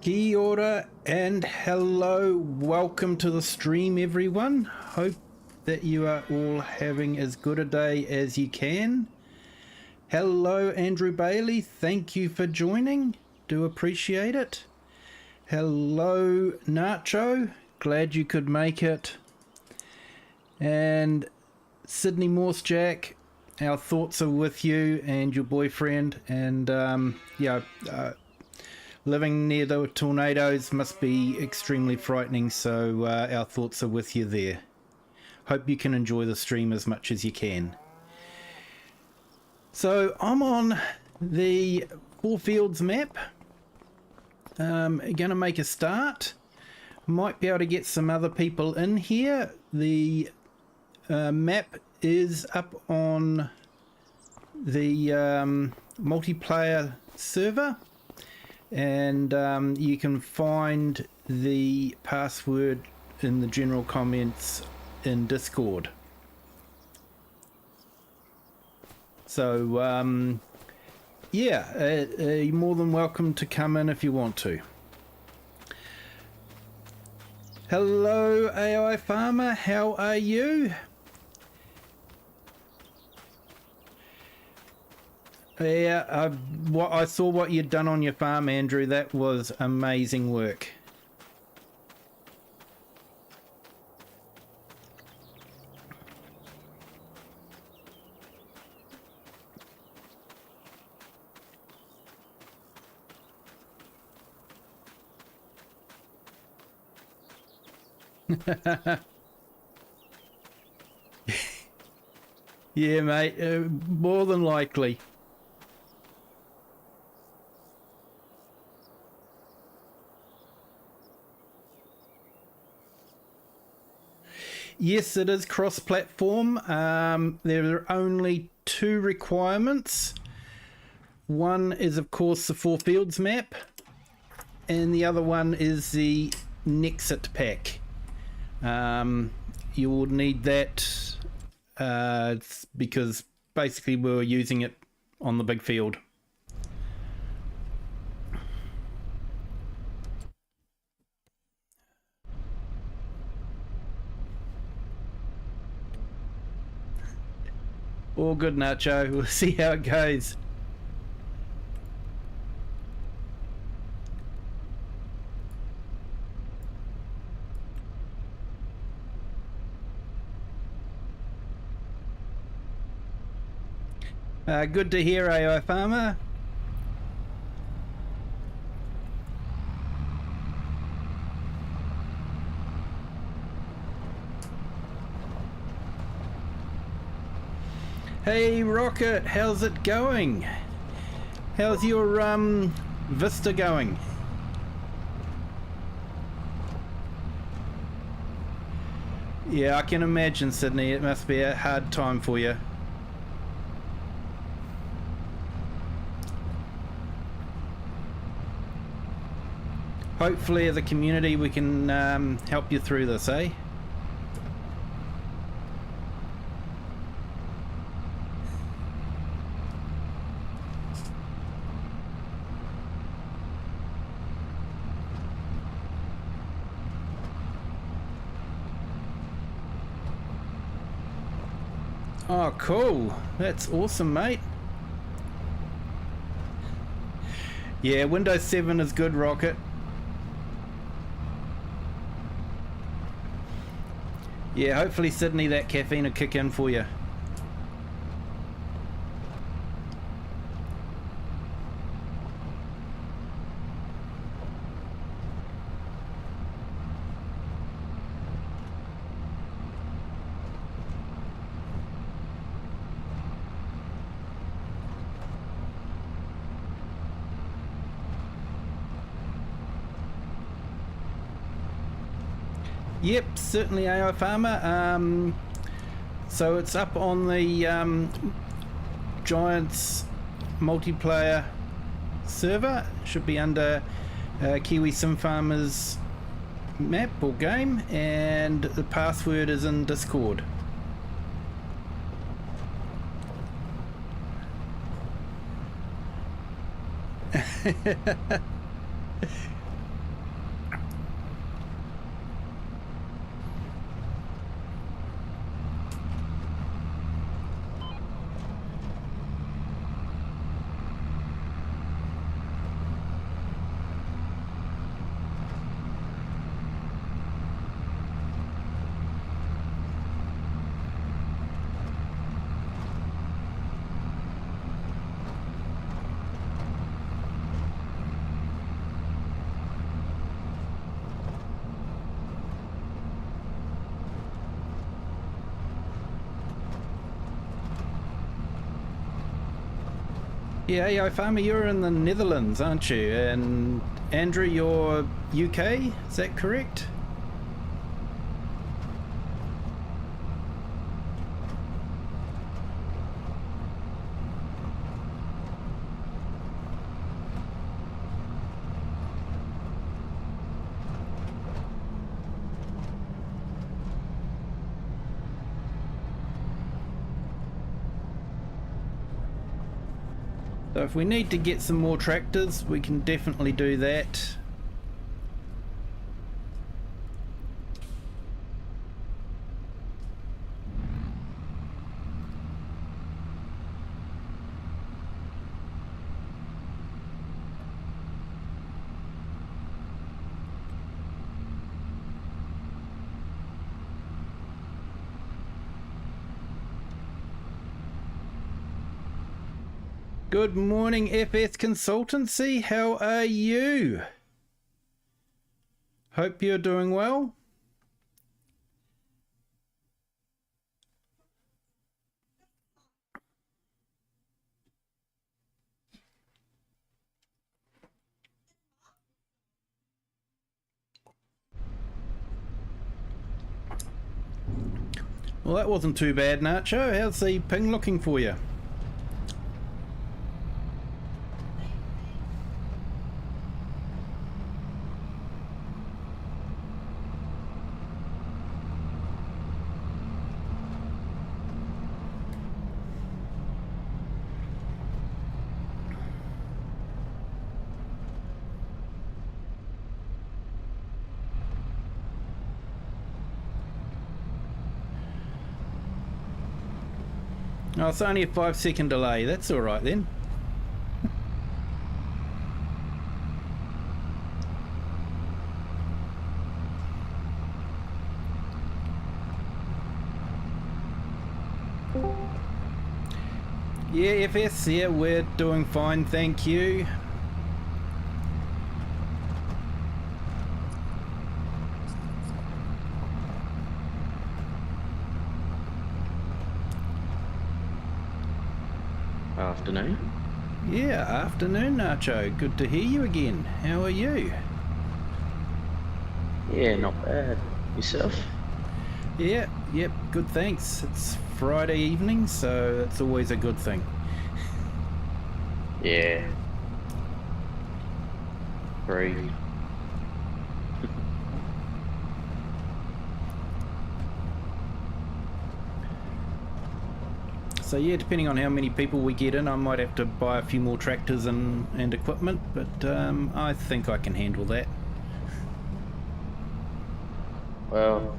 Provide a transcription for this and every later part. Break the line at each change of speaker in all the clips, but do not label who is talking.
Kia ora and hello, welcome to the stream everyone. Hope that you are all having as good a day as you can. Hello Andrew Bailey, thank you for joining, do appreciate it. Hello Nacho, glad you could make it. And Sydney Morsejack, our thoughts are with you and your boyfriend, and living near the tornadoes must be extremely frightening, so our thoughts are with you there. Hope you can enjoy the stream as much as you can. So I'm on the FourFields map. Gonna make a start. Might be able to get some other people in here. The map is up on the multiplayer server, and you can find the password in the general comments in Discord. So you're more than welcome to come in if you want to. Hello AI Farmer, how are you? Yeah, I saw what you'd done on your farm, Andrew. That was amazing work. Yeah, mate, more than likely. Yes, it is cross-platform. There are only two requirements. One is, of course, the FourFields map, and the other one is the NEXAT pack. You will need that because basically we were using it on the big field. All good, Nacho. We'll see how it goes. Good to hear, AI Farmer. Hey Rocket, how's it going? How's your Vista going? Yeah, I can imagine, Sydney. It must be a hard time for you. Hopefully as a community we can help you through this, eh? Oh, cool. That's awesome, mate. Yeah, Windows 7 is good, Rocket. Yeah, hopefully, Sydney, that caffeine will kick in for you. Yep, certainly AI Farmer. So it's up on the Giants multiplayer server. Should be under Kiwi Sim Farmers map or game, and the password is in Discord. Yeah, AI Farmer, you're in the Netherlands, aren't you? And Andrew, you're UK, is that correct? So if we need to get some more tractors, we can definitely do that. Good morning, FS Consultancy. How are you? Hope you're doing well. Well, that wasn't too bad, Nacho. How's the ping looking for you? Oh, it's only a 5-second delay. That's all right then. Yeah, FS, yeah, we're doing fine, thank you.
Afternoon.
Yeah, afternoon, Nacho. Good to hear you again. How are you?
Yeah, not bad. Yourself?
Yeah, yep, good thanks. It's Friday evening, so that's always a good thing.
Yeah. Free.
So yeah, depending on how many people we get in, I might have to buy a few more tractors and equipment, but I think I can handle that.
Well,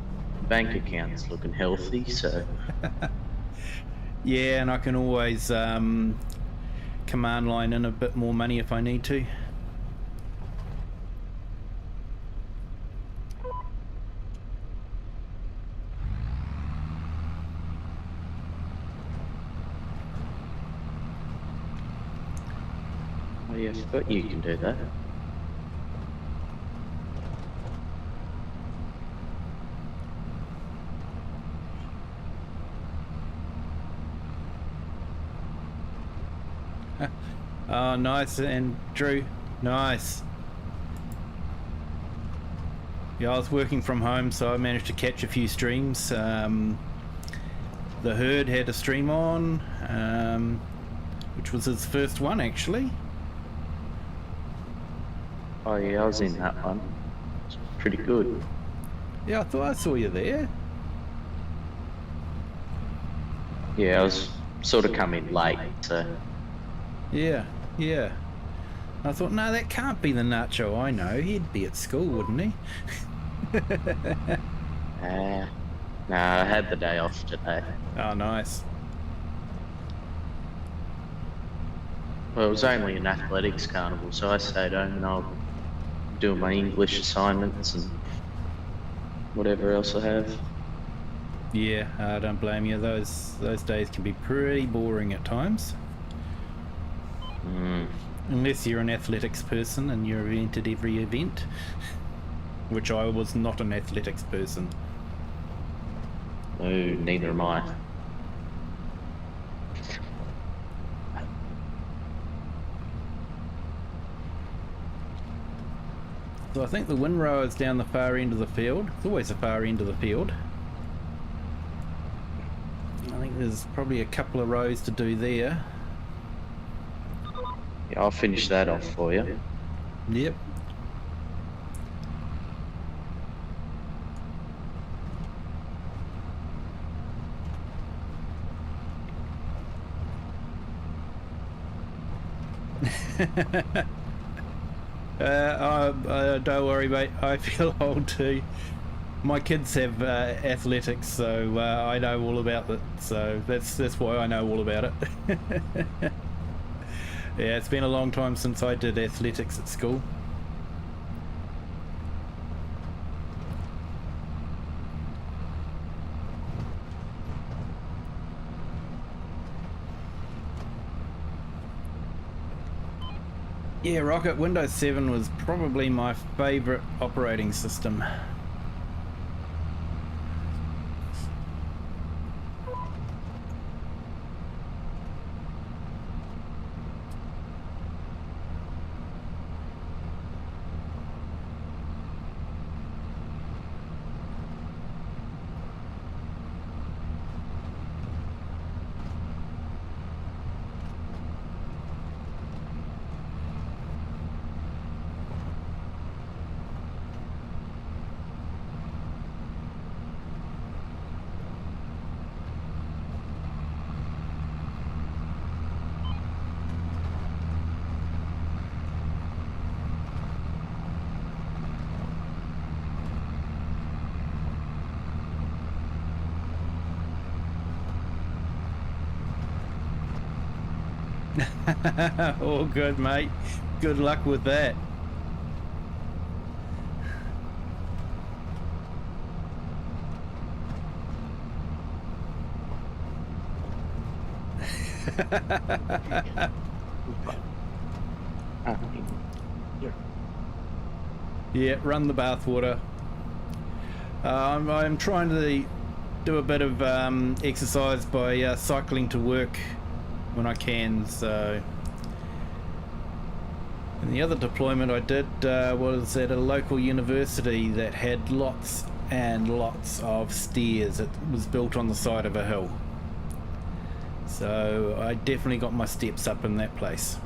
bank account's looking healthy, so...
Yeah, and I can always command line in a bit more money if I need to.
Oh yeah, I forgot you can do that.
Oh, nice, Andrew. Nice. Yeah, I was working from home, so I managed to catch a few streams. The Herd had a stream on, which was his first one, actually.
Oh yeah, I was in that one. It's pretty good.
Yeah, I thought I saw you there.
Yeah, I was sort of coming late, so...
Yeah, yeah. I thought, no, that can't be the Nacho I know. He'd be at school, wouldn't he?
No, I had the day off today.
Oh, nice.
Well, it was only an athletics carnival, so I stayed home and I'll do my English assignments and whatever else I have.
Yeah, I don't blame you. Those days can be pretty boring at times. Unless you're an athletics person and you're entered every event, which I was not an athletics person.
No, neither am I.
So I think the windrow is down the far end of the field. It's always the far end of the field. I think there's probably a couple of rows to do there.
Yeah, I'll finish that off for you.
Yep. Don't worry, mate. I feel old too. My kids have athletics, so I know all about it. So that's why I know all about it. Yeah, it's been a long time since I did athletics at school. Yeah, Rocket, Windows 7 was probably my favourite operating system. All good, mate. Good luck with that. Yeah, run the bathwater. I'm trying to do a bit of exercise by cycling to work when I can. So, and the other deployment I did was at a local university that had lots and lots of stairs. It was built on the side of a hill, so I definitely got my steps up in that place.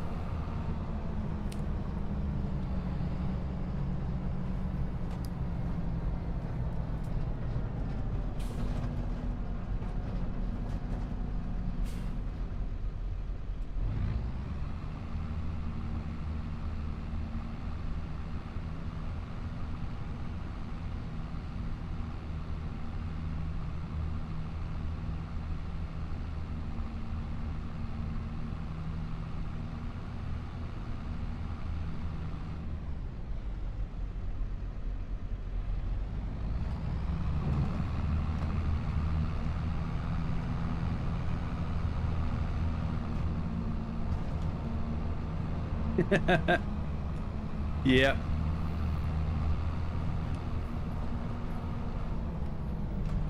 Yeah.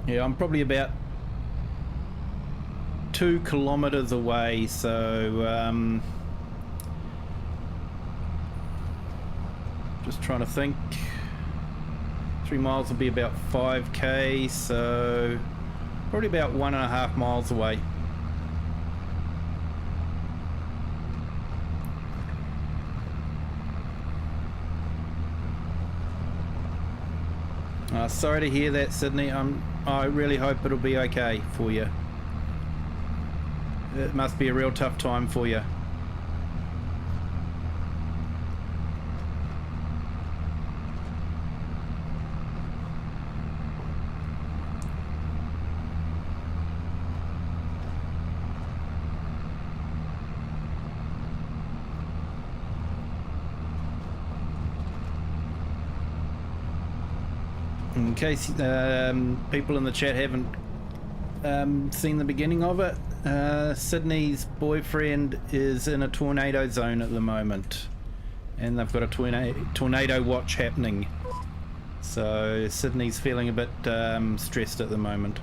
Yeah, I'm probably about 2 kilometers away, so just trying to think. 3 miles will be about 5k, so probably about 1.5 miles away. Sorry to hear that, Sydney. I really hope it'll be okay for you. It must be a real tough time for you. In case people in the chat haven't seen the beginning of it, Sydney's boyfriend is in a tornado zone at the moment, and they've got a tornado watch happening. So Sydney's feeling a bit stressed at the moment.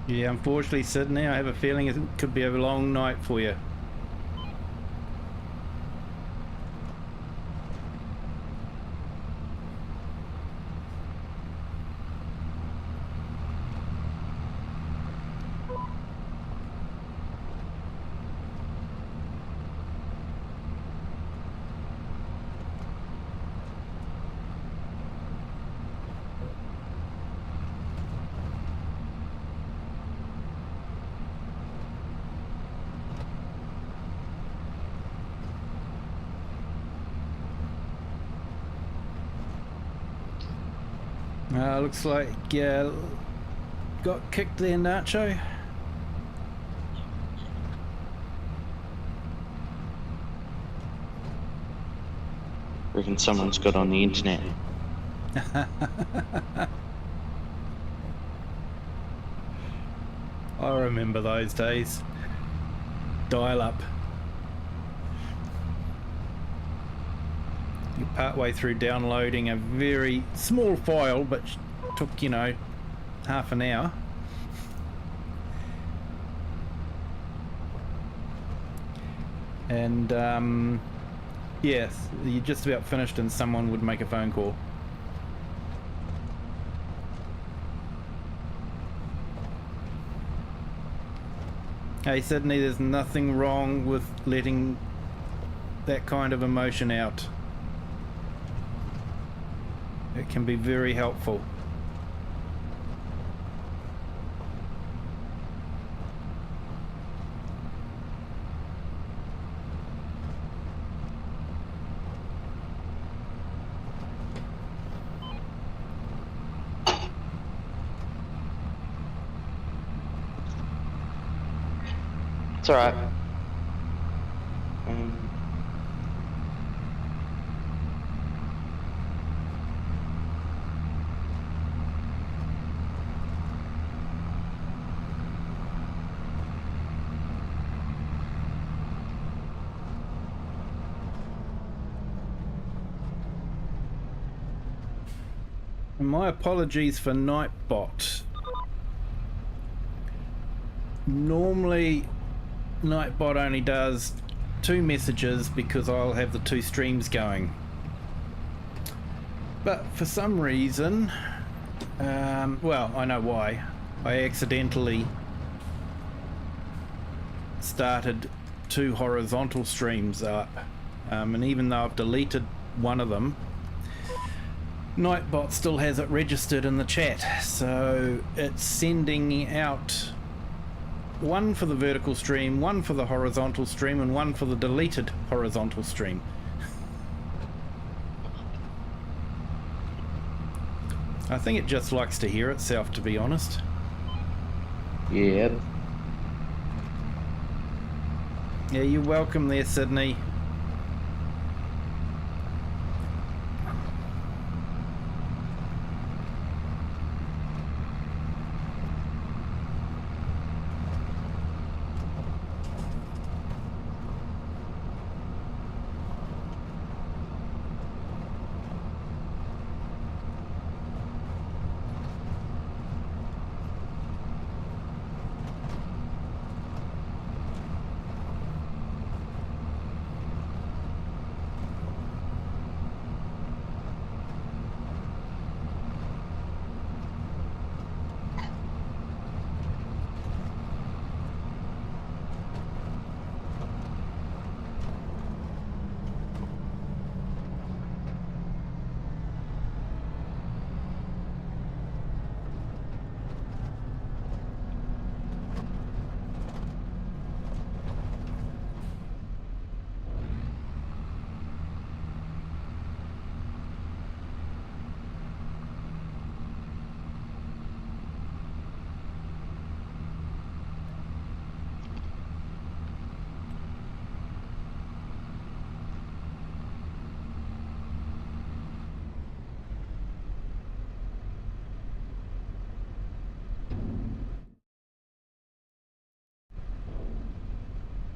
Yeah, unfortunately, Sydney, I have a feeling it could be a long night for you. Looks like got kicked there, Nacho.
Reckon someone's got on the internet.
I remember those days. Dial up. You're partway through downloading a very small file, but took, you know, half an hour. And yes, you're just about finished and someone would make a phone call. Hey Sydney, there's nothing wrong with letting that kind of emotion out. It can be very helpful.
It's alright.
And my apologies for Nightbot. Normally Nightbot only does 2 messages because I'll have the 2 streams going. But for some reason, well, I know why. I accidentally started 2 horizontal streams up. And even though I've deleted one of them, Nightbot still has it registered in the chat. So it's sending out one for the vertical stream, one for the horizontal stream, and one for the deleted horizontal stream. I think it just likes to hear itself, to be honest.
Yep.
Yeah, you're welcome there, Sydney.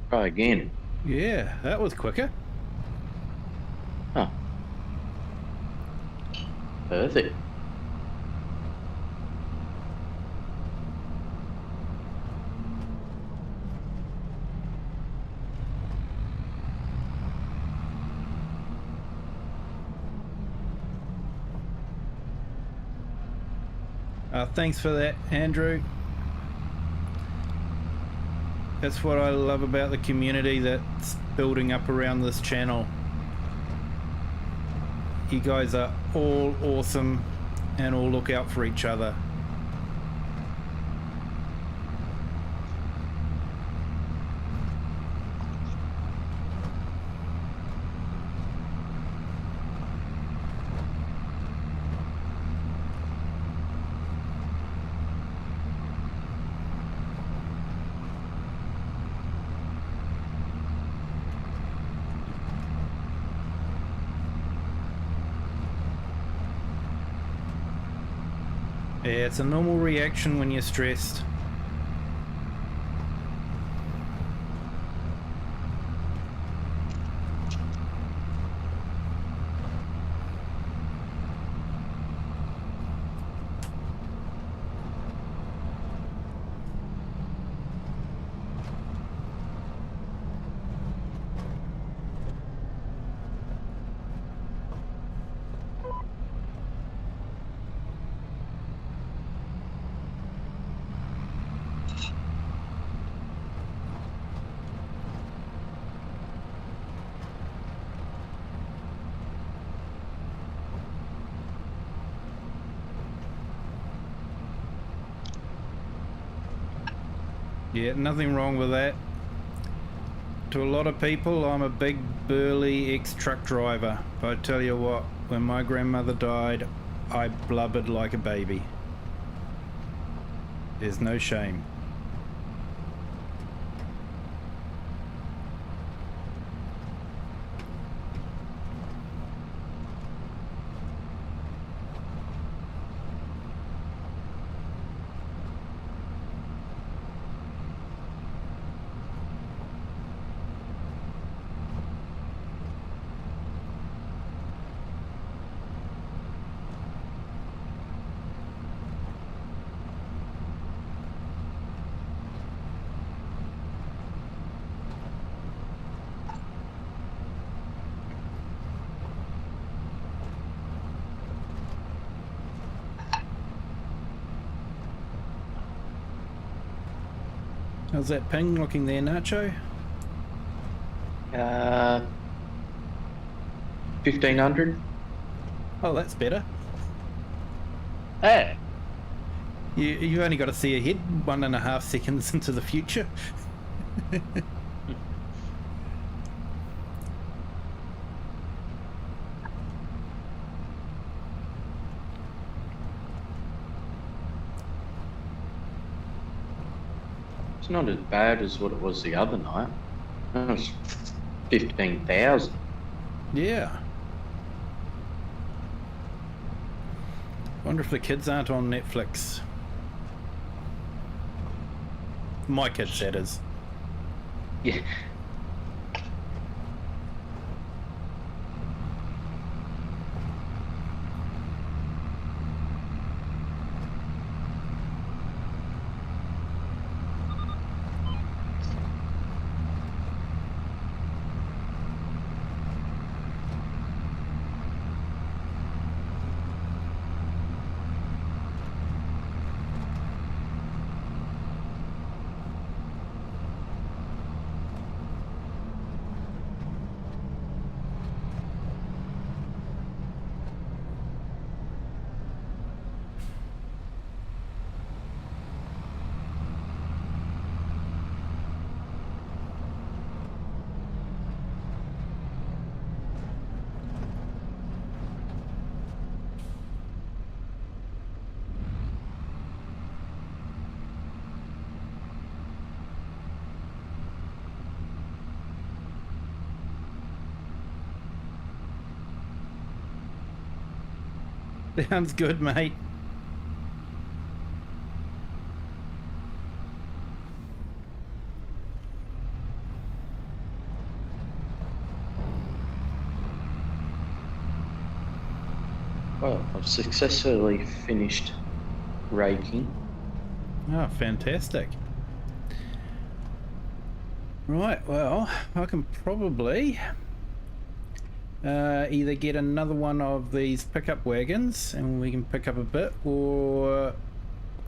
Try again.
Yeah, that was quicker.
Oh. Perfect.
Thanks for that, Andrew. That's what I love about the community that's building up around this channel. You guys are all awesome and all look out for each other. Yeah, it's a normal reaction when you're stressed. Yeah, nothing wrong with that. To a lot of people, I'm a big, burly ex-truck driver. But I tell you what, when my grandmother died, I blubbered like a baby. There's no shame. How's that ping looking there, Nacho?
1500.
Oh, that's better.
Hey.
You've only got to see ahead 1.5 seconds into the future.
It's not as bad as what it was the other night. It was 15,000.
Yeah. Wonder if the kids aren't on Netflix. My kids, that is.
Yeah.
Sounds good, mate.
Well, I've successfully finished raking.
Oh, fantastic. Right, well, I can probably either get another one of these pickup wagons and we can pick up a bit, or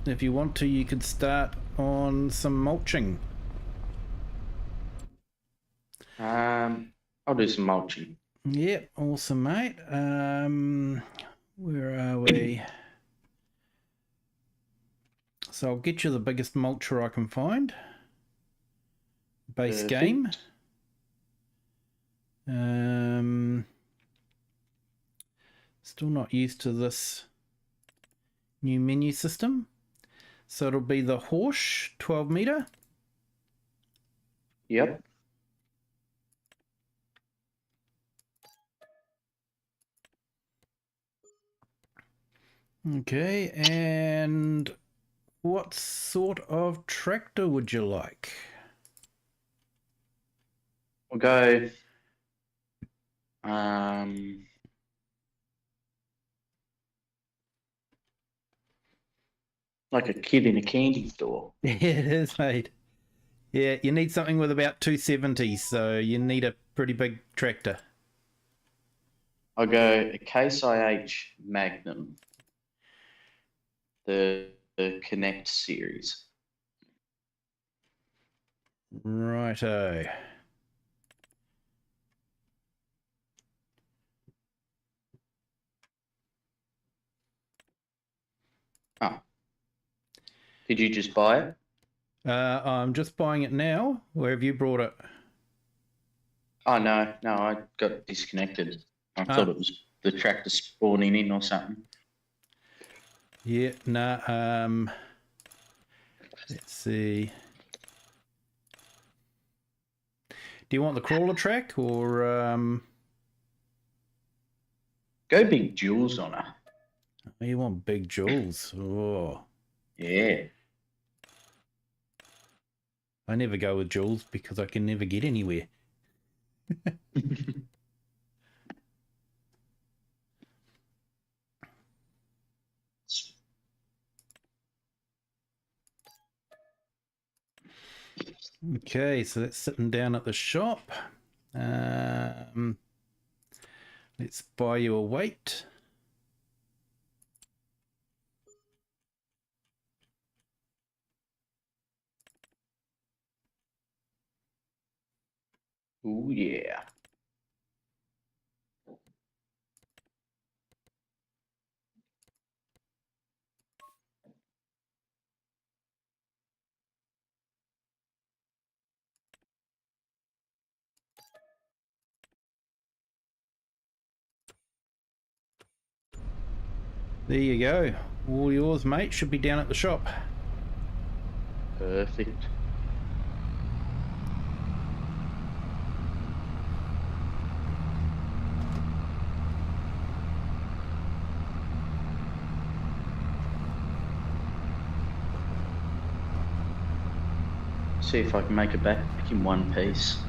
if you want to, you could start on some mulching.
I'll do some mulching.
Yep, awesome, mate. Where are we? So I'll get you the biggest mulcher I can find. Base game. Still not used to this new menu system. So it'll be the Horsch 12 meter.
Yep.
Okay, and what sort of tractor would you like?
We'll go. Like a kid in a candy store.
Yeah, it is, mate. Yeah, you need something with about 270, so you need a pretty big tractor.
I'll go a Case IH Magnum, the Connect series.
Righto.
Oh. Did you just buy it?
I'm just buying it now. Where have you brought it?
Oh, no, I got disconnected. I thought it was the tractor spawning in or something.
Yeah, nah, let's see. Do you want the crawler track or
Go big jewels on her.
Oh, you want big jewels? Oh.
Yeah.
I never go with jewels because I can never get anywhere. Okay, so that's sitting down at the shop. Let's buy you a weight.
Ooh, yeah.
There you go. All yours, mate. Should be down at the shop.
Perfect. See if I can make it back in one piece.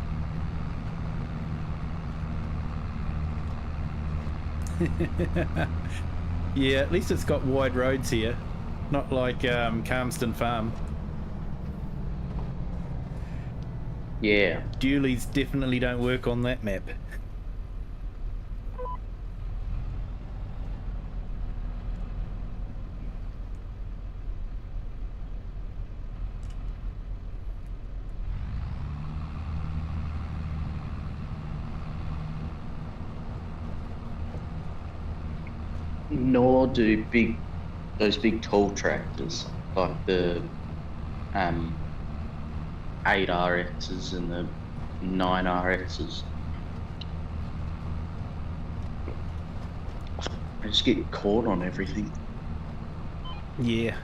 Yeah, at least it's got wide roads here. Not like Calmston Farm.
Yeah.
Dualies definitely don't work on that map.
Nor do those big tall tractors like the 8RXs and the 9RXs. I just get caught on everything.
Yeah.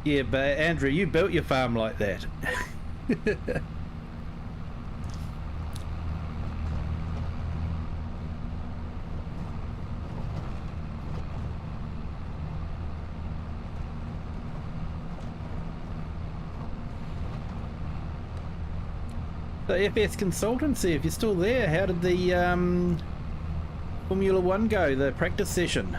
Yeah, but Andrew, you built your farm like that. So FS Consultancy, if you're still there, how did the Formula One go, the practice session?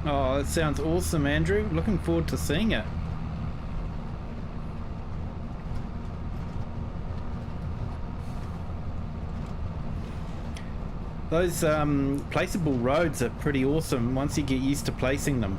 Oh, that sounds awesome, Andrew. Looking forward to seeing it. Those placeable roads are pretty awesome once you get used to placing them.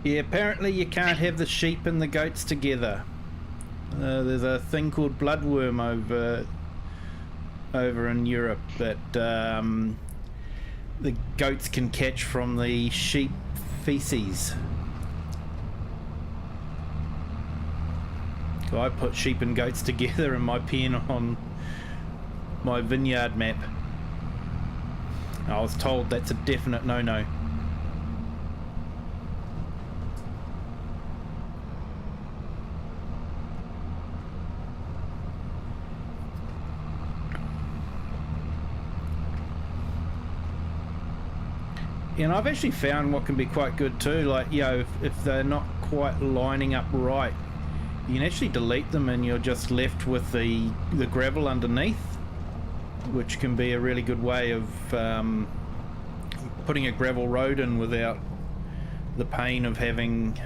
Yeah, apparently you can't have the sheep and the goats together. There's a thing called bloodworm over in Europe that the goats can catch from the sheep feces. So I put sheep and goats together in my pen on my vineyard map. I was told that's a definite no-no. And I've actually found what can be quite good too, like, you know, if they're not quite lining up right, you can actually delete them and you're just left with the gravel underneath, which can be a really good way of putting a gravel road in without the pain of having,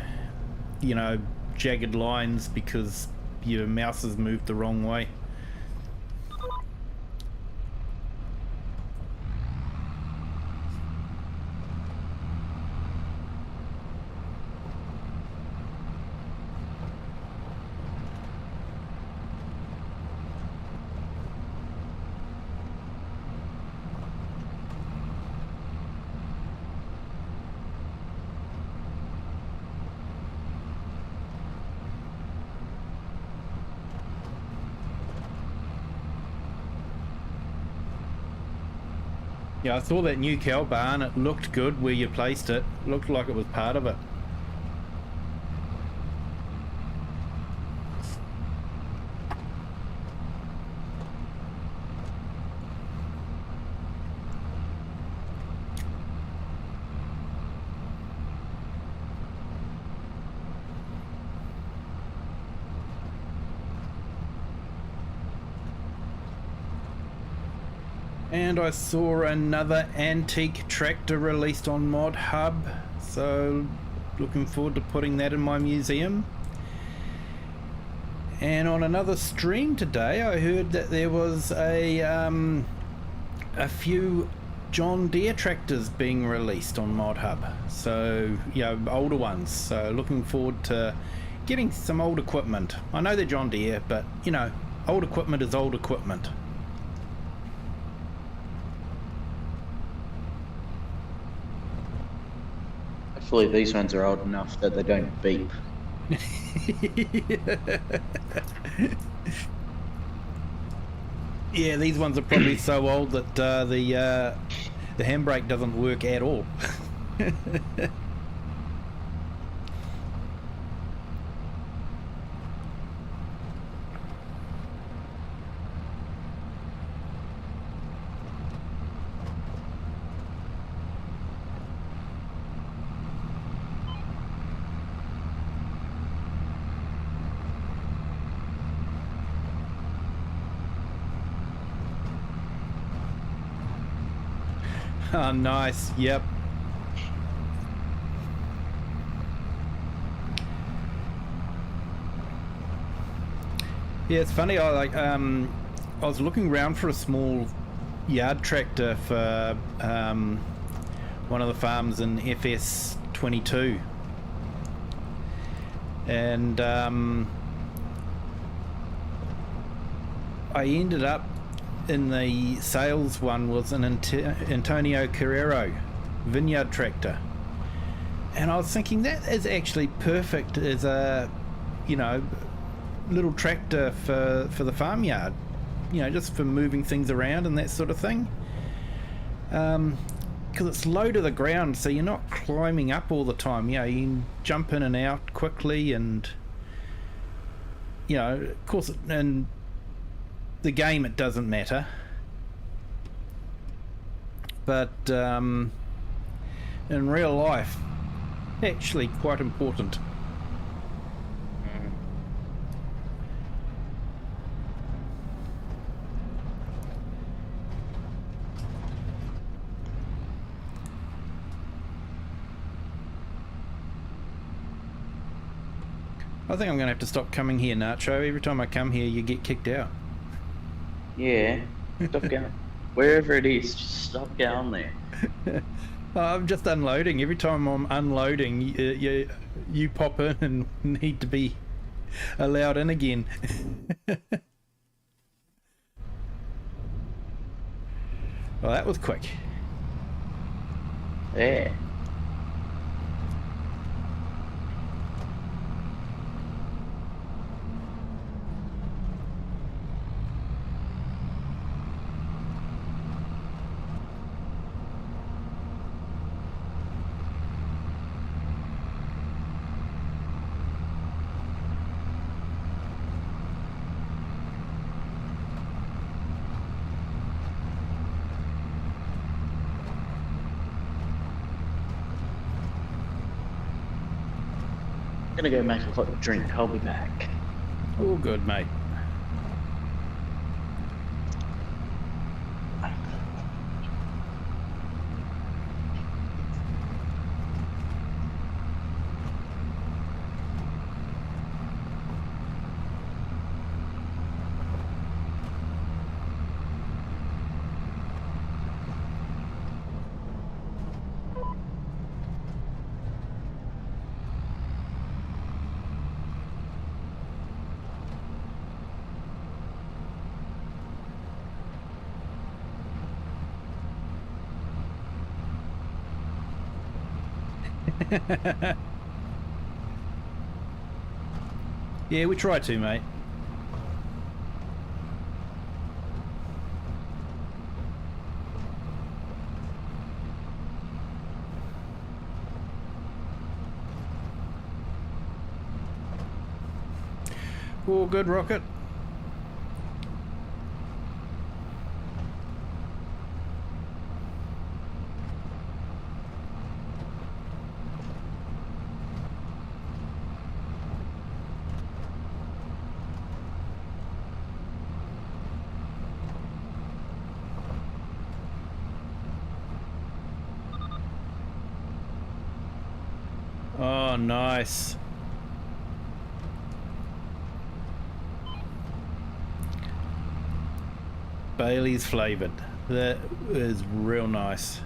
you know, jagged lines because your mouse has moved the wrong way. Yeah, I saw that new cow barn. It looked good where you placed it. Looked like it was part of it. And I saw another antique tractor released on Mod Hub, so looking forward to putting that in my museum. And on another stream today, I heard that there was a few John Deere tractors being released on Mod Hub. So, you know, older ones. So looking forward to getting some old equipment. I know they're John Deere, but, you know, old equipment is old equipment.
Hopefully these ones are old enough that they don't beep.
Yeah, these ones are probably so old that the handbrake doesn't work at all. Oh, nice. Yep. Yeah, it's funny. I was looking around for a small yard tractor for one of the farms in FS22, and I ended up in the sales one was an Antonio Carrero vineyard tractor, and I was thinking that is actually perfect as a, you know, little tractor for the farmyard, you know, just for moving things around and that sort of thing, because it's low to the ground, so you're not climbing up all the time. You know, you can jump in and out quickly, and, you know, of course, and the game it doesn't matter, but in real life actually quite important. I think I'm going to have to stop coming here, Nacho. Every time I come here you get kicked out.
Yeah, stop going. Wherever it is, just stop going there.
I'm just unloading. Every time I'm unloading, you pop in and need to be allowed in again. Well, that was quick.
Yeah. I'm gonna go make a hot drink. I'll be back.
All good, mate. Yeah, we try to, mate. All good, Rocket. Oh, nice. Bailey's flavoured. That is real nice.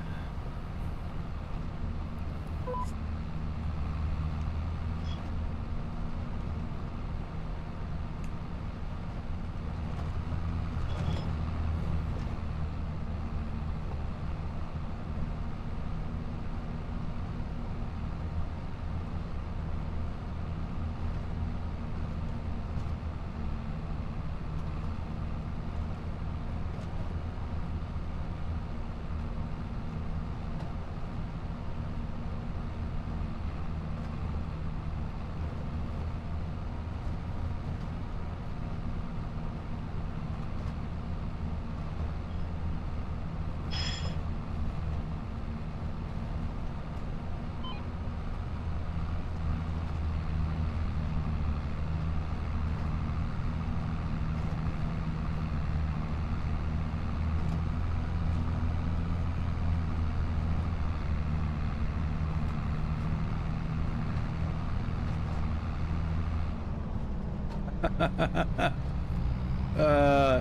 uh,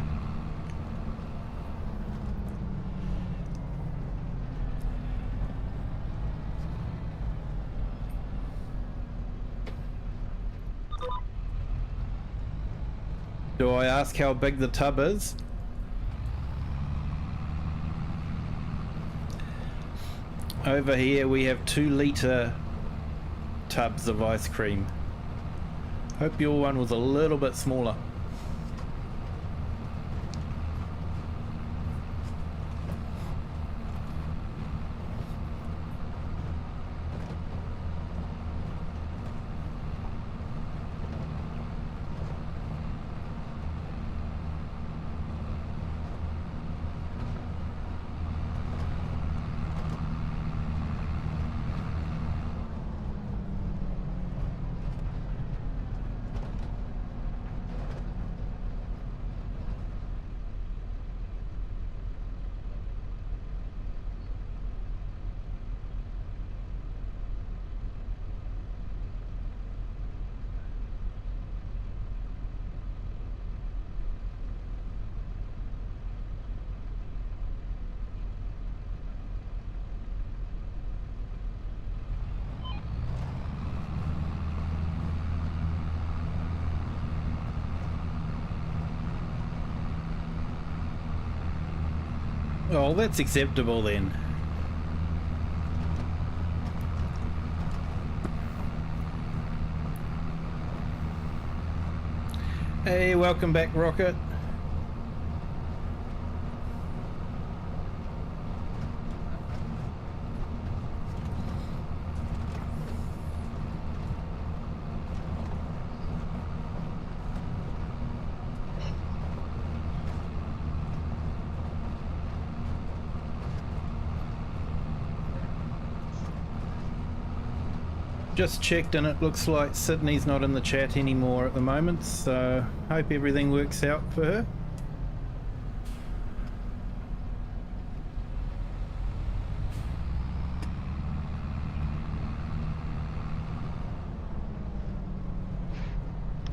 do I ask how big the tub is? Over here we have 2-litre tubs of ice cream. Hope your one was a little bit smaller. Oh, that's acceptable then. Hey, welcome back, Rocket. Just checked and it looks like Sydney's not in the chat anymore at the moment, so hope everything works out for her.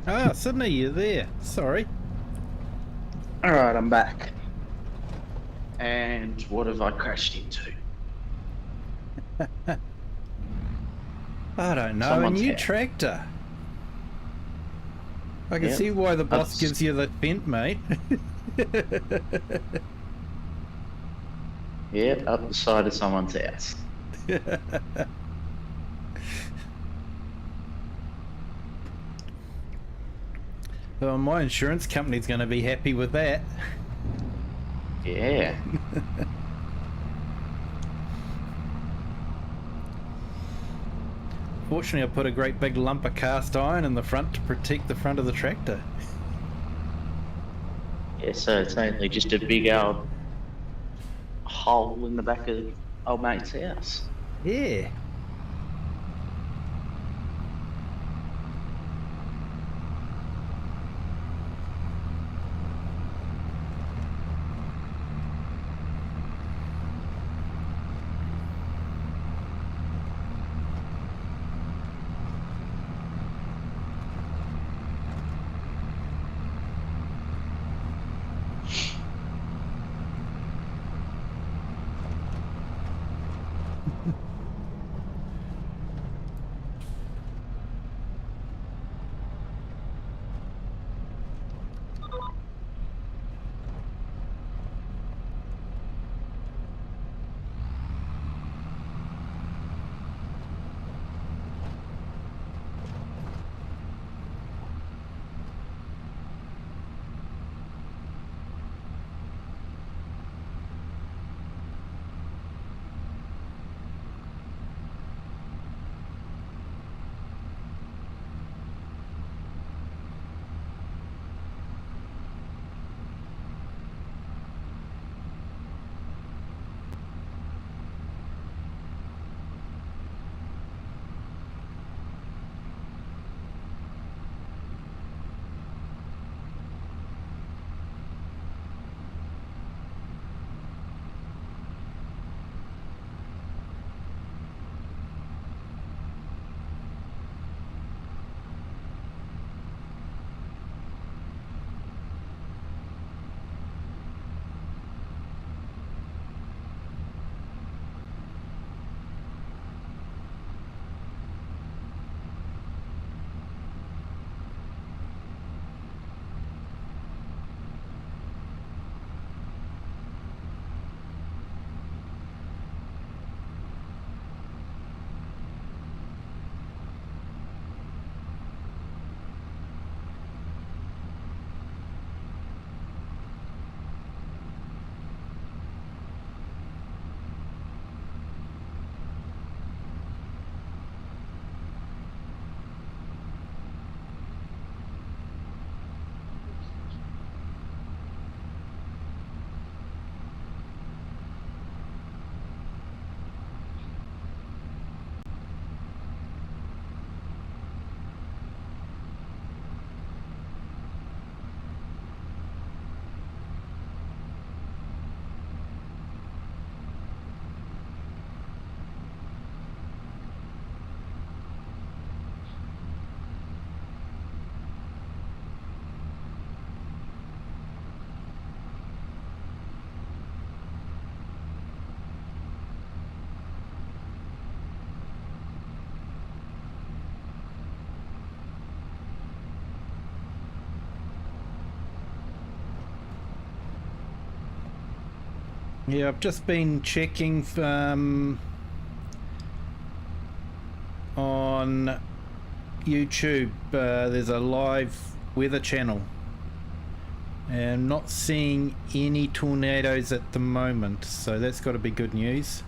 Ah, Sydney, you're there. Sorry.
Alright, I'm back. And what have I crashed into?
I don't know,
Someone's
a new
house.
tractor. I can
Yep.
see why the boss
That's-
gives you the vent, mate.
Yeah, up the side of someone's house.
Well, my insurance company's going to be happy with that.
Yeah.
Fortunately, I put a great big lump of cast iron in the front to protect the front of the tractor.
Yeah, so it's only just a big old hole in the back of old mate's house.
Yeah. Yeah, I've just been checking on YouTube. There's a live weather channel, and not seeing any tornadoes at the moment, so that's got to be good news.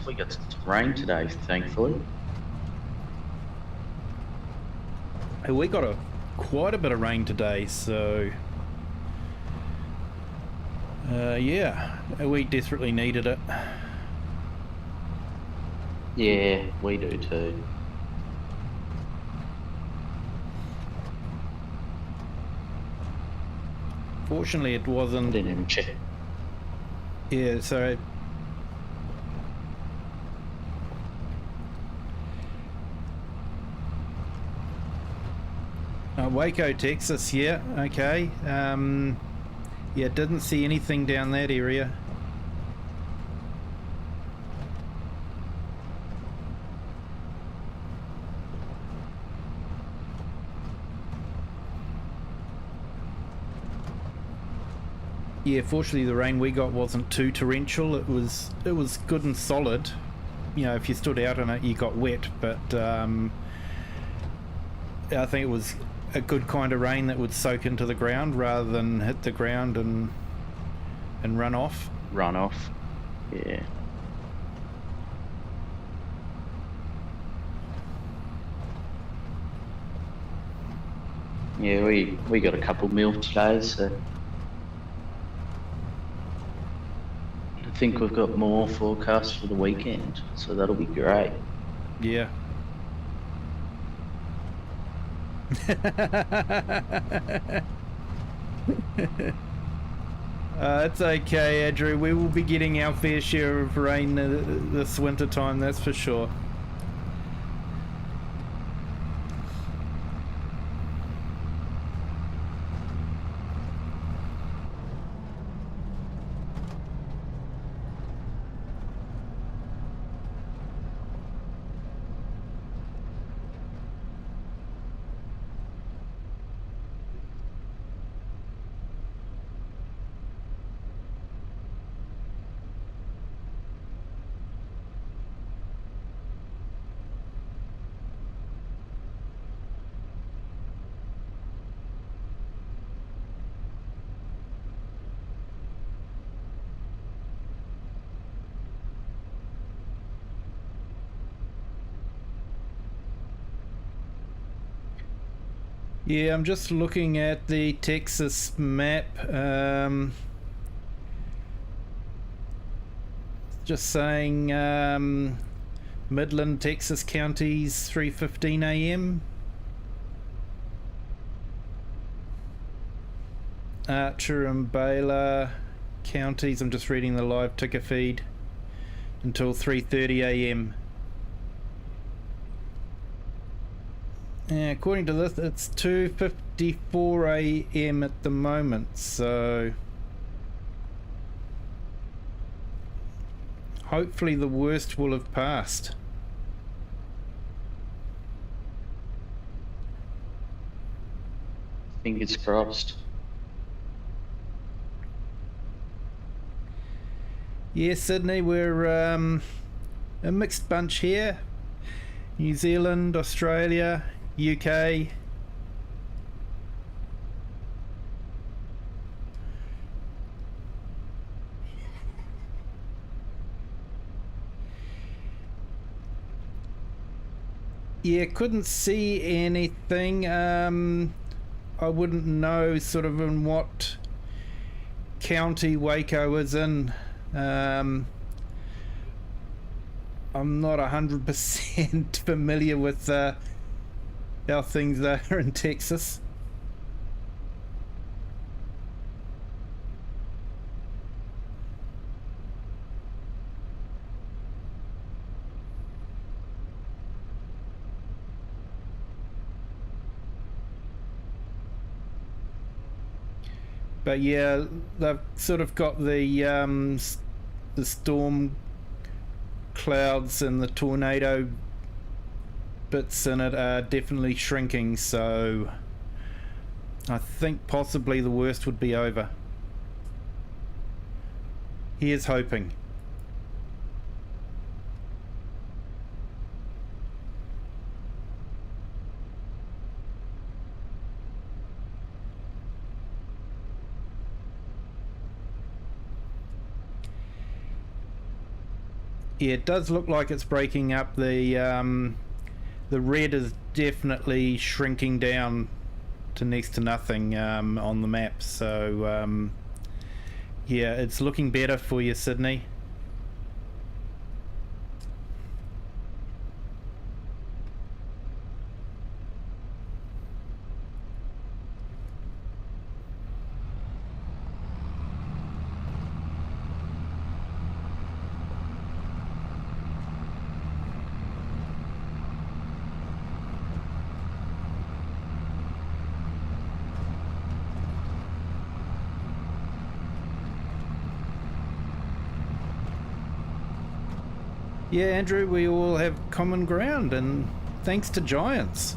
We got some rain today, thankfully.
We got quite a bit of rain today, so yeah, we desperately needed it.
Yeah, we do too.
Fortunately, it wasn't.
Didn't even check.
Yeah, so Waco, Texas, yeah, okay. Yeah, didn't see anything down that area. Yeah, fortunately the rain we got wasn't too torrential. It was good and solid. You know, if you stood out in it, you got wet, but I think it was a good kind of rain that would soak into the ground rather than hit the ground and run off.
Run off. Yeah. Yeah, we got a couple mil today, so I think we've got more forecast for the weekend, so that'll be great.
Yeah. It's okay, Andrew. We will be getting our fair share of rain this winter time, that's for sure. Yeah, I'm just looking at the Texas map. Just saying Midland, Texas counties, 3:15 a.m. Archer and Baylor counties, I'm just reading the live ticker feed, until 3:30 a.m. According to this, it's 2:54 a.m. at the moment, so hopefully the worst will have passed.
Fingers crossed.
Yeah, Sydney, we're a mixed bunch here. New Zealand, Australia, UK. Yeah, couldn't see anything. I wouldn't know sort of in what county Waco is in. I'm not 100% familiar with how things are in Texas. But yeah, they've sort of got the storm clouds and the tornado bits in it are definitely shrinking, so I think possibly the worst would be over. Here's hoping. Yeah, it does look like it's breaking up. The red is definitely shrinking down to next to nothing on the map. So yeah, it's looking better for you, Sydney. Yeah, Andrew, we all have common ground, and thanks to giants.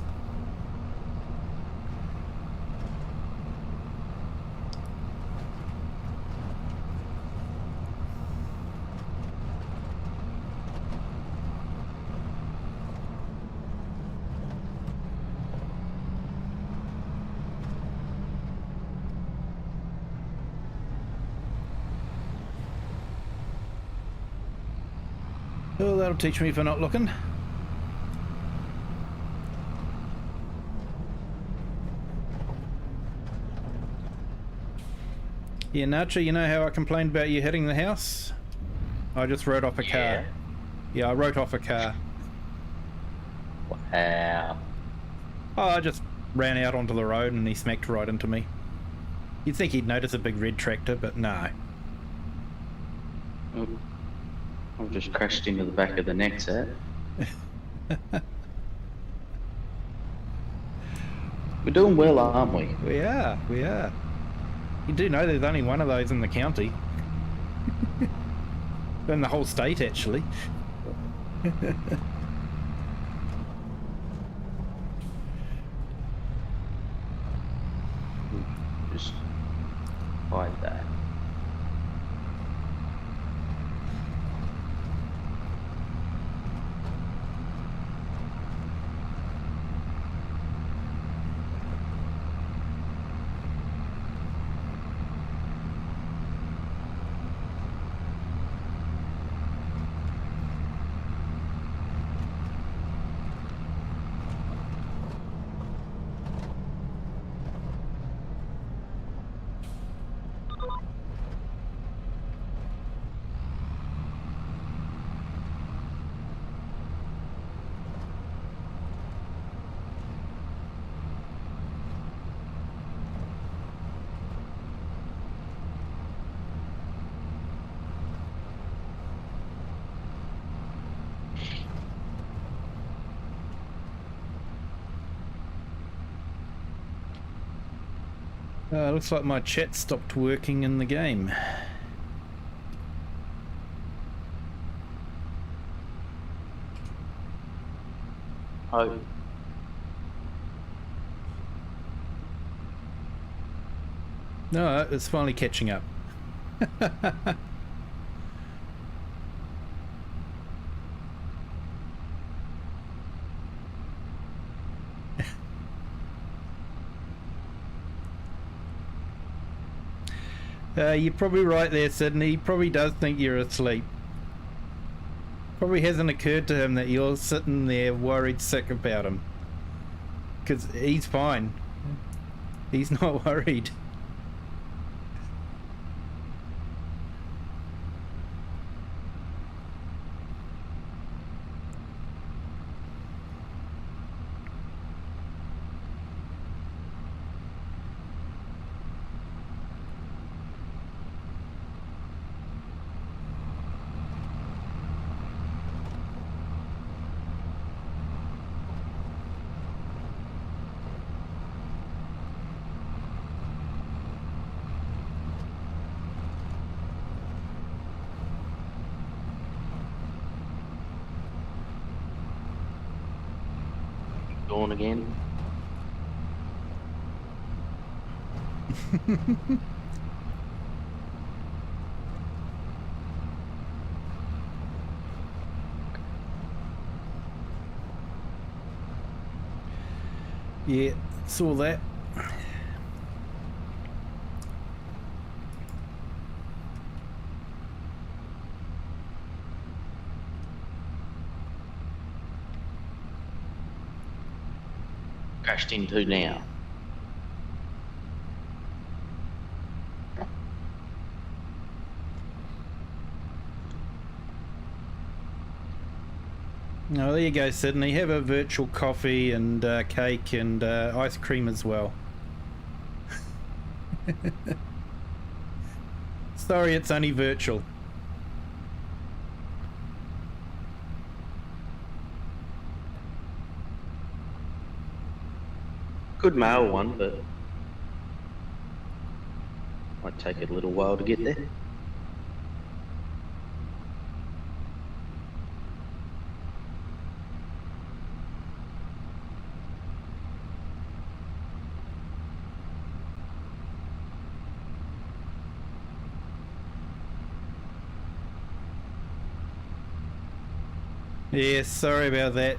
Oh, that'll teach me for not looking. Yeah, Nacho, you know how I complained about you hitting the house? I just wrote off a car. Yeah, I wrote off a car.
Wow.
Oh, I just ran out onto the road and he smacked right into me. You'd think he'd notice a big red tractor, but no.
I've just crashed into the back of the NEXAT. We're doing well, aren't we?
We are, we are. You do know there's only one of those in the county. In the whole state, actually.
Just hide that.
Looks like my chat stopped working in the game.
Oh.
No, it's finally catching up. You're probably right there, Sydney. He probably does think you're asleep. Probably hasn't occurred to him that you're sitting there worried sick about him. Because he's fine. He's not worried.
spawn again.
Yeah, saw that.
Crashed into now.
Oh, there you go, Sydney. Have a virtual coffee and cake and ice cream as well. Sorry, it's only virtual.
Good mail one, but might take it a little while to get there.
Yeah, sorry about that,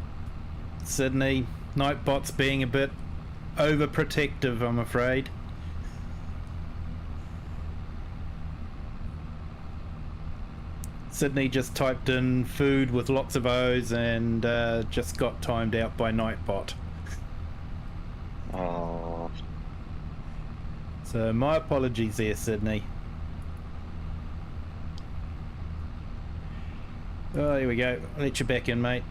Sydney. Nightbot's being a bit overprotective, I'm afraid. Sydney just typed in food with lots of O's and just got timed out by Nightbot.
Oh.
So my apologies there, Sydney. Oh, here we go. I'll let you back in, mate.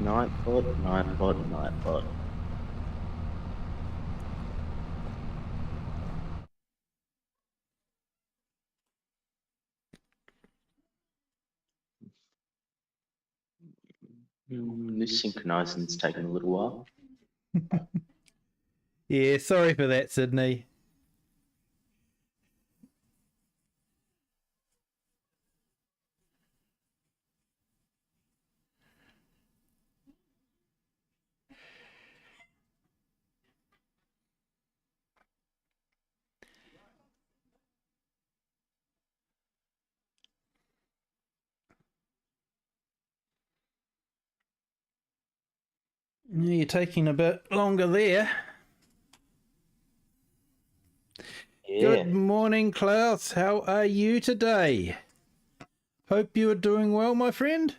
Nightbot, Nightbot, Nightbot. This synchronizing's taking a little while.
Yeah, sorry for that, Sydney. You're taking a bit longer there.
Yeah.
Good morning, Klaus. How are you today? Hope you are doing well, my friend.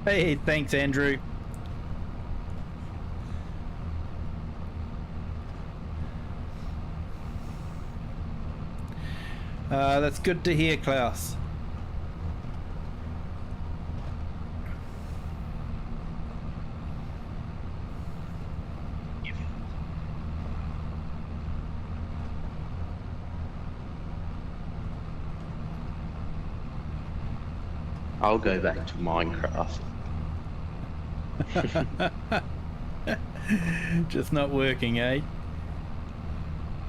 Hey, thanks, Andrew. That's good to hear, Klaus.
I'll go back to Minecraft.
Just not working, eh?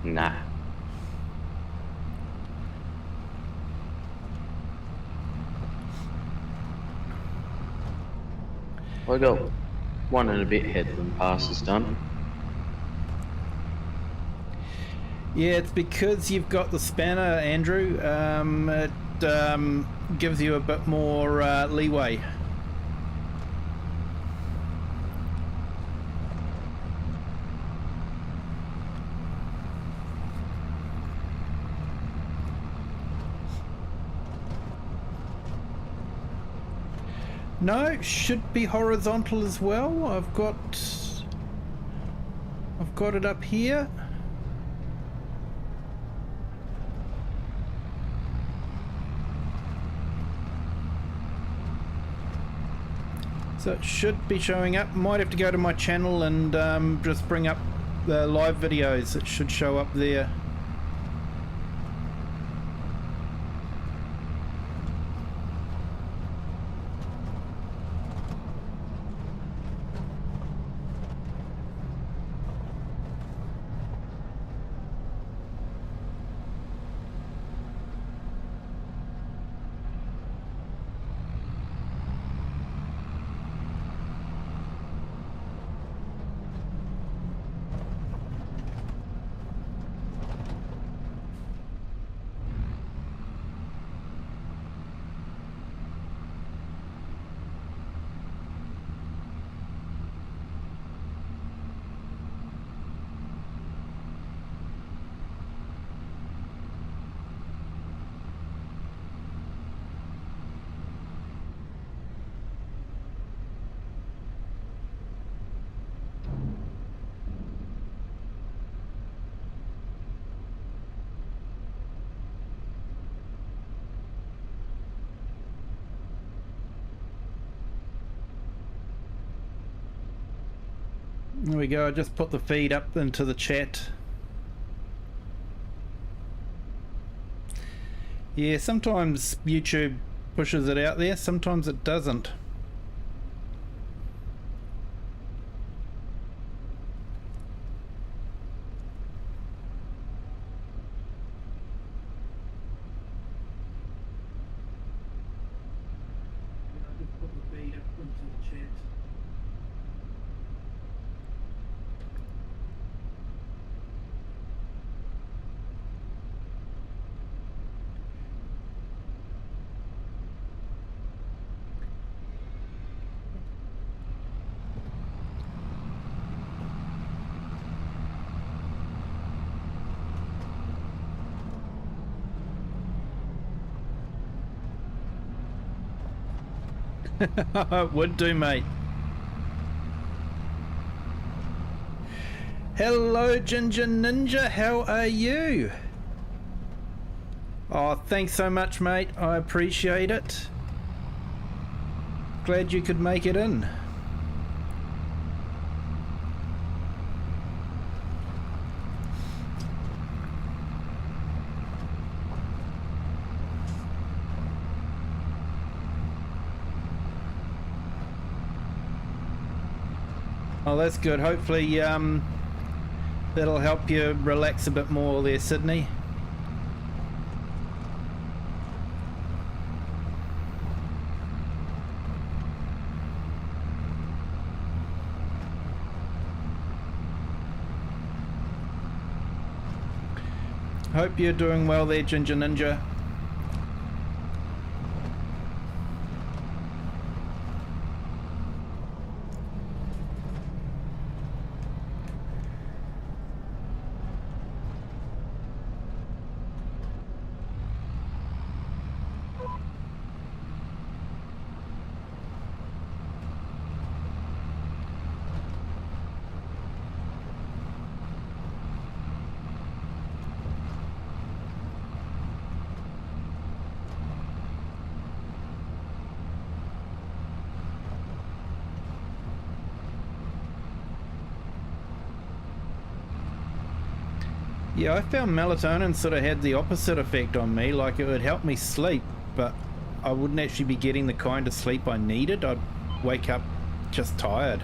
Nah. I got 1 and a bit headland passes done.
Yeah, it's because you've got the spanner, Andrew. It gives you a bit more leeway. No, it should be horizontal as well. I've got it up here. So it should be showing up. Might have to go to my channel and just bring up the live videos. It should show up there. There we go, I just put the feed up into the chat. Yeah, sometimes YouTube pushes it out there, sometimes it doesn't. I just put the feed up into the chat. It would do, mate. Hello, Ginger Ninja. How are you? Oh, thanks so much, mate. I appreciate it. Glad you could make it in. Oh, that's good. Hopefully that'll help you relax a bit more there, Sydney. Hope you're doing well there, Ginger Ninja. Yeah, I found melatonin sort of had the opposite effect on me, like it would help me sleep, but I wouldn't actually be getting the kind of sleep I needed. I'd wake up just tired.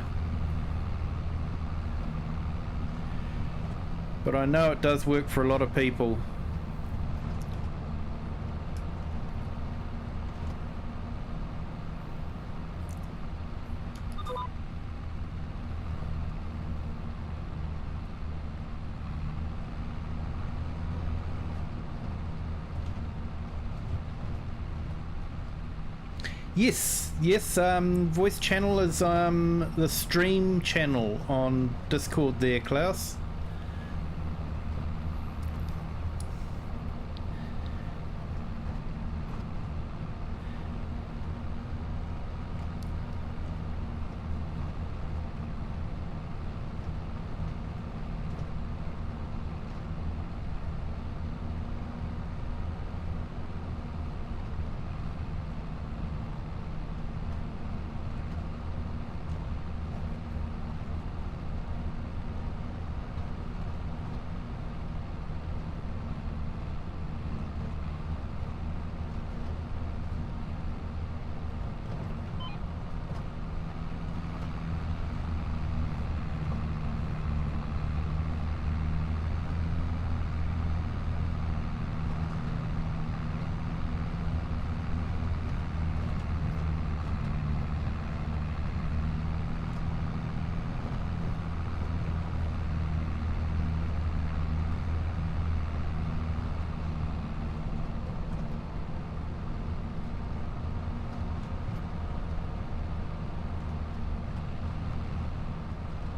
But I know it does work for a lot of people. Yes, voice channel is the stream channel on Discord there, Klaus.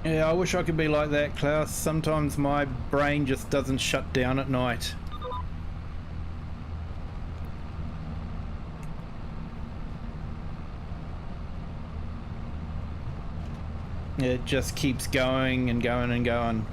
Yeah, I wish I could be like that, Klaus. Sometimes my brain just doesn't shut down at night. It just keeps going and going and going.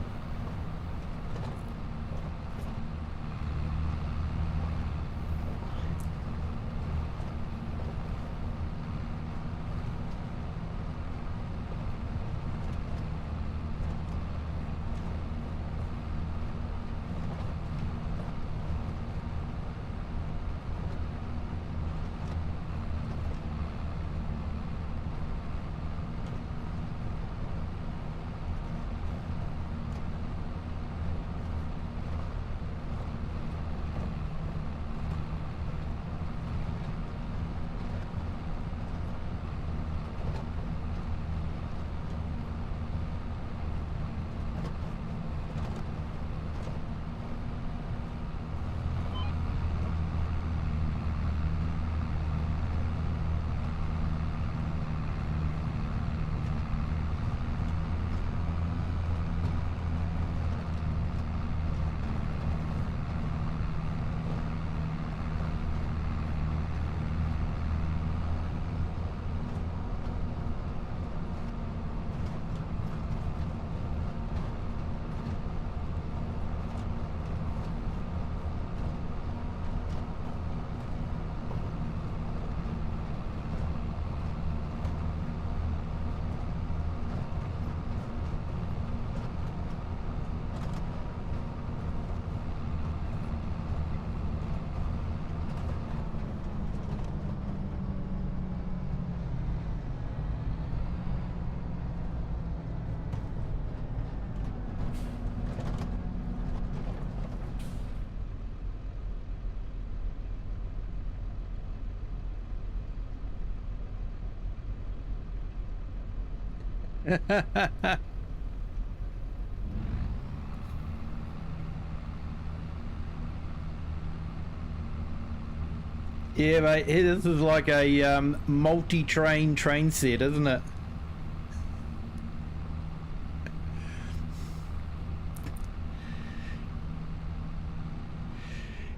Yeah, mate, this is like a multi-train train set, isn't it?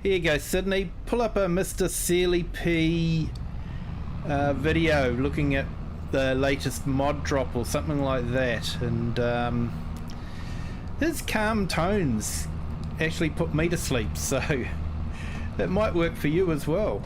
Here you go, Sydney. Pull up a Mr. Sealy P video looking at the latest mod drop or something like that, and his calm tones actually put me to sleep, so that might work for you as well.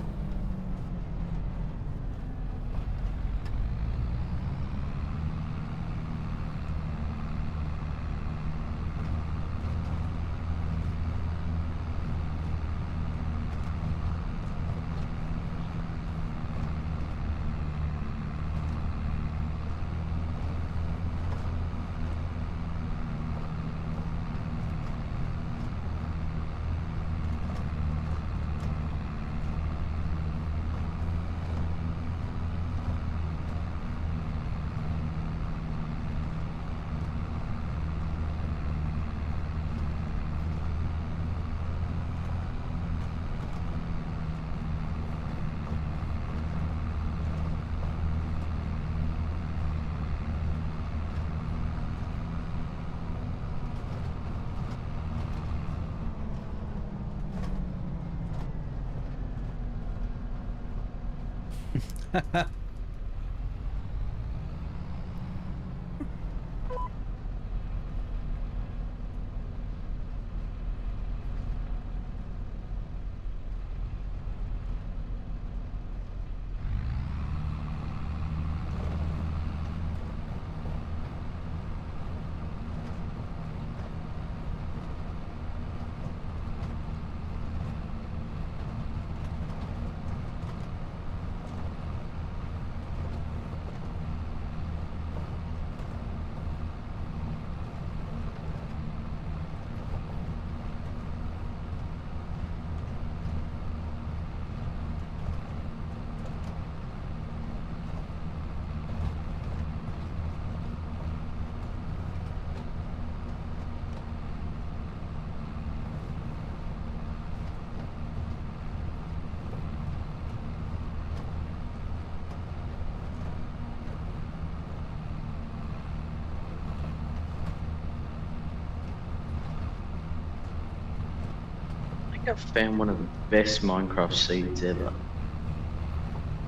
I found one of the best Minecraft seeds ever.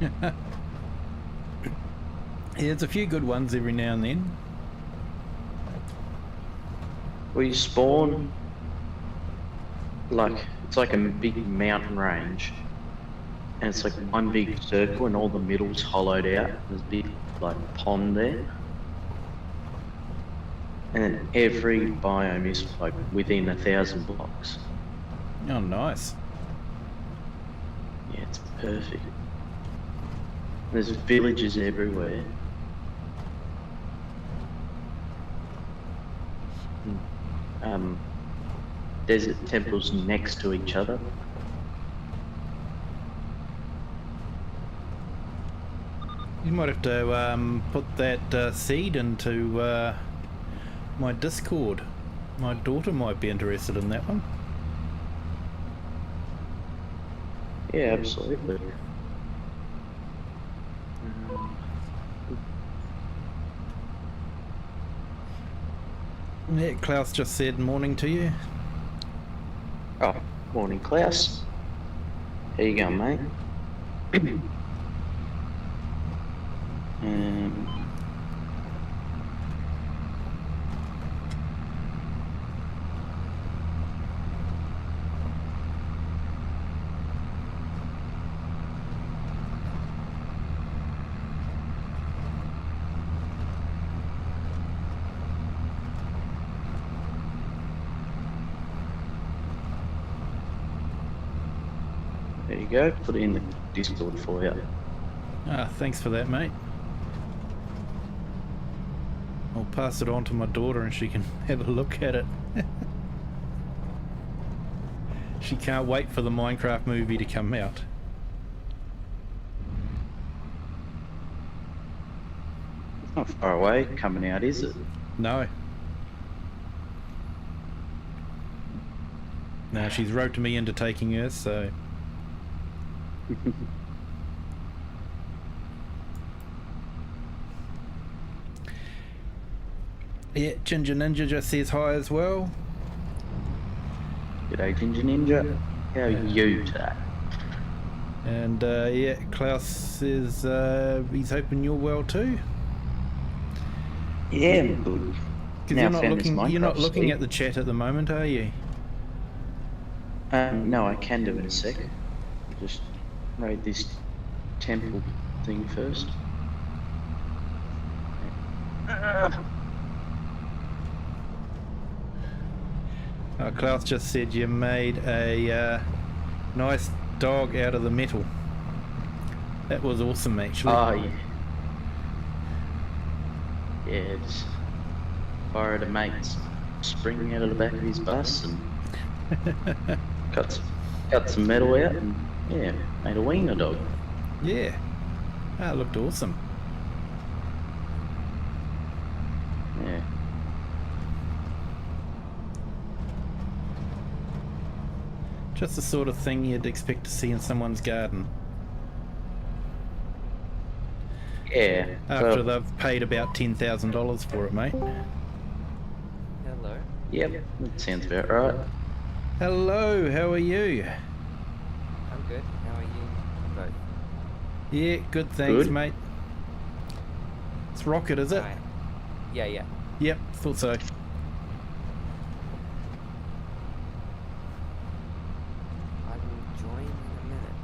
Yeah, there's a few good ones every now and then.
Well, you spawn like it's like a big mountain range, and it's like one big circle, and all the middle's hollowed out. There's a big like pond there, and then every biome is like within 1,000 blocks.
Oh, nice.
Yeah, it's perfect. There's villages everywhere. Desert temples next to each other.
You might have to put that seed into my Discord. My daughter might be interested in that one.
Yeah, absolutely.
Yeah, Klaus just said morning to you.
Oh, morning, Klaus. How you going, mate? There you go. Put it in the Discord for you.
Ah, thanks for that, mate. I'll pass it on to my daughter and she can have a look at it. She can't wait for the Minecraft movie to come out.
It's not far away coming out, is it?
No. No, she's roped me into taking her, so... Yeah, Ginger Ninja just says hi as well.
G'day, Ginger Ninja. How are you today?
And yeah, Klaus says he's hoping you're well too.
Yeah, I'm good.
Because you're not looking at the chat at the moment, are you?
No, I can do it in a second. Just raid this temple thing first.
Klaus just said you made a nice dog out of the metal. That was awesome, actually.
Oh, yeah. Yeah, just borrowed a mate's spring out of the back of his bus and cut some metal out and, yeah, made a wiener dog.
Yeah. Ah, it looked awesome.
Yeah.
Just the sort of thing you'd expect to see in someone's garden.
Yeah.
After they've paid about $10,000 for it, mate.
Hello.
Yep, that sounds about right.
Hello, how are you?
I'm good. How are you both?
Yeah, good, thanks,
Good.
mate. It's Rocket, is it?
Hi. Yeah.
Yep, thought so.
I will join in a minute.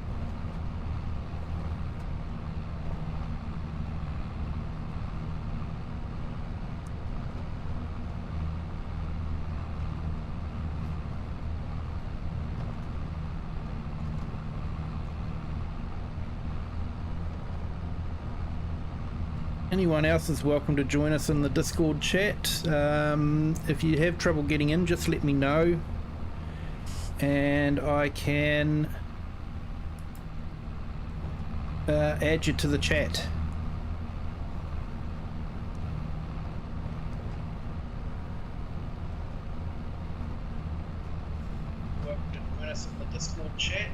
Anyone else is welcome to join us in the Discord chat. If you have trouble getting in, just let me know and I can add you to the chat. Welcome to join us in the Discord chat.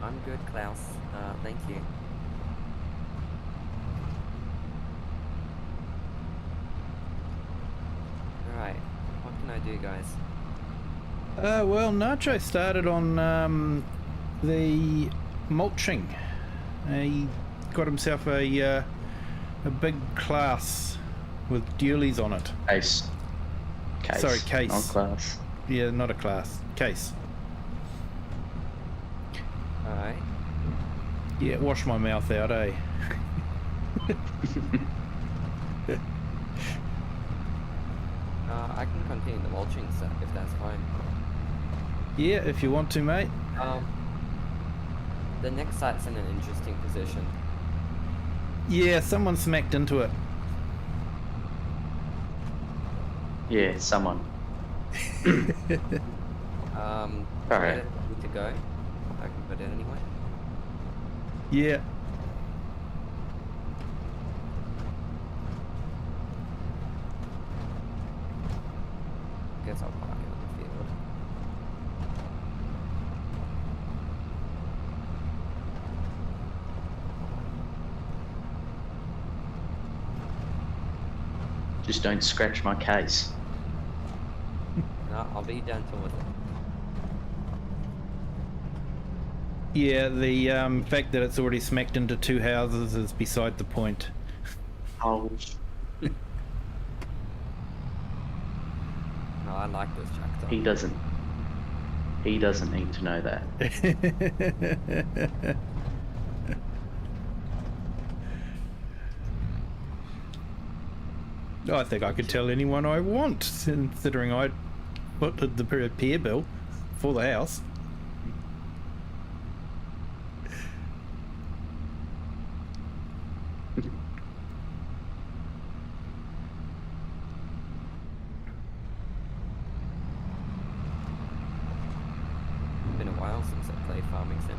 I'm good, Klaus. Thank you. Alright, what can I do, guys?
Well, Nacho started on the mulching. He got himself a big class with dualies on it.
Case. Case.
Sorry, case.
Not class.
Yeah, not a class. Case.
Alright.
Yeah, wash my mouth out, eh?
I can continue the mulching stuff if that's fine.
Yeah, if you want to, mate.
The NEXAT's in an interesting position.
Yeah, someone smacked into it.
Yeah, someone.
Alright. Need to go. I can put it anyway.
Yeah.
Guess I'll park it on the field.
Just don't scratch my case.
No, I'll be gentle with it.
Yeah, the fact that it's already smacked into two houses is beside the point.
Oh.
No, I like this tractor.
He doesn't need to know that.
I think I could tell anyone I want, considering I put the repair bill for the house.
Been a while since I played Farming Sim.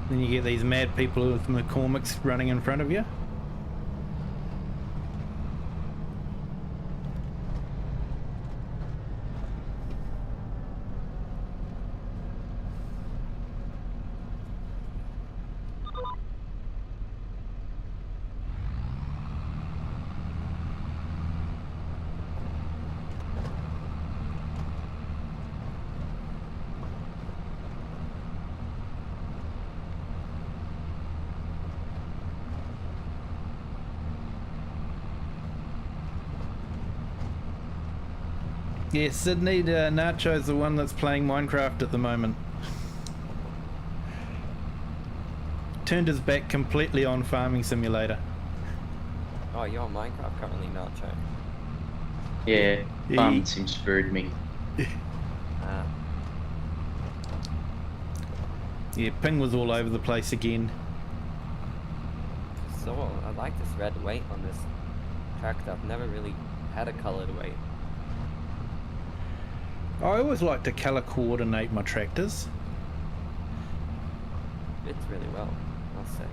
Then you get these mad people with McCormick's running in front of you. Yeah, Sydney, Nacho's the one that's playing Minecraft at the moment. Turned his back completely on Farming Simulator.
Oh, you're on Minecraft currently, Nacho.
Yeah, Farming Sim screwed me.
Yeah, ping was all over the place again.
So, I like this red weight on this tractor. I've never really had a colored weight.
I always like to colour coordinate my tractors.
Fits really well, I'll say.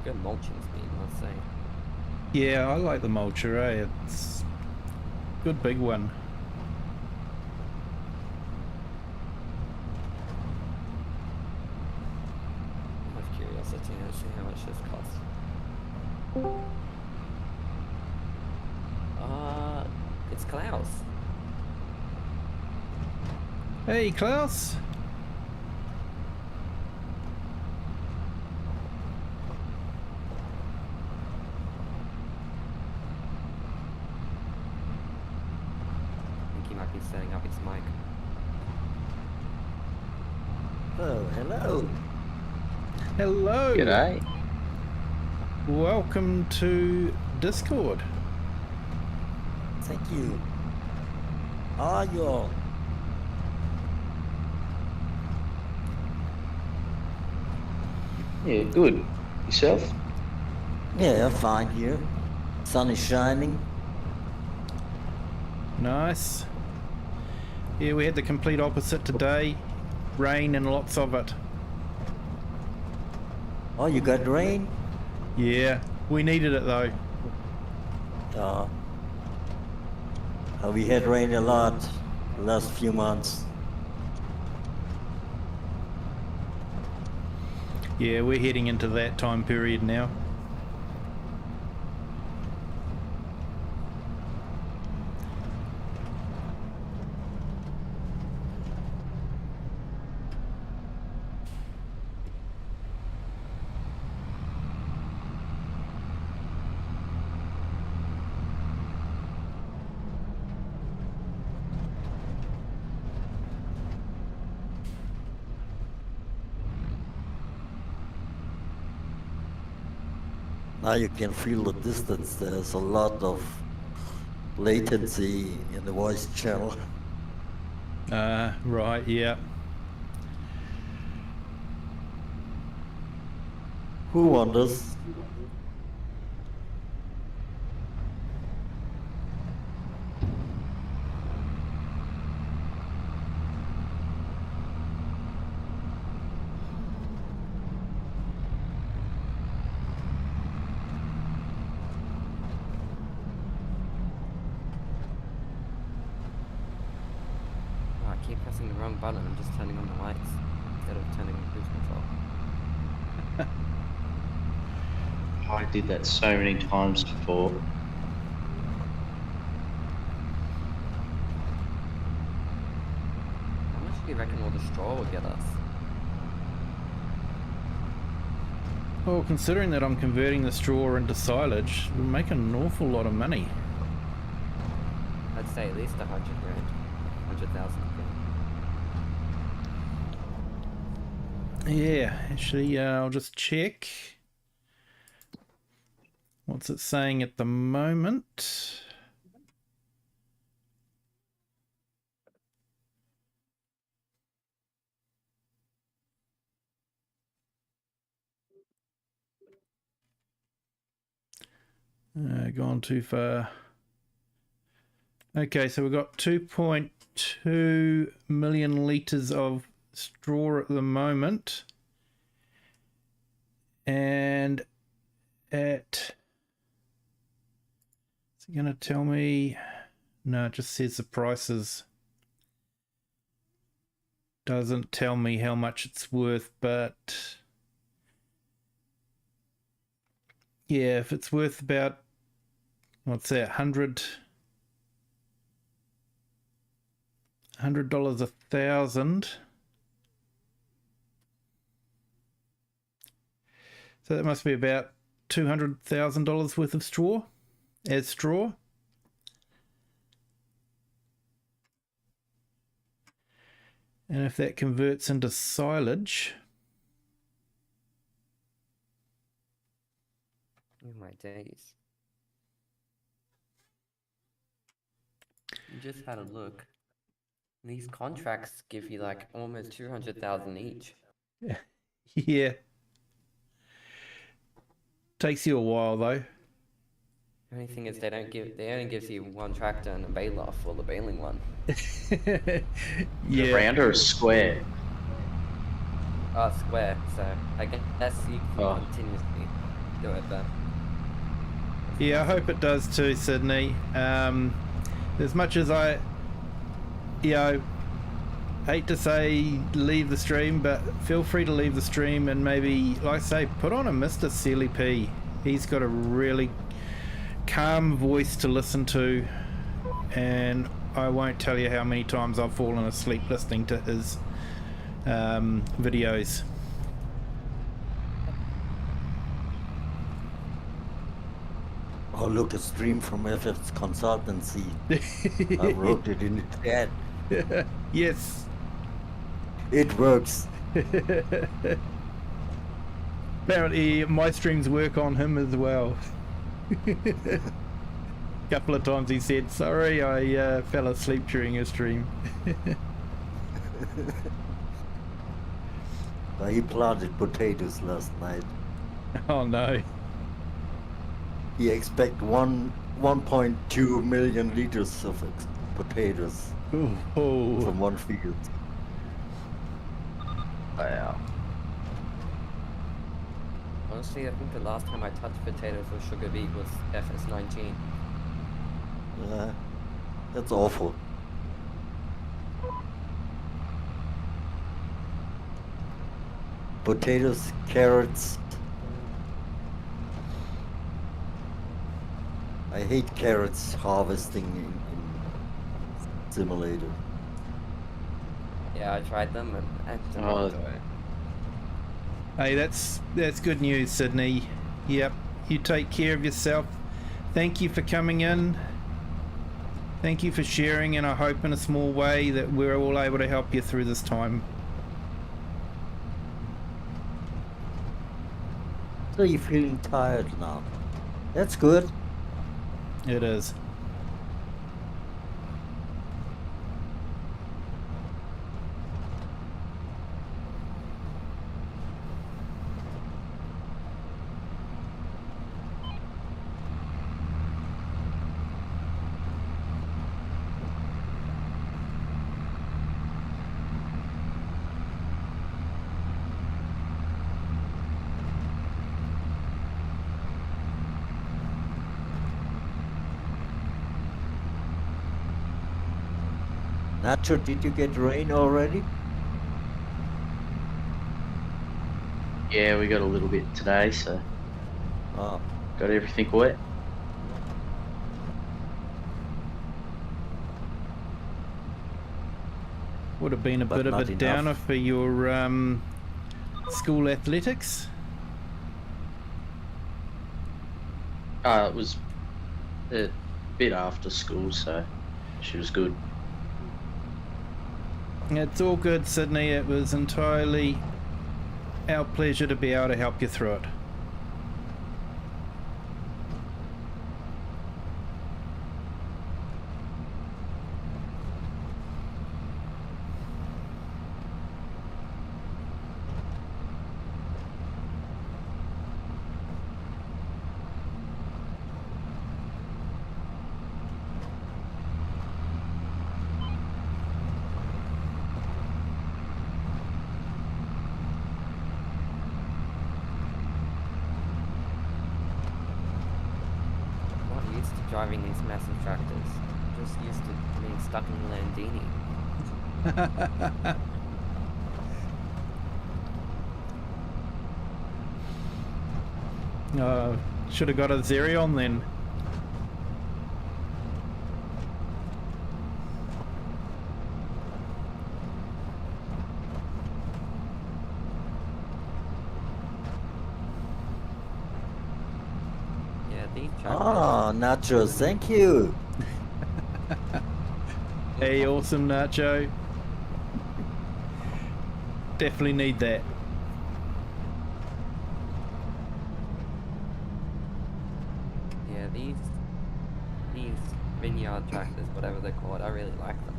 Good mulching speed, I'll say.
Yeah, I like the mulcher, eh? It's a good big one.
Out of curiosity, let's see how much this costs. It's Klaus.
Hey, Klaus.
I think he might be setting up his mic.
Oh, hello.
Hello.
G'day.
Welcome to Discord.
Thank you. How are you all?
Yeah, good. Yourself?
Yeah, I'm fine here. Sun is shining.
Nice. Yeah, we had the complete opposite today. Rain and lots of it.
Oh, you got rain?
Yeah, we needed it though.
We had rain a lot the last few months.
Yeah, we're heading into that time period now.
Now you can feel the distance. There's a lot of latency in the voice channel.
Right, yeah.
Who wonders?
Oh, I keep pressing the wrong button. I'm just turning on the lights instead of turning on cruise control.
I did that so many times before.
How much do you reckon all the straw will get us?
Well, considering that I'm converting the straw into silage, we're making an awful lot of money.
I'd say at least 100 grand. 100,000.
Yeah, actually, I'll just check. What's it saying at the moment? Gone too far. Okay, so we've got 2.2 million litres of straw at the moment. And at... Is it going to tell me? No, it just says the prices. Doesn't tell me how much it's worth, but... Yeah, if it's worth about, what's that, $100 a 1,000. So that must be about $200,000 worth of straw, as straw. And if that converts into silage...
Oh my days. You just had a look. These contracts give you like almost 200,000 each.
Yeah. Takes you a while though.
The only thing is they only gives you one tractor and a baler for the baling one.
Yeah.
A round or a square?
Square, so I guess you can
Oh.
continuously do it, but
Yeah, I hope it does too, Sydney. As much as I, hate to say leave the stream, but feel free to leave the stream and maybe, like I say, put on a Mr. CLP. He's got a really calm voice to listen to, and I won't tell you how many times I've fallen asleep listening to his videos.
Oh, look, a stream from FF's consultancy. I wrote it in the chat.
Yes.
It works.
Apparently my strings work on him as well. Couple of times he said, sorry, I fell asleep during a stream.
He planted potatoes last night.
Oh no.
He expect 1.2 million liters of potatoes
Oh.
from one field.
Wow.
Honestly, I think the last time I touched potatoes with sugar beet was FS19.
Yeah, that's awful. Potatoes, carrots. I hate carrots harvesting in simulator.
Yeah, I tried them and I did not
Oh.
enjoy it.
Hey, that's good news, Sydney. Yep, you take care of yourself. Thank you for coming in. Thank you for sharing, and I hope in a small way that we're all able to help you through this time.
So you're feeling tired now. That's good.
It is.
Nacho, did you get rain already?
Yeah, we got a little bit today, so
Oh,
got everything wet.
Would have been a
But
bit of a
not enough.
downer for your school athletics.
It was a bit after school, so she was good.
It's all good, Sydney. It was entirely our pleasure to be able to help you through it.
I'm not used to driving these massive tractors. I'm just used to being stuck in the Landini.
Should have got a Xerion then.
Yeah, these tractors.
oh, Nacho, thank you.
Hey, awesome, Nacho. Definitely need that.
Yeah, these vineyard tractors, whatever they're called, I really like them.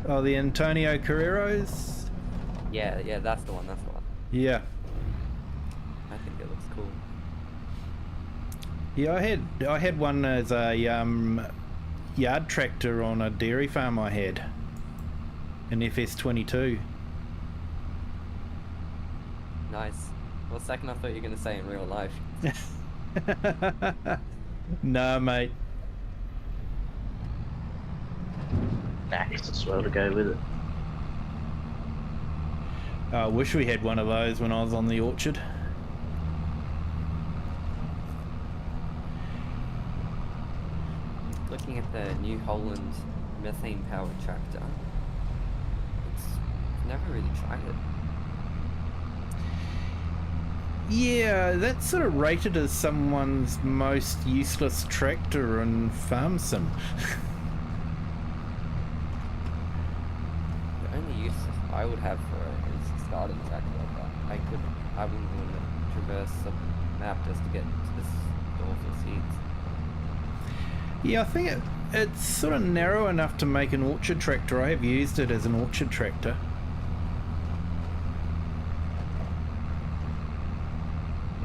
Oh, the Antonio Carreros?
Yeah, that's the one, that's the one.
Yeah.
I think it looks cool.
Yeah, I had one as a yard tractor on a dairy farm I had. An FS22.
Nice. Well, second I thought you were going to say in real life.
Nah, mate.
Nice as well to go with it.
I wish we had one of those when I was on the orchard.
Looking at the New Holland methane powered tractor, I've never really tried it.
Yeah, that's sort of rated as someone's most useless tractor in Farm Sim.
The only only use I would have for it is a starting tractor, but I wouldn't want to traverse the map just to get to this door for seeds.
Yeah, I think it's sort of narrow enough to make an orchard tractor. I have used it as an orchard tractor.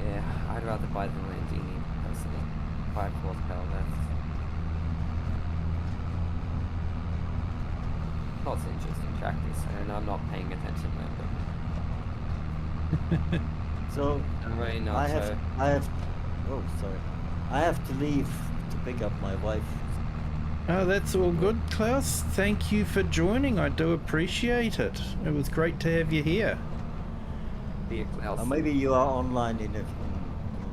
Yeah, I'd rather buy the Landini personally. 5 horsepower less. Lots of interesting tractors, and I'm not paying attention to
So
I'm really not.
I have. Oh, sorry. I have to leave to pick up my wife.
Oh, that's all good, Klaus. Thank you for joining. I do appreciate it. It was great to have you here.
Maybe you are online in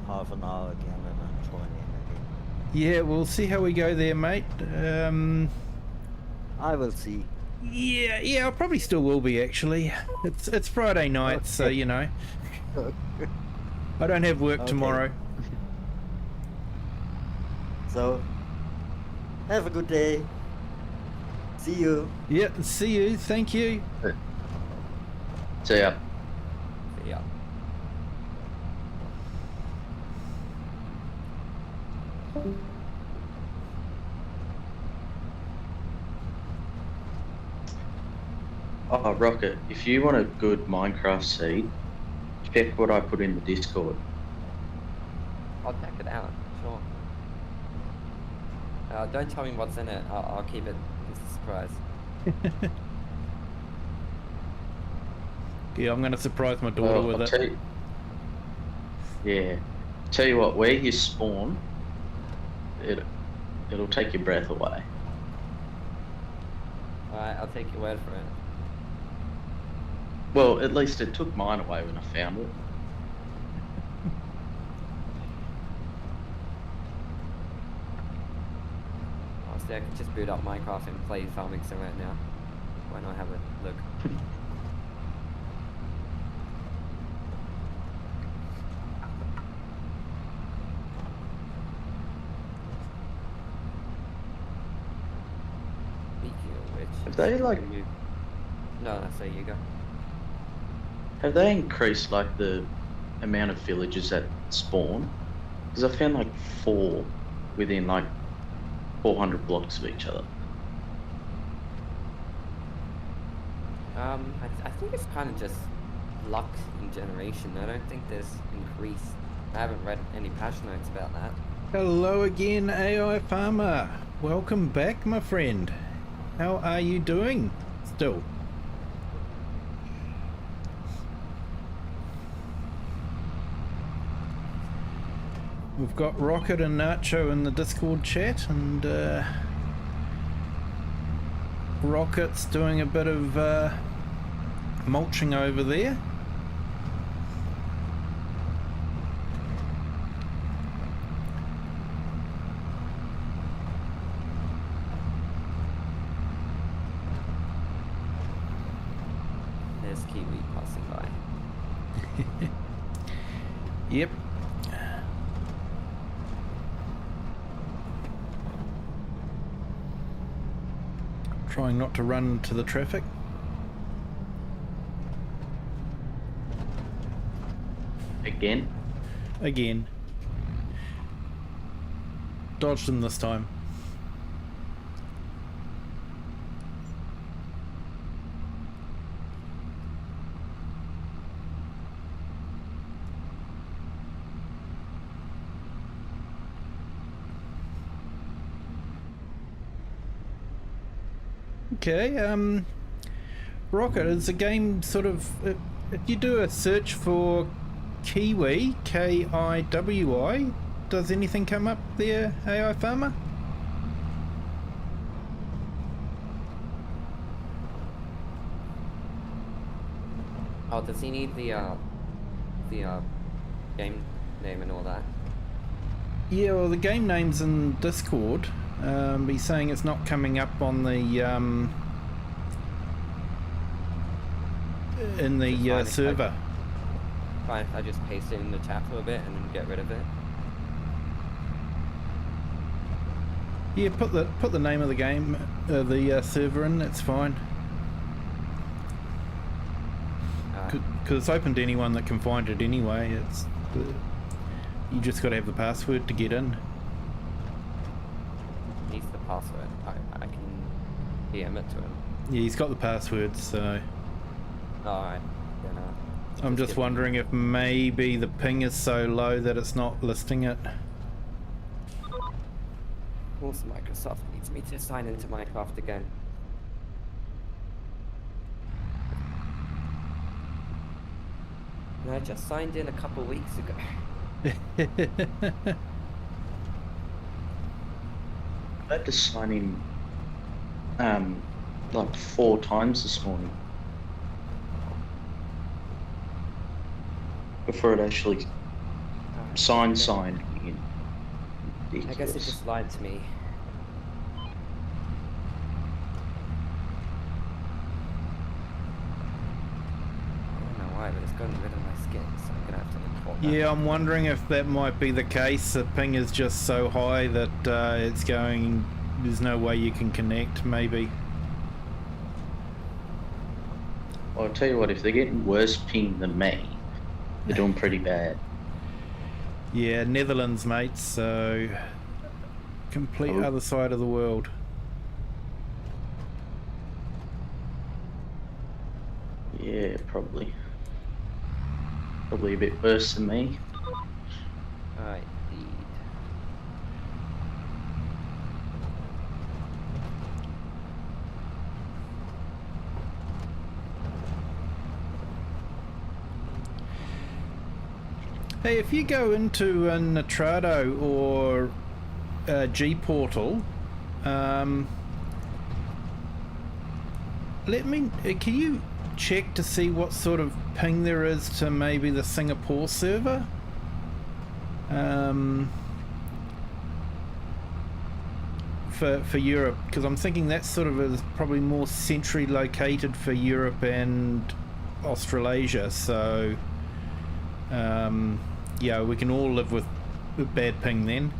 half an hour again, and I'm joining again.
Yeah, we'll see how we go there, mate.
I will see.
Yeah, I probably still will be, actually. It's Friday night, so, you know. I don't have work tomorrow.
So, have a good day. See you.
Yeah, see you. Thank you.
See ya.
Yeah.
Oh, Rocket, if you want a good Minecraft seed, check what I put in the Discord.
I'll check it out. Sure. Don't tell me what's in it. I'll keep it as a surprise.
Yeah, I'm going to surprise my daughter with it.
Yeah. Tell you what, where you spawn, it'll take your breath away.
Alright, I'll take your word for it.
Well, at least it took mine away when I found it.
Honestly, I could just boot up Minecraft and play Farming Sim right now. Why not have a look? Speaking of which...
Have they, like...
No, say you go.
Have they increased, like, the amount of villages that spawn? Because I found, like, 4 within, like, 400 blocks of each other.
I think it's kind of just luck in generation. I don't think there's increase. I haven't read any patch notes about that.
Hello again, AI Farmer. Welcome back, my friend. How are you doing? Still. We've got Rocket and Nacho in the Discord chat, and Rocket's doing a bit of mulching over there.
There's Kiwi passing by.
Yep. Trying not to run into the traffic.
Again?
Again. Dodged him this time. Okay, Rocket, is the game sort of... if you do a search for Kiwi, Kiwi, does anything come up there, AI Farmer?
Oh, does he need the game name and all that?
Yeah, well, the game name's in Discord. He's saying it's not coming up on the in the server.
Fine, if I just paste it in the chat for a bit and then get rid of it.
Yeah, put the name of the game, the server in. That's fine. Because it's open to anyone that can find it anyway. You just got to have the password to get in.
Needs the password. I can DM it to him.
Yeah, he's got the password, so...
Alright, then
I'm just wondering if maybe the ping is so low that it's not listing it.
Also, Microsoft needs me to sign into Minecraft again. And I just signed in a couple weeks ago.
I had to sign in like 4 times this morning before it actually signed in.
I guess it just lied to me. I don't know why, but it's gotten rid of my skin, so I'm gonna have to import that.
Yeah, I'm wondering if that might be the case. The ping is just so high that it's going... There's no way you can connect, maybe.
Well, I'll tell you what, if they're getting worse ping than me, they're doing pretty bad.
Yeah, Netherlands, mate, so... Complete other side of the world.
Yeah, probably. Probably a bit worse than me.
Alright, indeed.
Hey, if you go into a Nitrado or G Portal, can you check to see what sort of ping there is to maybe the Singapore server? For Europe, because I'm thinking that sort of is probably more centrally located for Europe and Australasia, so yeah, we can all live with bad ping then.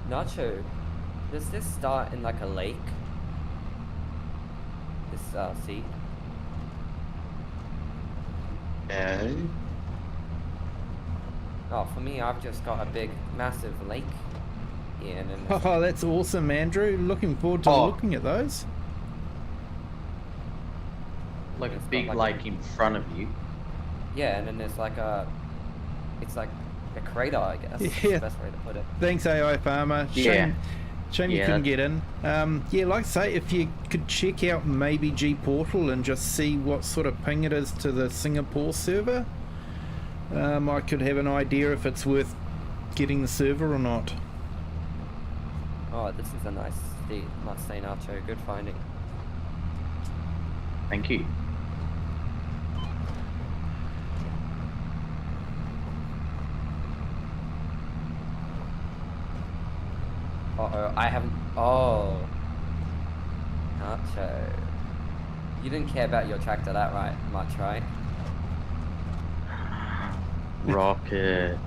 Nacho, does this start in like a lake? This sea?
No.
Oh, for me, I've just got a big, massive lake here, and then
Oh, that's awesome, Andrew. Looking forward to looking at those.
Like a
It's got
big
like
lake in front of you.
yeah, and then there's like it's like a crater, I guess. That's the
Yeah.
best way to put it.
Thanks, AI Farmer.
Yeah.
Shame you
Yeah.
couldn't get in. Yeah, like I say, if you could check out maybe G Portal and just see what sort of ping it is to the Singapore server, I could have an idea if it's worth getting the server or not.
Oh, this is a nice sea, must say, Nacho. Good finding.
Thank you.
Uh-oh, I haven't... Oh. Nacho. You didn't care about your tractor that much, right?
Rocket.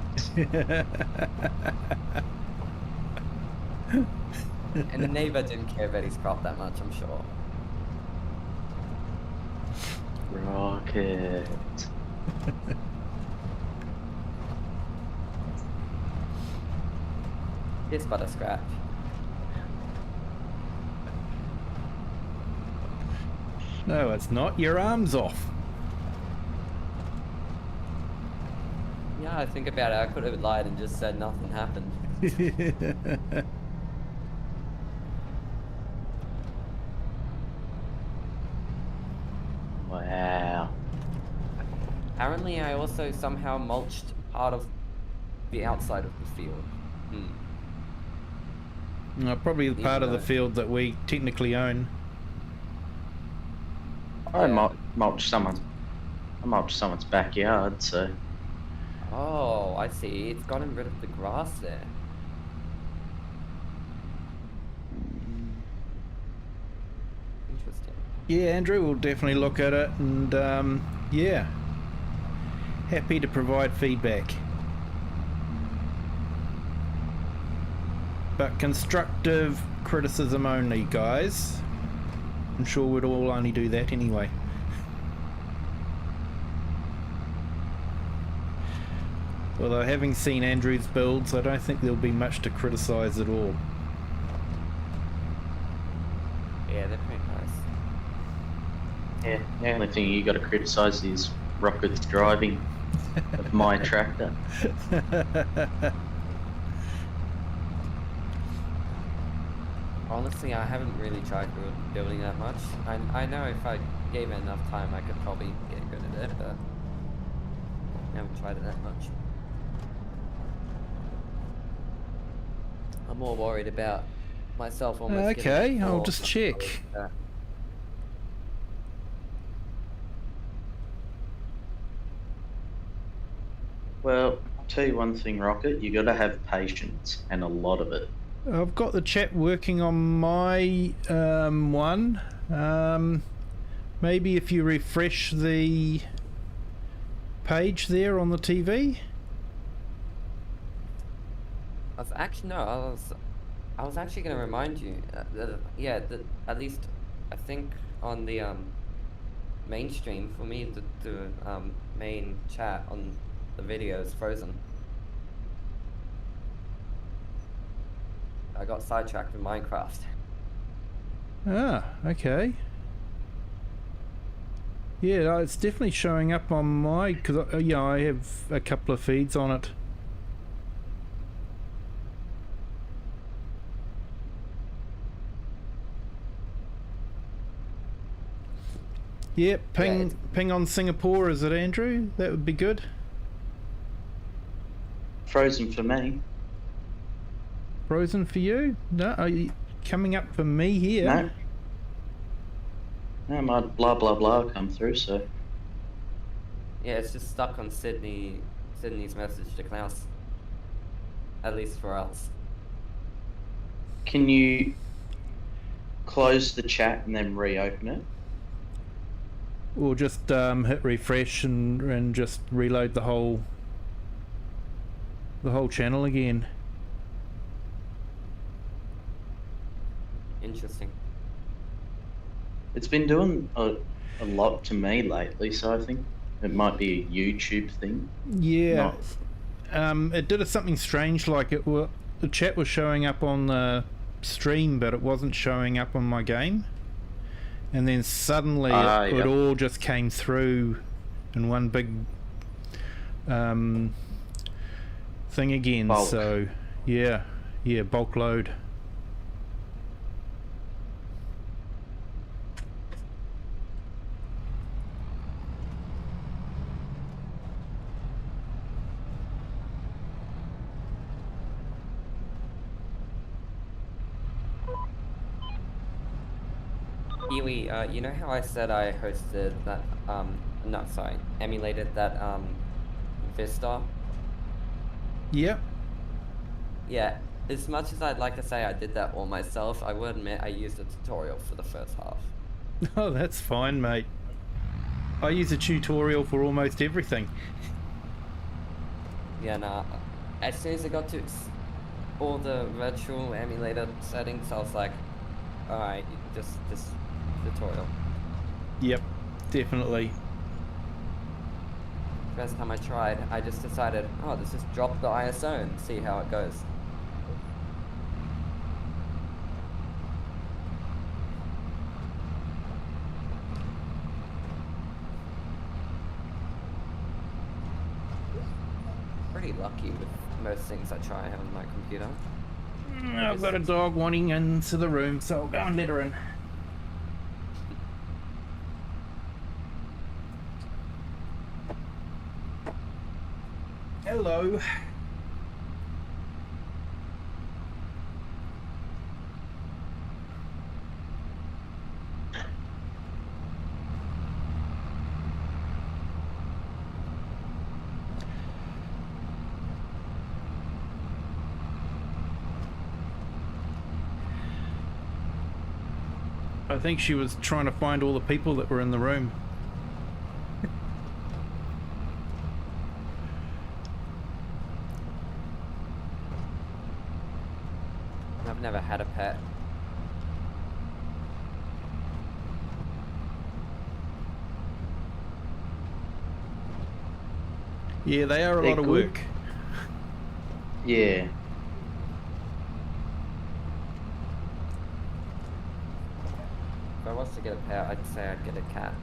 And the neighbor didn't care about his crop that much, I'm sure.
Rocket.
It's but a scratch.
No, it's not. Your arm's off.
Yeah, I think about it. I could have lied and just said nothing happened.
Wow.
Apparently, I also somehow mulched part of the outside of the field.
Probably the part of the
though-
field that we technically own.
I
Yeah.
mulched someone's backyard, so
Oh, I see. It's gotten rid of the grass there. Interesting.
Yeah, Andrew, we'll definitely look at it, and yeah, happy to provide feedback. But constructive criticism only, guys. I'm sure we'd all only do that anyway. Although having seen Andrew's builds, I don't think there'll be much to criticise at all.
Yeah, they're pretty nice.
Yeah, the only thing you got to criticise is Rocket's driving of my tractor.
Honestly, I haven't really tried building that much. I know if I gave it enough time, I could probably get good at it, but I haven't tried it that much. I'm more worried about myself almost getting
Okay,
it
I'll
for-
just check.
Well, I'll tell you one thing, Rocket, you got to have patience, and a lot of it.
I've got the chat working on my one. Maybe if you refresh the page there on the TV.
I was actually going to remind you. At least I think on the mainstream for me, the main chat on the video is frozen. I got sidetracked in Minecraft.
Ah, okay. Yeah, no, it's definitely showing up on my, because yeah, I have a couple of feeds on it. Yeah, ping on Singapore, is it, Andrew? That would be good.
Frozen for me.
Frozen for you? No, are you coming up for me here?
No. No, my blah blah blah come through, so.
Yeah, it's just stuck on Sydney's message to Klaus. At least for us.
Can you close the chat and then reopen it?
Or just hit refresh and just reload the whole channel again.
Interesting.
It's been doing a lot to me lately, so I think it might be a YouTube thing.
Yeah. It did something strange, like the chat was showing up on the stream, but it wasn't showing up on my game. And then suddenly it all just came through in one big thing again.
Bulk.
So yeah, bulk load.
Kiwi, you know how I said I hosted that, emulated that, Vista?
Yep.
Yeah, as much as I'd like to say I did that all myself, I will admit I used a tutorial for the first half.
Oh, that's fine, mate. I use a tutorial for almost everything.
Yeah, nah, as soon as I got to all the virtual emulator settings, I was like, alright, just tutorial.
Yep, definitely.
First time I tried, I just decided, oh, let's just drop the ISO and see how it goes. Pretty lucky with most things I try on my computer.
I've got a dog wanting into the room, so I'll go and let her in. Hello. I think she was trying to find all the people that were in the room.
I've never had a pet.
Yeah, they are a
They're
lot of
good.
work.
Yeah.
If I was to get a pet, I'd say I'd get a cat.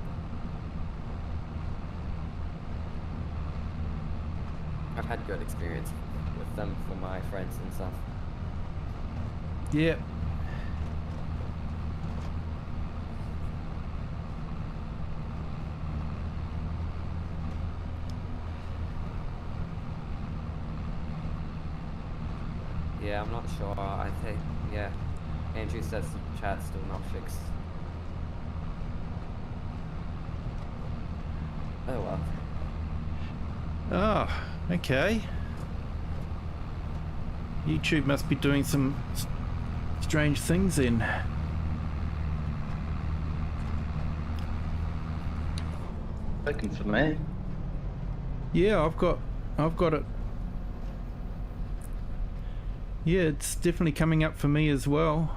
I've had good experience with them for my friends and stuff.
Yeah.
Yeah, I'm not sure. I think, yeah. Andrew says the chat's still not fixed. Oh well.
Oh, okay. YouTube must be doing some strange things then.
Working for me.
Yeah, I've got it. Yeah, it's definitely coming up for me as well.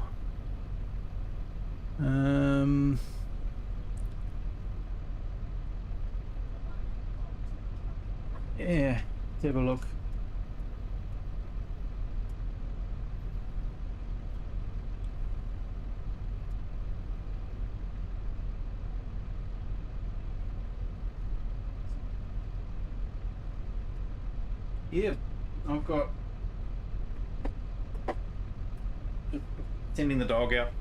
Yeah, let's have a look. Yeah, I've got sending the dog out.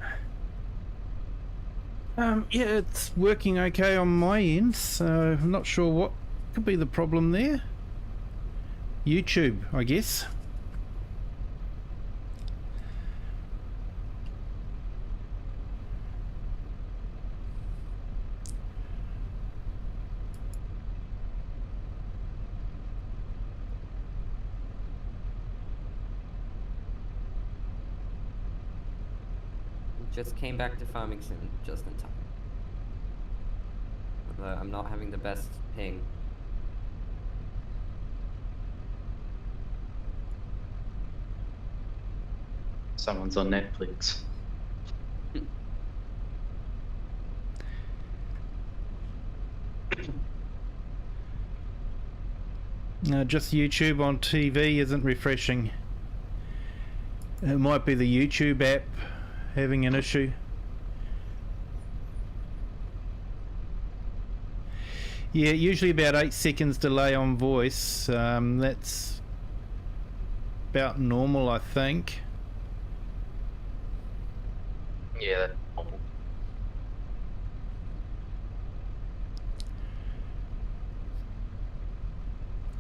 Yeah, it's working okay on my end, so I'm not sure what could be the problem there. YouTube, I guess.
Just came back to Farmington just in time. Although I'm not having the best ping.
Someone's on Netflix.
No, just YouTube on TV isn't refreshing. It might be the YouTube app having an issue. Yeah, usually about 8 seconds delay on voice. That's about normal, I think.
Yeah, that's normal.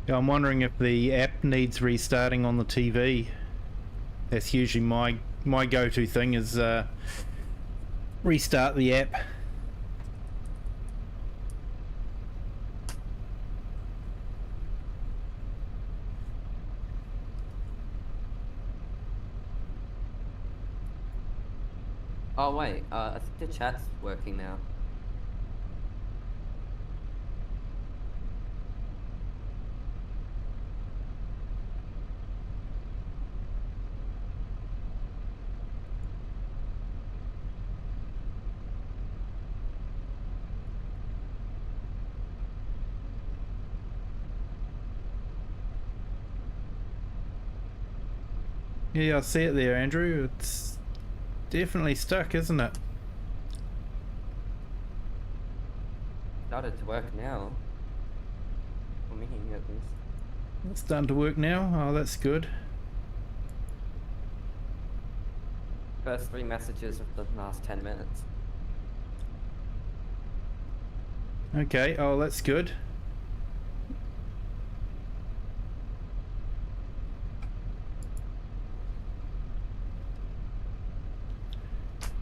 Yeah, I'm wondering if the app needs restarting on the TV. That's usually my go-to thing is restart the app.
Oh wait, I think the chat's working now.
Yeah, I see it there, Andrew. It's definitely stuck, isn't it?
Started to work now. For me, at least.
It's starting to work now. Oh, that's good.
First 3 messages of the last 10 minutes.
Okay, oh, that's good.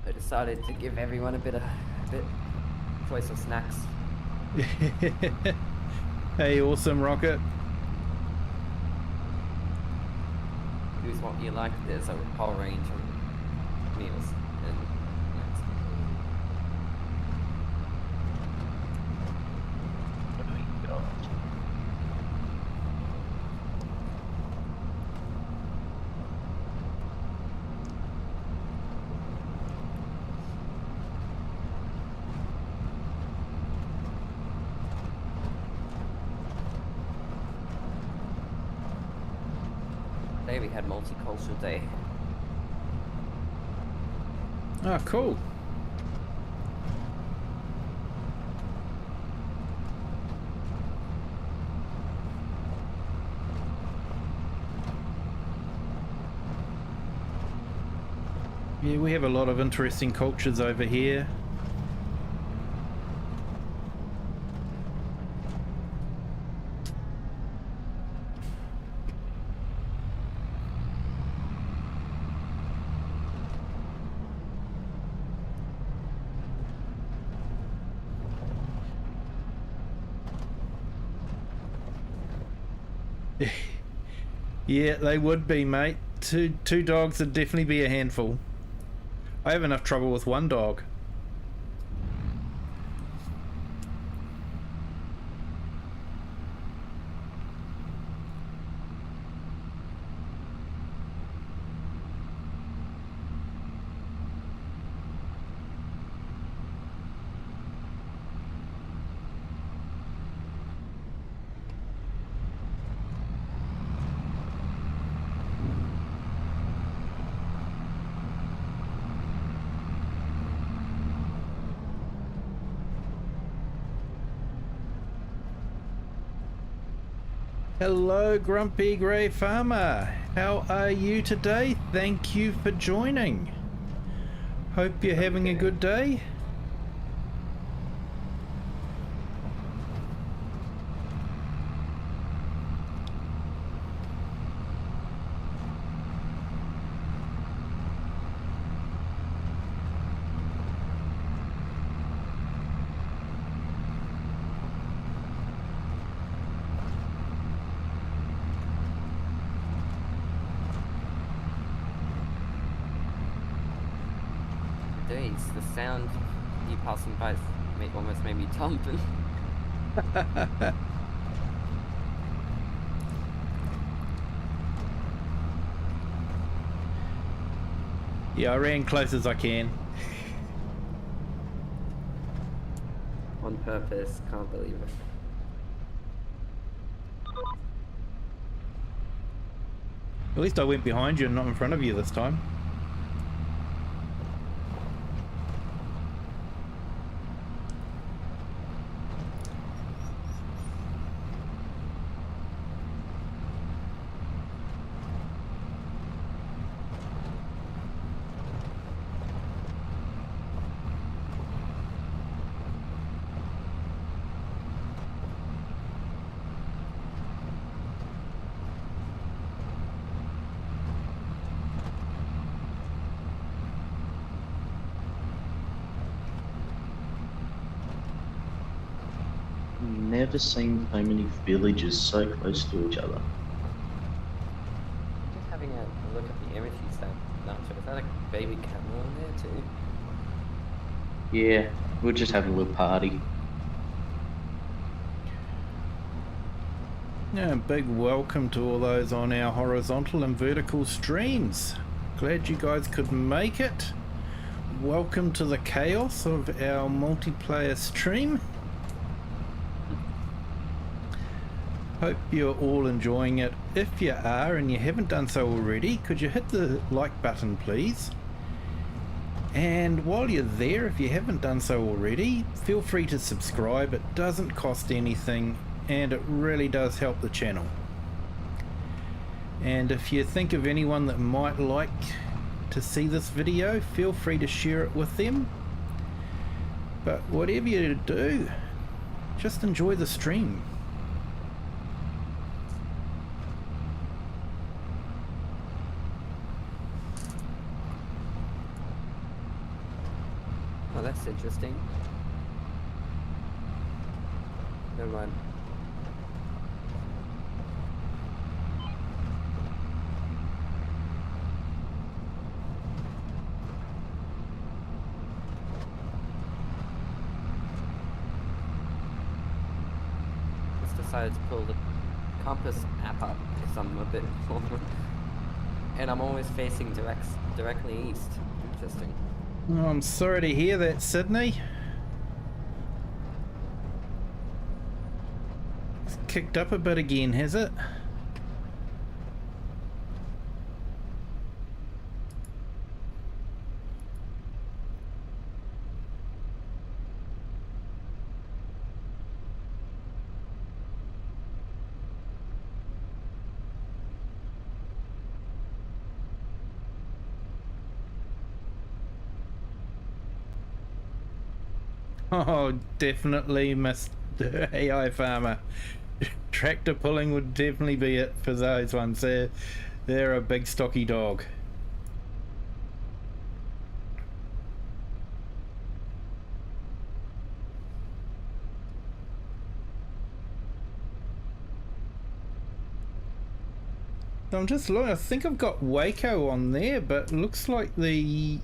I decided to give everyone a bit choice of snacks.
Hey, awesome Rocket.
Choose what you like. There's a whole range of meals and snacks.
What do we got?
They today we had Multicultural Day.
Oh, cool. Yeah, we have a lot of interesting cultures over here. Yeah, they would be, mate. Two dogs would definitely be a handful. I have enough trouble with one dog. Hello, Grumpy Grey Farmer. How are you today? Thank you for joining. Hope you're having a good day.
Days, the sound you passing by almost made me jump.
Yeah, I ran close as I can.
On purpose, can't believe it.
At least I went behind you and not in front of you this time.
Never seen so many villages so close to each other.
Just having a look at the image you sent, Nacho. Is that a baby camel in there too?
Yeah, we're just having a little party.
Yeah, a big welcome to all those on our horizontal and vertical streams. Glad you guys could make it. Welcome to the chaos of our multiplayer stream. Hope you're all enjoying it. If you are and you haven't done so already, could you hit the like button please? And while you're there, if you haven't done so already, feel free to subscribe. It doesn't cost anything and it really does help the channel. And if you think of anyone that might like to see this video, feel free to share it with them. But whatever you do, just enjoy the stream.
Oh, that's interesting. Never mind. Just decided to pull the compass app up because I'm a bit and I'm always facing directly east. Interesting.
Oh, I'm sorry to hear that, Sydney. It's kicked up a bit again, has it? Oh, definitely, Mr. AI Farmer. Tractor pulling would definitely be it for those ones. They're a big stocky dog. I'm just looking. I think I've got Waco on there, but it looks like the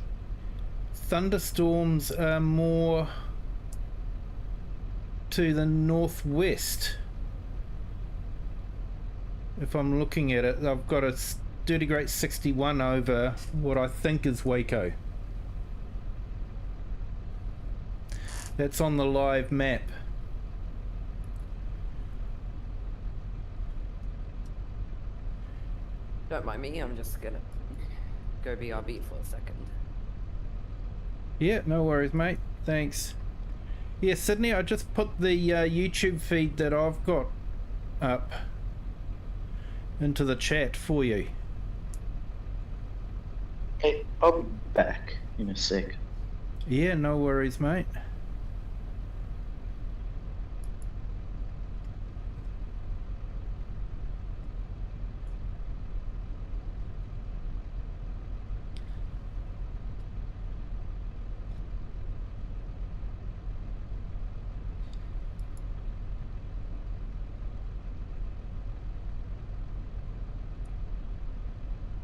thunderstorms are more to the northwest. If I'm looking at it, I've got a dirty great 61 over what I think is Waco. That's on the live map.
Don't mind me, I'm just gonna go BRB for a second.
Yeah, no worries, mate. Thanks. Yeah, Sydney, I just put the YouTube feed that I've got up into the chat for you.
Hey, I'll be back in a sec.
Yeah, no worries, mate.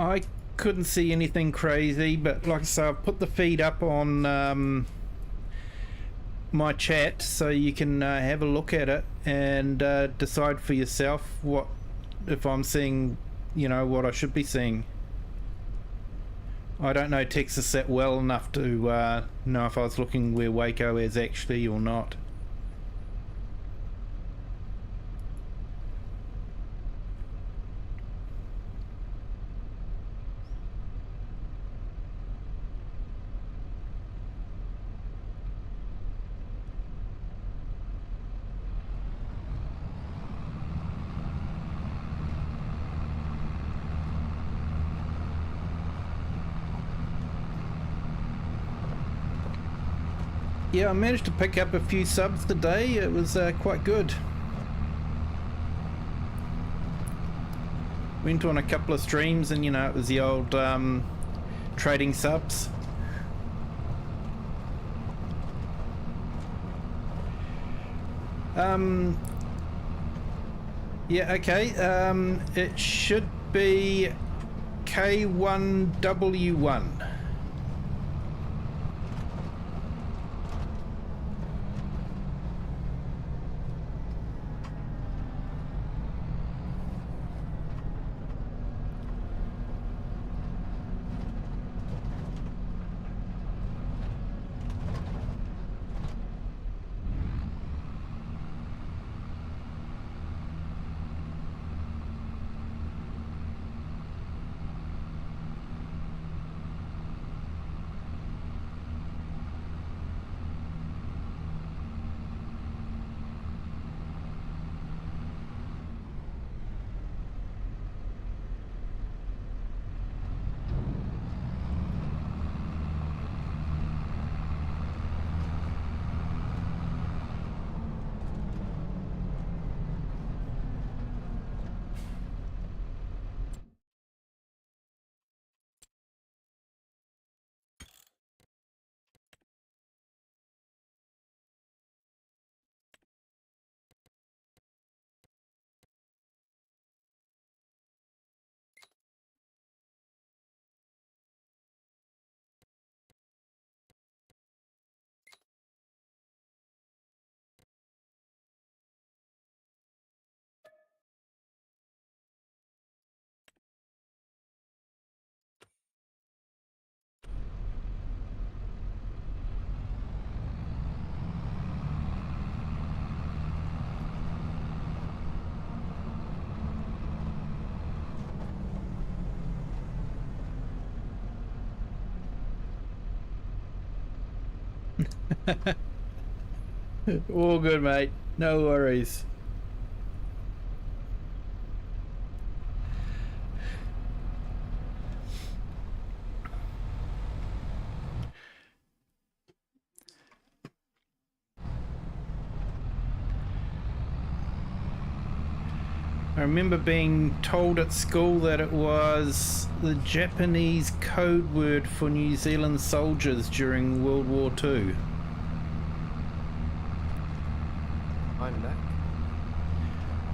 I couldn't see anything crazy, but like I say, I've put the feed up on my chat so you can have a look at it and decide for yourself what, if I'm seeing, you know, what I should be seeing. I don't know Texas that well enough to know if I was looking where Waco is actually or not. Yeah, I managed to pick up a few subs today. It was quite good. Went on a couple of streams and, you know, it was the old trading subs. Yeah, okay. It should be K1W1. All good, mate. No worries. I remember being told at school that it was the Japanese code word for New Zealand soldiers during World War II.
I'm back.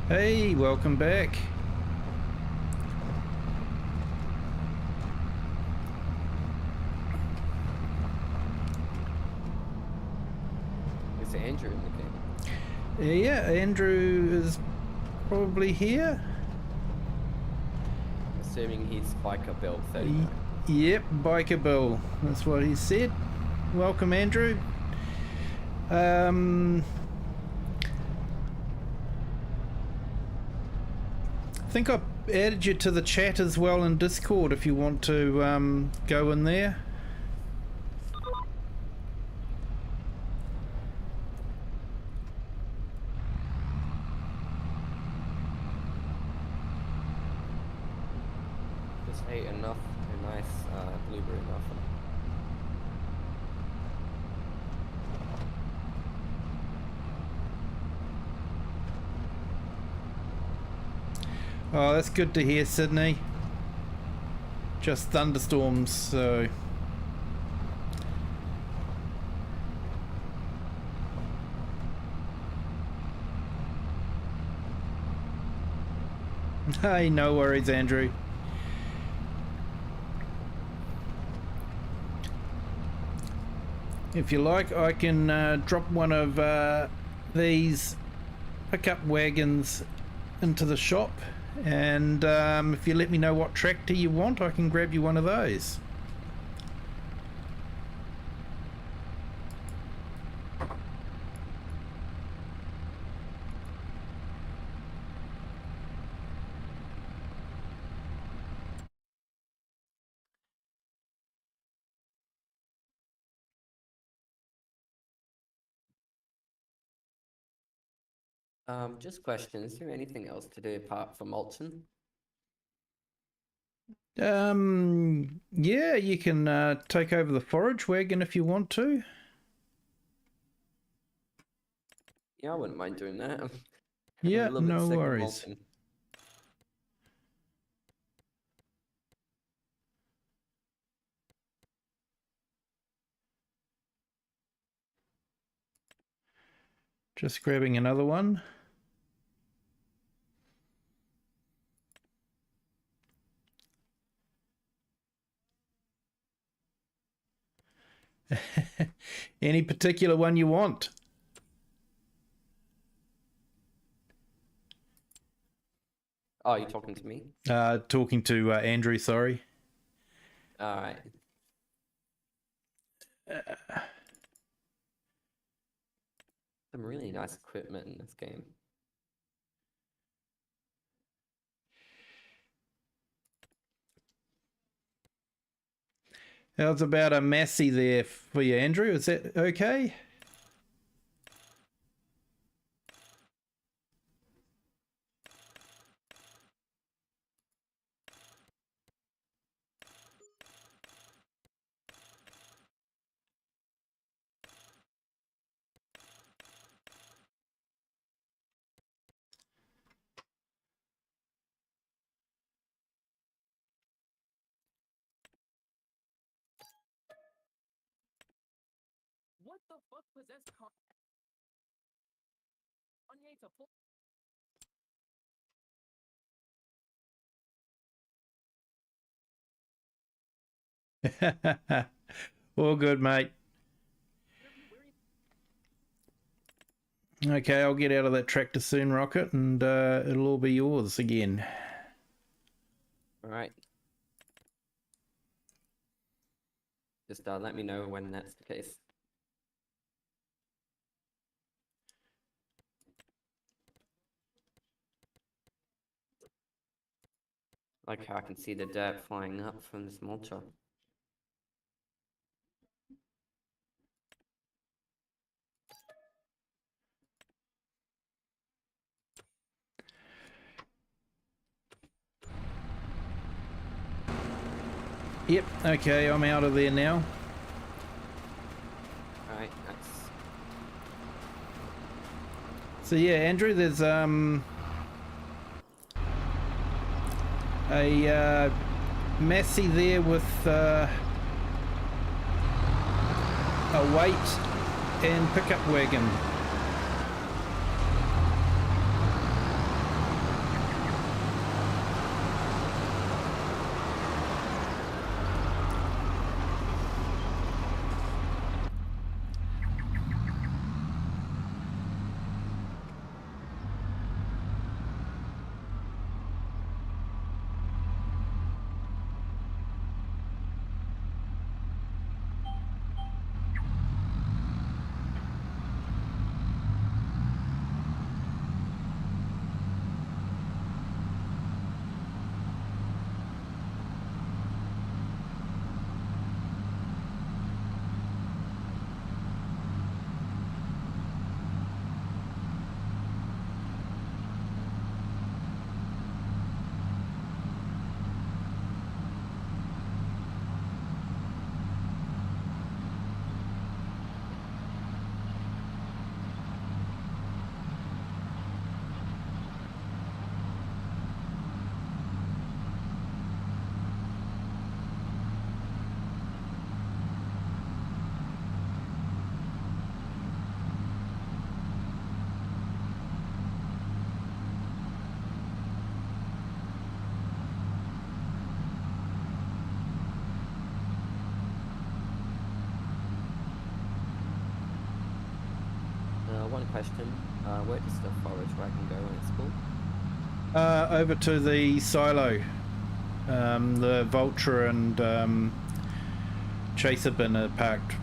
Hey, welcome back.
Is Andrew in the game?
Yeah, Andrew is probably here.
Assuming he's Biker Bill 39.
Yep, Biker Bill. That's what he said. Welcome, Andrew. I think I added you to the chat as well in Discord if you want to go in there.
Just ate a nice blueberry muffin.
Oh, that's good to hear, Sydney. Just thunderstorms, so... Hey, no worries, Andrew. If you like, I can drop one of these pickup wagons into the shop, and if you let me know what tractor you want, I can grab you one of those.
Just question, is there anything else to do apart from mulching?
Yeah, you can take over the forage wagon if you want to.
Yeah, I wouldn't mind doing that. I'm
Yeah,
a little bit
no
sick of
worries.
mulching.
Just grabbing another one. Any particular one you want?
Oh, you're talking to me?
Talking to Andrew, sorry.
Alright. Some really nice equipment in this game.
How's about a Massey there for you, Andrew? Is that okay?
What the fuck possessed Kanye to pull?
All good, mate. Okay, I'll get out of that tractor soon, Rocket, and it'll all be yours again.
Alright. Just let me know when that's the case. Like how I can see the dirt flying up from this mulcher.
Yep, okay, I'm out of there now.
Alright, nice.
So yeah, Andrew, there's a Massey there with a weight and pickup wagon.
One question. Where does the forage wagon go when it's full?
Over to the silo. The Vulture and Chaser bin are parked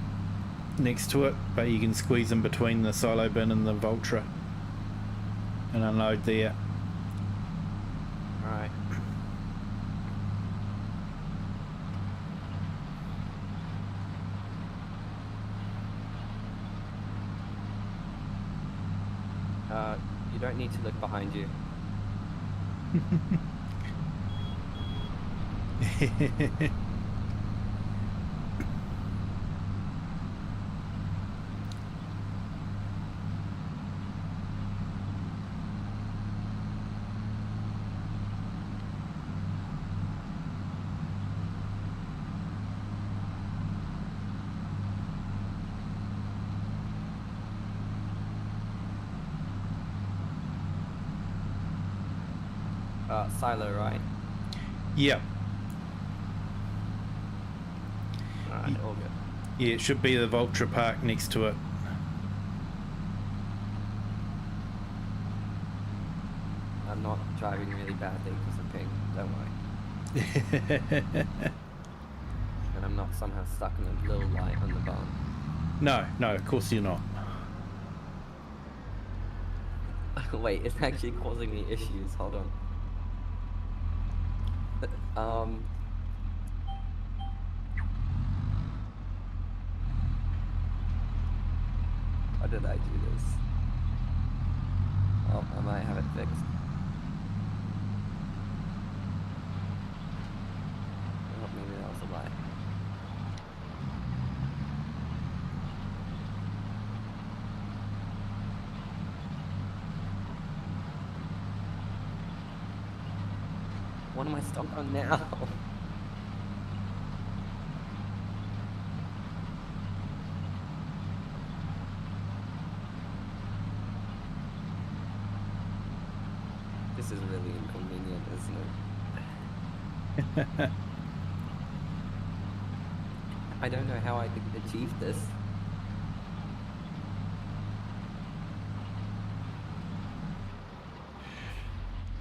next to it, but you can squeeze in between the silo bin and the Vulture and unload there.
Alright. You don't need to look behind you. Silo, right?
Yep.
Alright, all good.
Yeah, it should be the Vulture park next to it.
I'm not driving really badly because of ping, don't worry. And I'm not somehow stuck in a little light on the barn.
No, of course you're not.
Wait, it's actually causing me issues, hold on. How did I do this? Oh, I might have it fixed. Oh, maybe that was a lie. What am I stuck on now? This is really inconvenient, isn't it? I don't know how I could achieve this.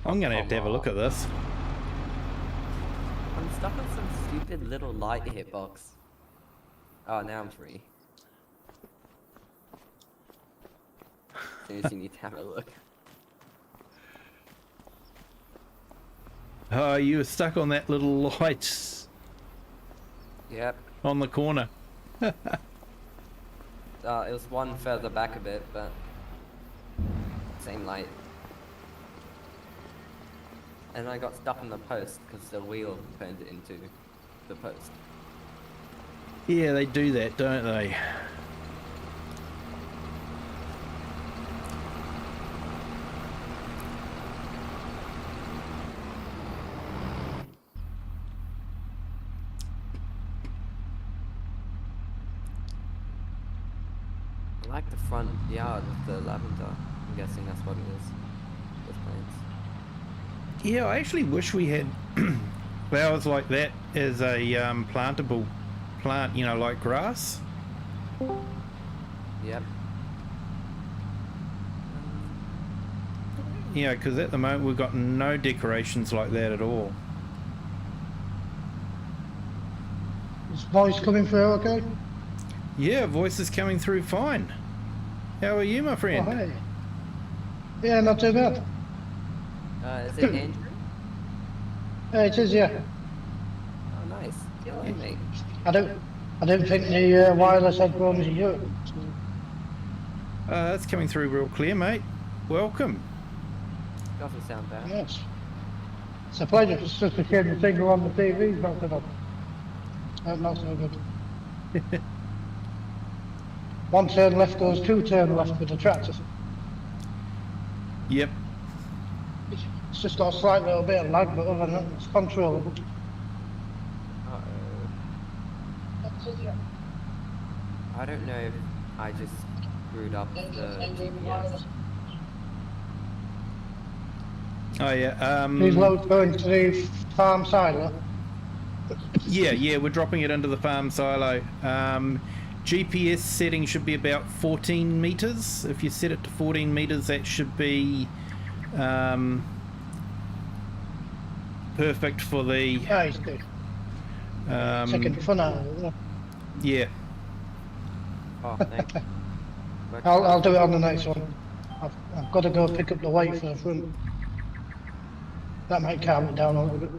I'm gonna have to have a look at this.
I'm stuck on some stupid little light hitbox. Oh, now I'm free. As soon as you need to have a look.
Oh, you were stuck on that little light
Yep.
on the corner.
It was one further back a bit, but same light. And I got stuck on the post because the wheel turned it into the post.
Yeah, they do that, don't they?
like the front yard with the lavender. I'm guessing that's what it is. With plants.
Yeah, I actually wish we had flowers like that as a plantable plant, you know, like grass.
Yep.
Yeah, because at the moment we've got no decorations like that at all.
Is voice coming through okay?
Yeah, voice is coming through fine. How are you, my
Oh,
friend?
hey. Yeah, not too bad.
Is it Andrew?
It is, yeah.
Oh, nice. Hello, mate.
I don't think the wireless headphones are you.
That's coming through real clear, mate. Welcome.
Doesn't sound bad.
Yes. It's a pleasure. It's just a shame the signal on the TV is not so good. Not so good. One turn left goes 2 turn left with the tractor.
Yep.
It's just got a slight little bit of lag, but other than that, it's controllable.
I don't know if I just screwed up the GPS.
Oh yeah.
These loads going to the farm silo.
Yeah, we're dropping it into the farm silo. GPS setting should be about 14 meters. If you set it to 14 meters, that should be perfect for the
Nice, good. Taking the fun out of it.
yeah.
Oh, thank you.
I'll do it on the next one. I've got to go pick up the weight for the front. That might calm it down a little bit.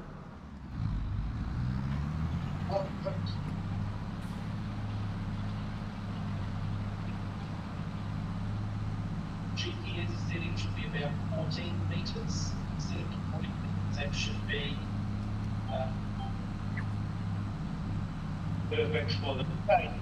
GPS setting should be about 14 meters instead of 20. That should be perfect for the plane.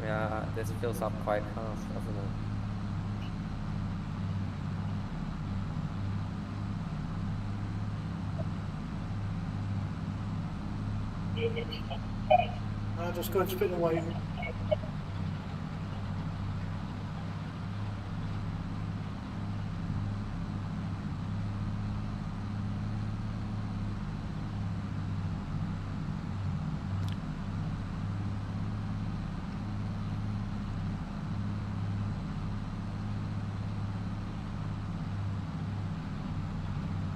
Yeah, this fills up quite fast, doesn't it?
I'll just go and spit the weight.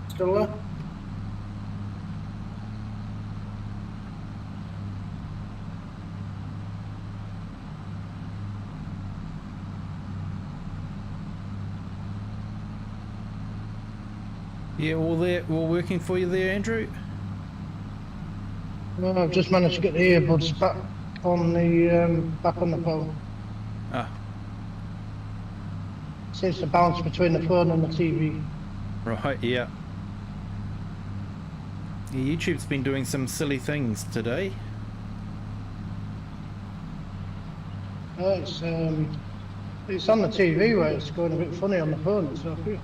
Still there?
Yeah, all working for you there, Andrew?
No, I've just managed to get the earbuds back on the phone.
Ah,
Seems to bounce between the phone and the TV.
right, yeah. Yeah, YouTube's been doing some silly things today.
It's on the TV where it's going a bit funny on the phone itself. Yeah.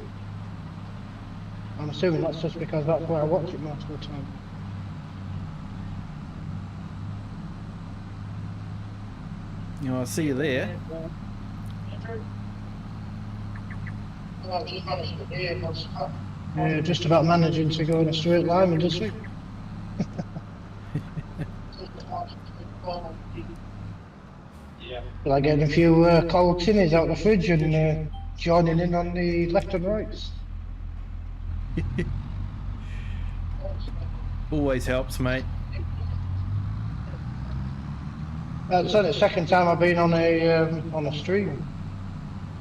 I'm assuming that's just because that's where I watch it most of the time.
You know, I see you there.
Yeah, just about managing to go in a straight line with this week. Like getting a few cold tinnies out the fridge and joining in on the left and rights.
Always helps, mate.
That's the second time I've been on a stream.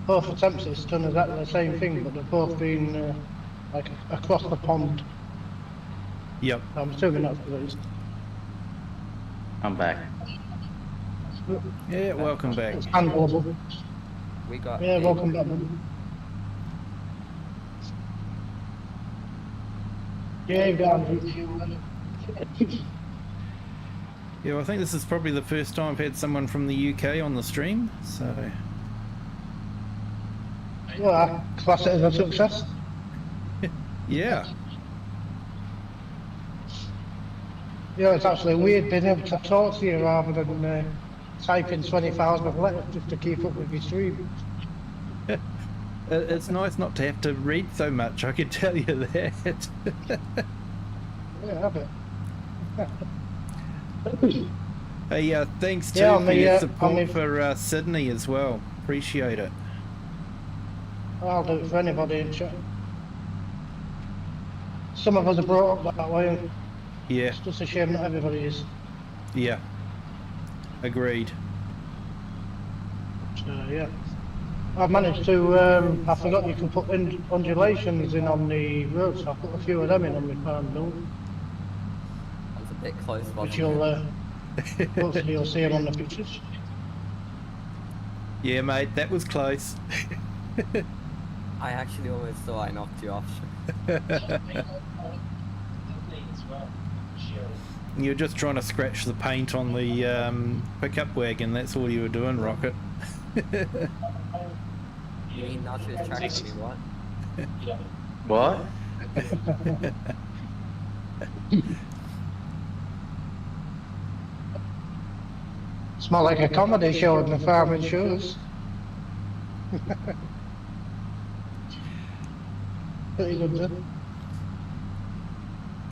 Both attempts it's done exactly the same thing, but they've both been like across the pond.
Yep.
I'm assuming that's what it is.
I'm back.
Yeah, welcome back.
It's handleable.
We got
Yeah,
a-
welcome back. Man. Yeah, you've got Andrew.
Yeah, well, I think this is probably the first time I've had someone from the UK on the stream, so
Well, I class it as a success.
yeah.
Yeah, it's actually weird being able to talk to you rather than typing 20,000 letters just to keep up with your stream.
It's nice not to have to read so much, I can tell you that.
Yeah, I bet.
Hey, thanks too
Yeah, on
for
the,
your
on
support
the-
for Sydney as well. Appreciate it.
I'll do it for anybody in chat. Some of us are brought up that way, and
Yeah,
it's just a shame that everybody is.
yeah. Agreed.
Yeah. I've managed to, I forgot you can put undulations in on the road, so I put a few of them in on my farm bill,
That's a bit close,
which
wasn't
you'll,
it?
hopefully you'll see them on the pictures.
Yeah, mate, that was close.
I actually almost thought I knocked you off.
You're just trying to scratch the paint on the pickup wagon, that's all you were doing, Rocket.
You mean not just tracking me, what?
What?
It's more like a comedy show than a farming shows. Pretty good, then.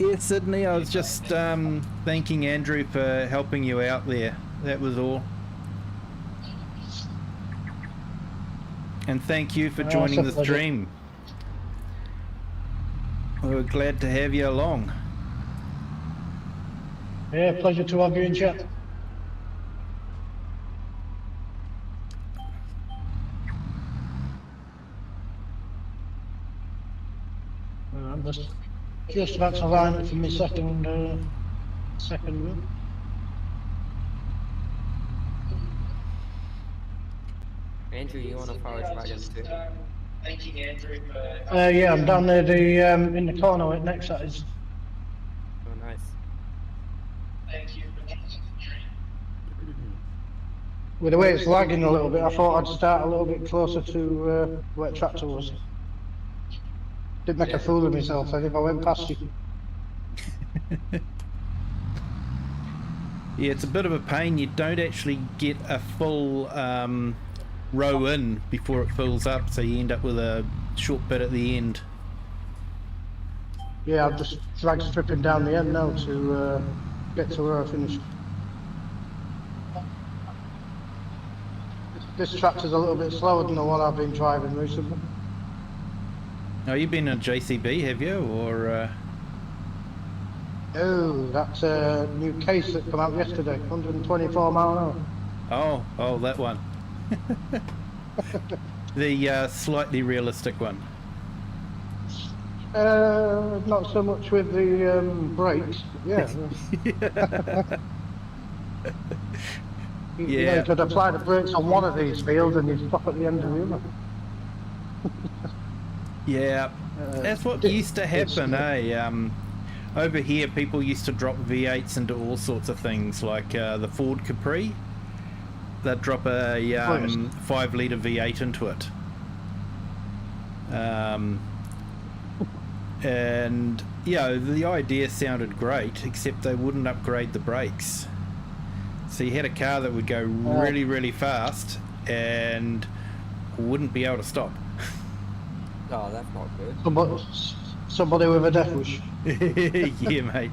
Yeah, Sydney, I was just thanking Andrew for helping you out there. That was all. And thank you for joining the stream. We were glad to have you along.
Yeah, pleasure to have you in chat. I'm just about to line it for my second room.
Andrew, you want to forage wagons too?
Thanking Andrew for.
Yeah, I'm down there in the corner at NEXAT is.
Oh, nice.
Thank you for joining the stream.
With the way it's lagging a little bit, I thought I'd start a little bit closer to where tractor was. Did make a fool of myself if I went past you.
Yeah, it's a bit of a pain. You don't actually get a full row in before it fills up, so you end up with a short bit at the end.
Yeah, I've just drag stripping down the end now to get to where I finished. This tractor's a little bit slower than the one I've been driving recently.
Oh, you've been in a JCB, have you? Or
Oh, that's a new case that came out yesterday, 124 mile an hour.
oh, that one. The slightly realistic one.
Not so much with the brakes, but yeah. You know,
Yeah.
you could apply the brakes on one of these fields and you stop at the end of the other.
Yeah, that's what used to happen, eh? Over here, people used to drop V8s into all sorts of things, like the Ford Capri. They'd drop a 5-litre V8 into it. And, yeah, the idea sounded great, except they wouldn't upgrade the brakes. So you had a car that would go really, really fast and wouldn't be able to stop.
Oh, that's not good.
Somebody with a death wish.
Yeah, mate.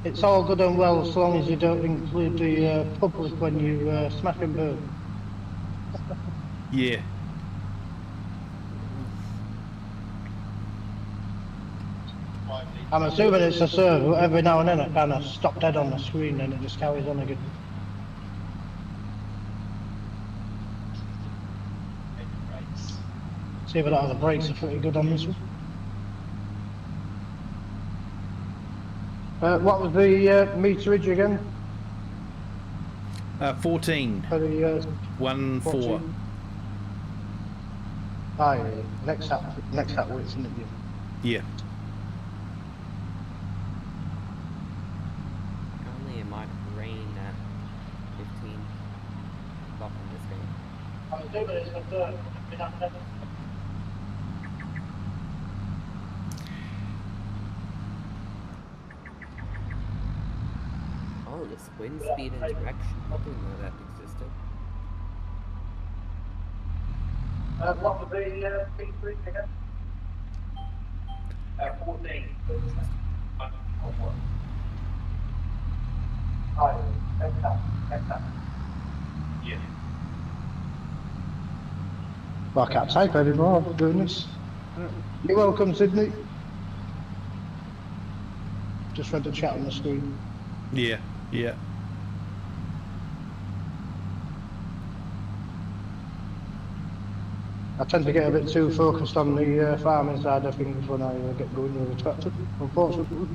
It's all good and well as long as you don't include the public when you smash and burn.
Yeah.
I'm assuming it's a servo. Every now and then it kind of stop dead on the screen and it just carries on again. See if the brakes are pretty good on this one. What was the meterage again?
14.
For the
1-4.
14? Aye, NEXAT width, isn't it?
Yeah.
Only it might rain at 15 o'clock in this game.
I was doing it as a third.
Oh, this wind speed and direction. I didn't know that existed.
What was the P3 again? 14. Oh, NEXAT.
Yeah.
Well, I can't type anymore, I'm doing this. You're welcome, Sydney. Just read the chat on the screen.
Yeah. Yeah.
I tend to get a bit too focused on the farming side of things when I get going with the tractor, unfortunately.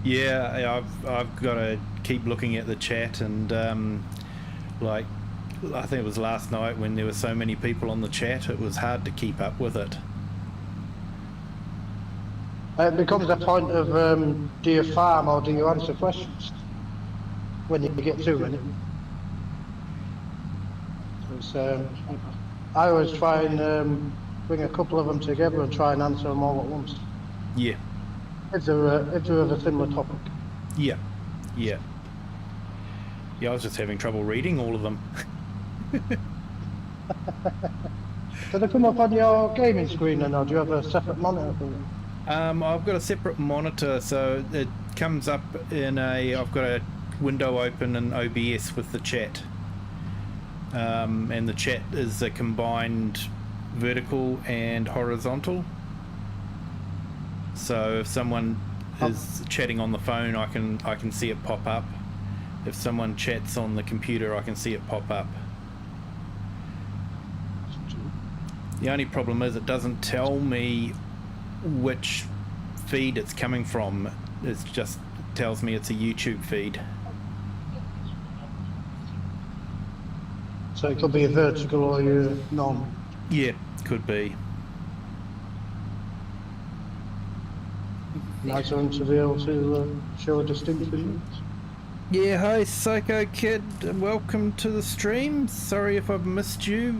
Yeah, I've got to keep looking at the chat and like I think it was last night when there were so many people on the chat, it was hard to keep up with it.
It becomes a point of do you farm or do you answer questions when you get too many. It's, I always try and bring a couple of them together and try and answer them all at once.
Yeah.
If they're of a similar topic.
Yeah. Yeah. Yeah, I was just having trouble reading all of them.
Do they come up on your gaming screen or do you have a separate monitor for them?
I've got a separate monitor, so it comes up in I've got a window open in OBS with the chat. And the chat is a combined vertical and horizontal. So if someone is chatting on the phone, I can see it pop up. If someone chats on the computer, I can see it pop up. The only problem is it doesn't tell me which feed it's coming from. It just tells me it's a YouTube feed.
So it could be a vertical or your normal.
Yeah, could be.
Nice one to be able to show a distinction.
Yeah, hi Psycho Kid, welcome to the stream. Sorry if I've missed you.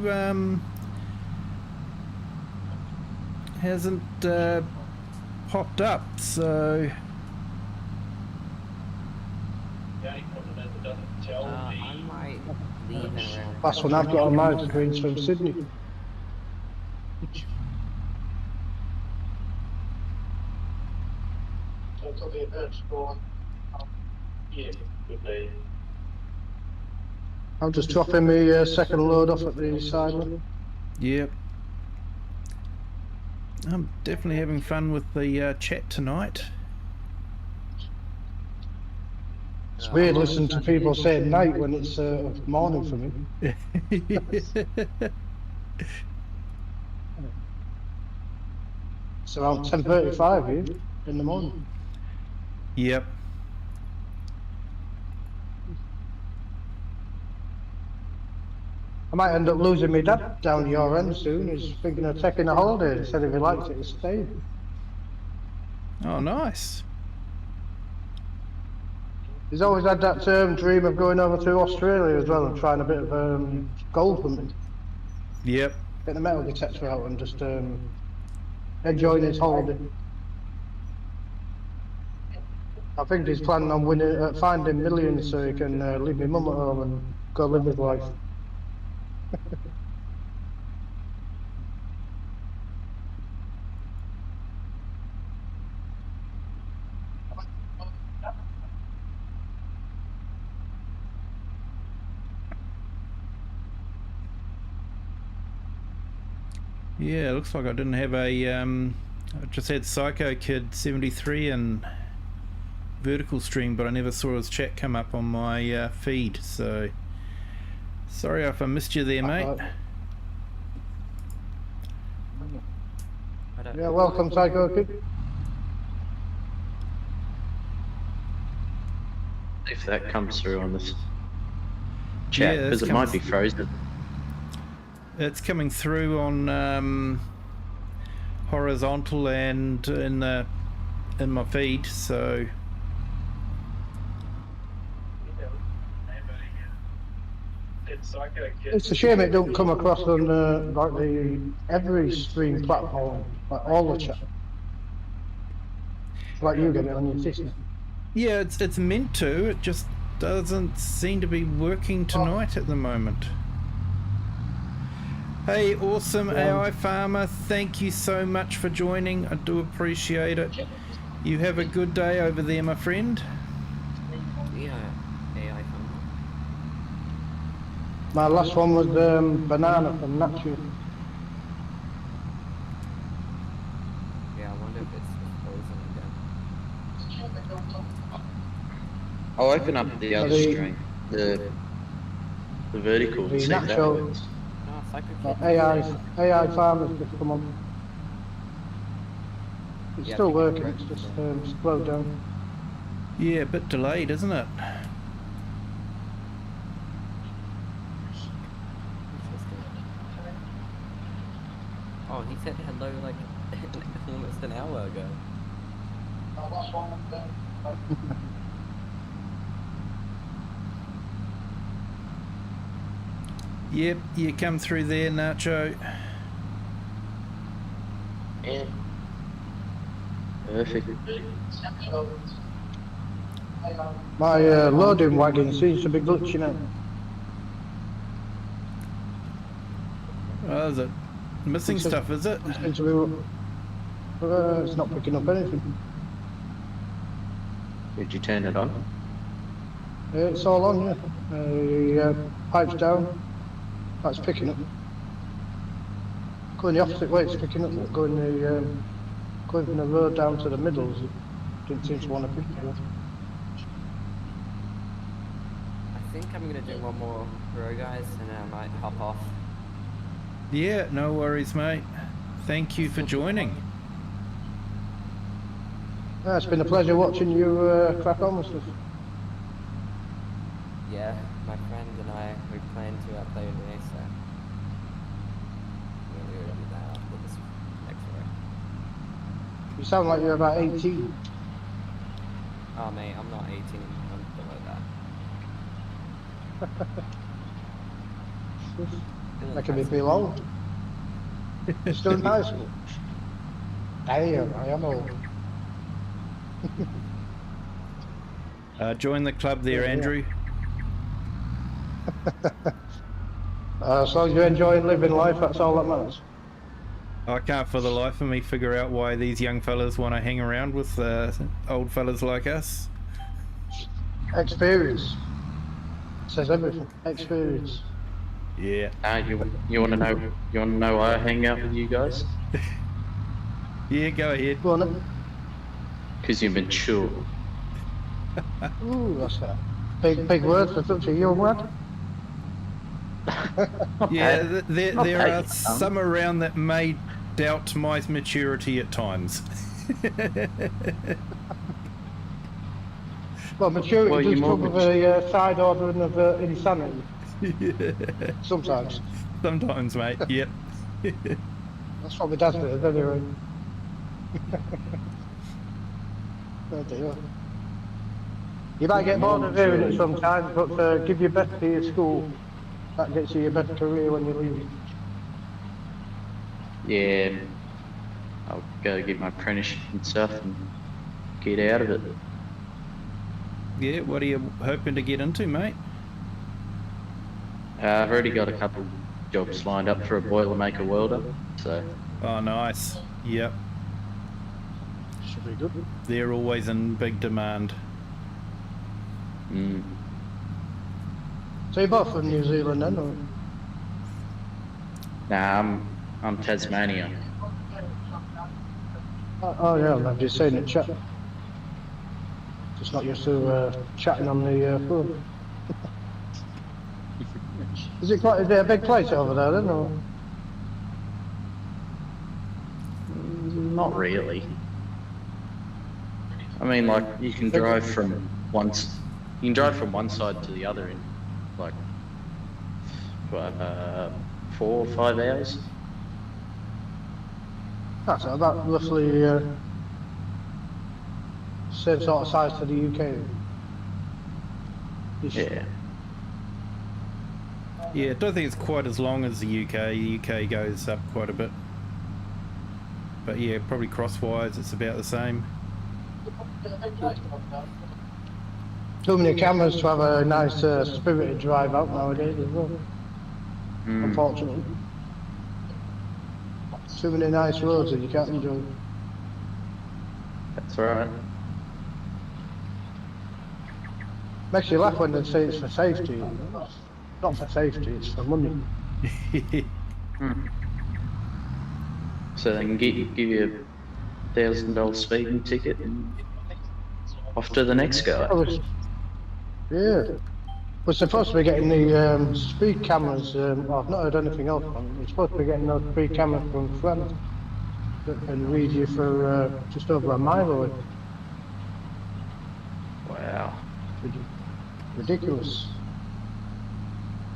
Hasn't popped up, so
The only problem is it doesn't tell
I
me.
might leave in around.
Last one I've got on my screen's from Sydney. So it could be a vertical.
Yeah, could be.
I'm just dropping my second load off at the side one.
yep. I'm definitely having fun with the chat tonight.
It's weird listening to people saying night when it's morning for me. It's around 10:35 here in the morning.
Yep.
I might end up losing my dad down your end soon. He's thinking of taking a holiday. He said if he likes it, he'll stay.
Oh, nice.
He's always had that dream of going over to Australia as well and trying a bit of gold hunting.
Yep.
Get the metal detector out and just enjoying his holiday. I think he's planning on winning, finding millions so he can leave my mum at home and go live his life.
Yeah, looks like I didn't have a I just had Psycho Kid 73 and vertical stream, but I never saw his chat come up on my feed, so sorry if I missed you there, mate.
I don't
Yeah, welcome, Psycho Kid.
If that comes through on this
Yeah,
chat,
this
because it
comes-
might be frozen.
It's coming through on horizontal and in my feed, so
It's a shame it don't come across on like every stream platform, like all the chat. Like you get it on your system.
yeah, it's meant to. It just doesn't seem to be working tonight at the moment. Hey, awesome AI farmer, thank you so much for joining. I do appreciate it. You have a good day over there, my friend.
Yeah, AI farmer.
My last one was banana from Natural.
Yeah, I wonder if it's frozen again.
I'll open up the other
The-
stream, the vertical, and
The
see if that
natural
works.
No, Psycho Kid's
AI farmers just come on. It's
Yeah,
still
I think
working,
it's
it's just
right.
slowed down.
Yeah, a bit delayed, isn't it?
Interesting. Oh, he said hello like almost an hour ago.
Yep, you come through there, Nacho.
Yeah. Perfect.
My loading wagon seems to be glitching out.
Oh, is it missing
It's just-
stuff, is it?
It seems to be, it's not picking up anything.
Did you turn it on?
It's all on, yeah. Pipes down, that's picking up. Going the opposite way, it's picking up. Going from the road down to the middles, it didn't seem to want to pick it up.
I think I'm gonna do one more row, guys, and then I might hop off.
Yeah, no worries, mate. Thank you for joining.
Yeah, it's been a pleasure watching you crack on with stuff.
Yeah, my friend and I, we plan to play today, so we're gonna do that after this next row.
You sound like you're about 18.
Oh mate, I'm not 18, I'm below that.
Making me feel old. You're still in high school. Damn, I am old.
Join the club there, Andrew.
As long as you're enjoying living life, that's all that matters.
I can't for the life of me figure out why these young fellas want to hang around with old fellas like us.
Experience. Says everything. Experience.
Yeah.
You want to know? You want to know why I hang out with you guys?
Yeah, go ahead.
Go on then.
Because you're mature.
Ooh, that's that. Big word for such a young lad.
Yeah, there
Not
are
bad,
some around that may doubt my maturity at times.
Well, maturity
Well, you're
does
more
come with a side ordering of insanity.
Yeah.
Sometimes.
Sometimes, mate. Yep.
That's what my dad says anyway. Oh dear. You might get bored of hearing it sometimes, but give your best to your school. That gets you your best career when you leave.
Yeah. I'll go get my apprenticeship and stuff and get out of it.
Yeah, what are you hoping to get into, mate?
I've already got a couple jobs lined up for a boilermaker welder, so
Oh, nice. Yep.
Should be good.
They're always in big demand.
So you're both from New Zealand then, or?
nah, I'm Tasmania.
Oh yeah, I'm just saying it chat. Just not used to chatting on the phone. Is it a big place over there then, or?
Not really. I mean, like you can drive from one side to the other in like 4 or 5 hours.
That's about roughly same sort of size to the UK.
Yeah.
Yeah, I don't think it's quite as long as the UK. The UK goes up quite a bit. But yeah, probably crosswise it's about the same.
Too many cameras to have a nice spirited drive out nowadays as well. Unfortunately. Too many nice roads that you can't enjoy.
That's right.
Makes you laugh when they say it's for safety. It's not for safety, it's for money.
So they can give you $1,000 speeding ticket and off to the next guy.
Yeah. We're supposed to be getting the speed cameras. Well, I've not heard anything else from it. We're supposed to be getting those speed cameras from France that can read you for just over a mile away.
Wow.
Ridiculous.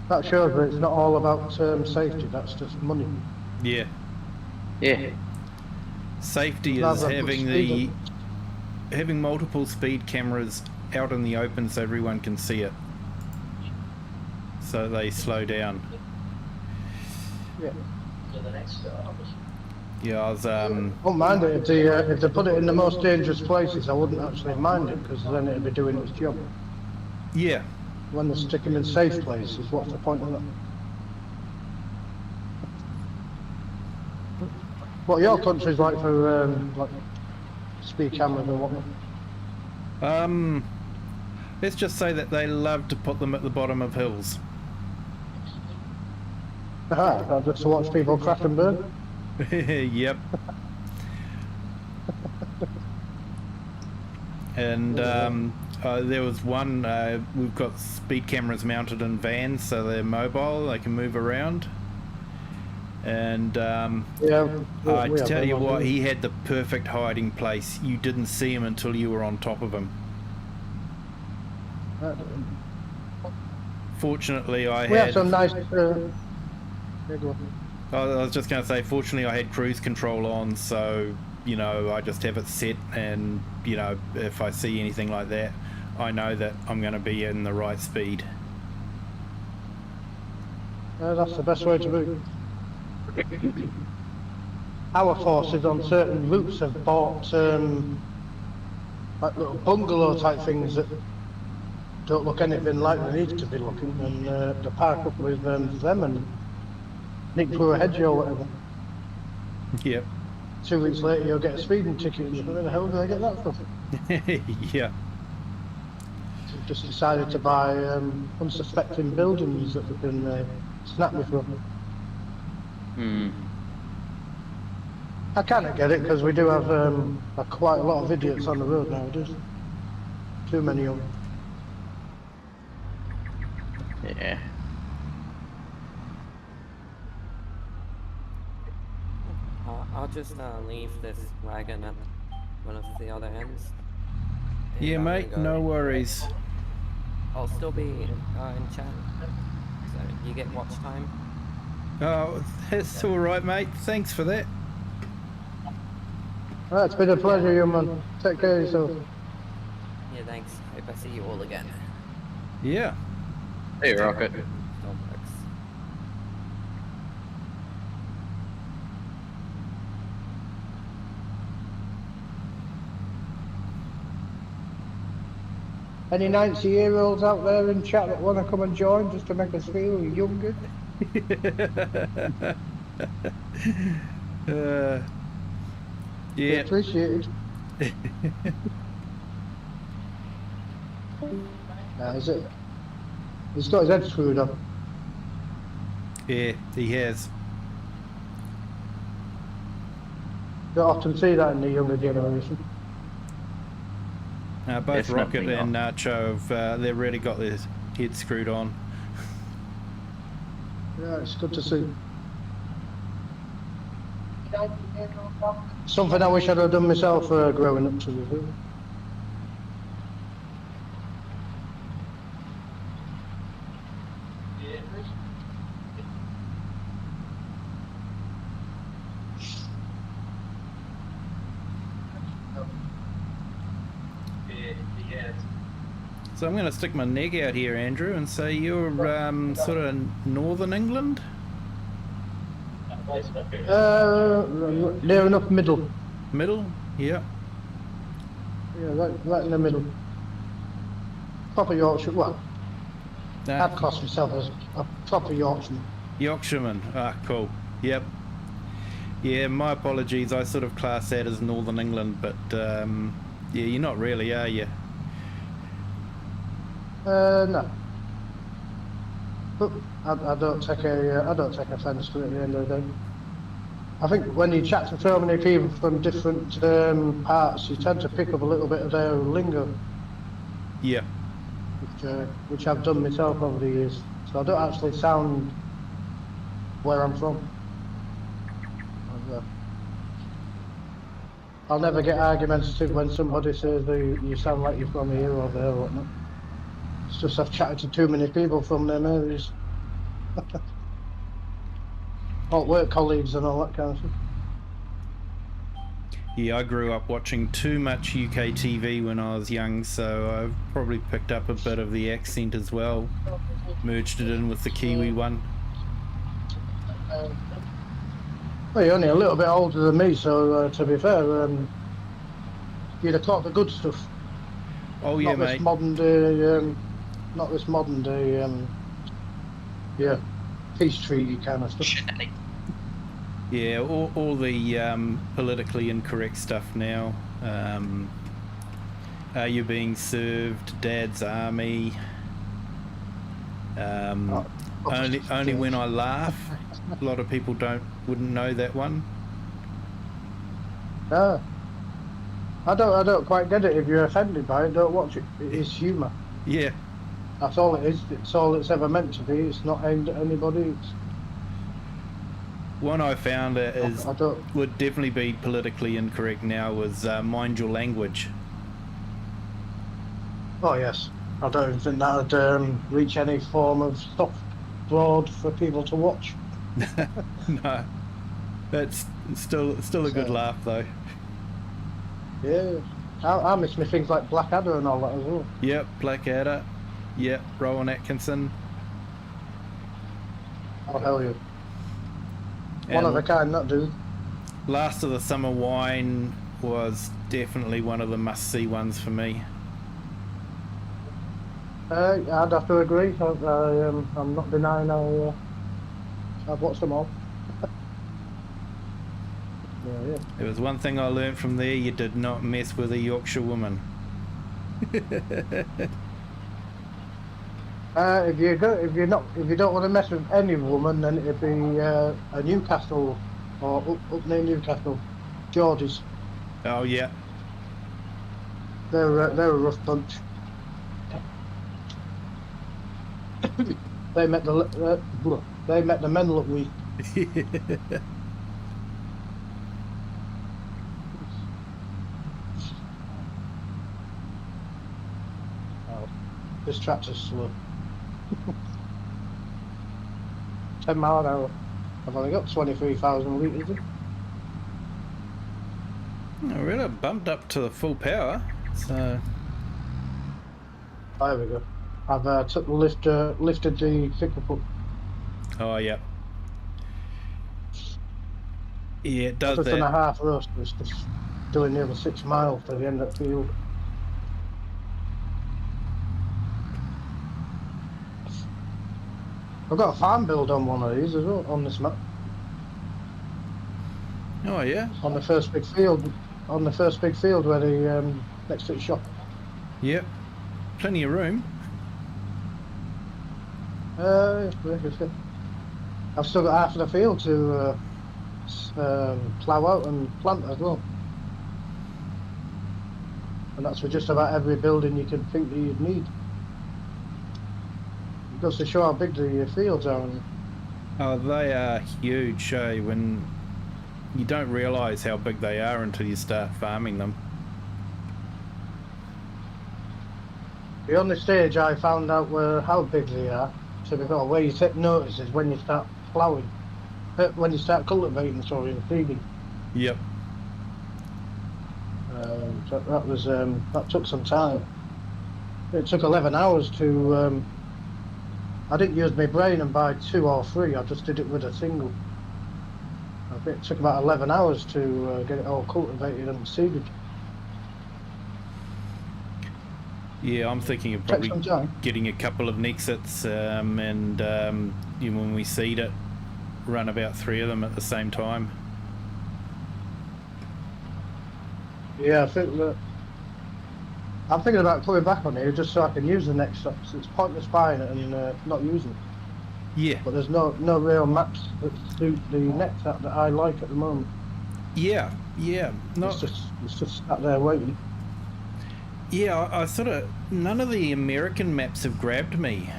That shows that it's not all about safety, that's just money.
Yeah.
Yeah.
Safety is having multiple speed cameras out in the open so everyone can see it. So they slow down.
Yeah.
Yeah, I was
I wouldn't mind it if they put it in the most dangerous places. I wouldn't actually mind it because then it'd be doing its job.
yeah.
When they stick them in safe places, what's the point of that? What your country's like for like speed cameras and whatnot?
Let's just say that they love to put them at the bottom of hills.
Just to watch people crash and burn.
Yep. And there was one, we've got speed cameras mounted in vans, so they're mobile, they can move around. And I tell you what, he had the perfect hiding place. You didn't see him until you were on top of him. Fortunately, I
We
had...
have some nice...
I was just going to say, fortunately, I had cruise control on, so, you know, I just have it set, and, you know, if I see anything like that, I know that I'm going to be in the right speed.
That's the best way to be. Our forces on certain routes have bought like little bungalow type things that don't look anything like they need to be looking, and they park up with them and nick through a hedge or whatever.
Yep.
2 weeks later you'll get a speeding ticket. Where the hell did I get that from?
Yeah.
Just decided to buy unsuspecting buildings that have been snapped me from. I kind of get it because we do have quite a lot of idiots on the road nowadays. Too many of them.
Yeah.
I'll just leave this wagon at one of the other ends. And
Yeah,
I'm
mate,
gonna go-
no worries.
I'll still be in chat, so you get watch time.
Oh, that's all right, mate. Thanks for that.
It's been a pleasure, you man. Take care of yourself.
Yeah, thanks. Hope I see you all again.
Yeah.
Hey, Rocket.
Starbucks.
Any 90-year-olds out there in chat that want to come and join just to make us feel younger?
Yeah.
Appreciated. Is it? He's got his head screwed up.
Yeah, he has.
Don't often see that in the younger generation.
Both
Definitely
Rocket and
not.
Nacho have they've really got their heads screwed on.
Yeah, it's good to see. Something I wish I'd have done myself growing up to review.
So I'm going to stick my neck out here, Andrew, and say you're sort of northern England?
Near enough middle.
Middle? Yeah.
Yeah, right in the middle. Proper Yorkshire. Well,
Nah,
I'd class myself as a proper Yorkshireman.
Yorkshireman. Ah, cool. Yep. Yeah, my apologies. I sort of class that as northern England, but yeah, you're not really, are you?
No. But I don't take offence to it at the end of the day. I think when you chat to so many people from different parts, you tend to pick up a little bit of their lingo,
Yeah.
which I've done myself over the years. So I don't actually sound where I'm from. I'll never get argumentative when somebody says you sound like you're from here or there or whatnot. It's just I've chatted to too many people from them areas. All work colleagues and all that kind of stuff.
Yeah, I grew up watching too much UK TV when I was young, so I've probably picked up a bit of the accent as well. Merged it in with the Kiwi one.
Well, you're only a little bit older than me, so to be fair, you'd have caught the good stuff.
Oh yeah,
Not
mate.
this modern day, not this modern day, yeah, peace treaty kind of stuff.
Yeah, all the politically incorrect stuff now. Are you being served? Dad's army. Only when I laugh. A lot of people wouldn't know that one.
I don't quite get it. If you're offended by it, don't watch it. It is humour.
Yeah.
That's all it is. It's all it's ever meant to be. It's not aimed at anybody.
One I found
I don't.
would definitely be politically incorrect now was mind your language.
Oh yes. I don't even think that would reach any form of soft broad for people to watch.
No, that's still a good laugh though.
Yeah, I miss me things like Blackadder and all that as well.
Yep, Blackadder. Yep, Rowan Atkinson.
Oh hell yeah. One of a kind, that dude.
Last of the Summer Wine was definitely one of the must-see ones for me.
I'd have to agree. I'm not denying I've watched them all. Yeah.
There was one thing I learned from there: you did not mess with a Yorkshire woman.
If you don't want to mess with any woman, then it'd be a Newcastle or up near Newcastle, George's.
Oh yeah.
They're a rough bunch. They met the men look weak. Oh, this tractor's slow. 10 mile an hour. I've only got 23,000 litres.
I really bumped up to the full power, so.
There we go. I've took the lifted the pickup up.
Oh yeah. Yeah, it does
Just
that.
on a half roast, was just doing nearly 6 miles to the end of the field. I've got a farm build on one of these as well, on this map.
Oh yeah.
On the first big field where the next to the shop.
Yep. Plenty of room.
I've still got half of the field to plough out and plant as well. And that's for just about every building you can think that you'd need. It goes to show how big the fields are.
Oh, they are huge, when you don't realise how big they are until you start farming them.
The only stage I found out how big they are, so before where you take notice is when you start ploughing, when you start cultivating, sorry, and feeding.
Yep.
So that took some time. It took 11 hours to. I didn't use my brain and buy 2 or 3. I just did it with a single. I think it took about 11 hours to get it all cultivated and seeded.
Yeah, I'm thinking of
Take
probably
some time.
getting a couple of NEXATs and when we seed it, run about 3 of them at the same time.
Yeah, I think that. I'm thinking about coming back on here just so I can use the NEXAT. It's pointless buying it and not using it.
Yeah.
But there's no real maps that suit the NEXAT that I like at the moment.
Yeah, yeah. No,
It's just sat there waiting.
yeah, I sort of, none of the American maps have grabbed me,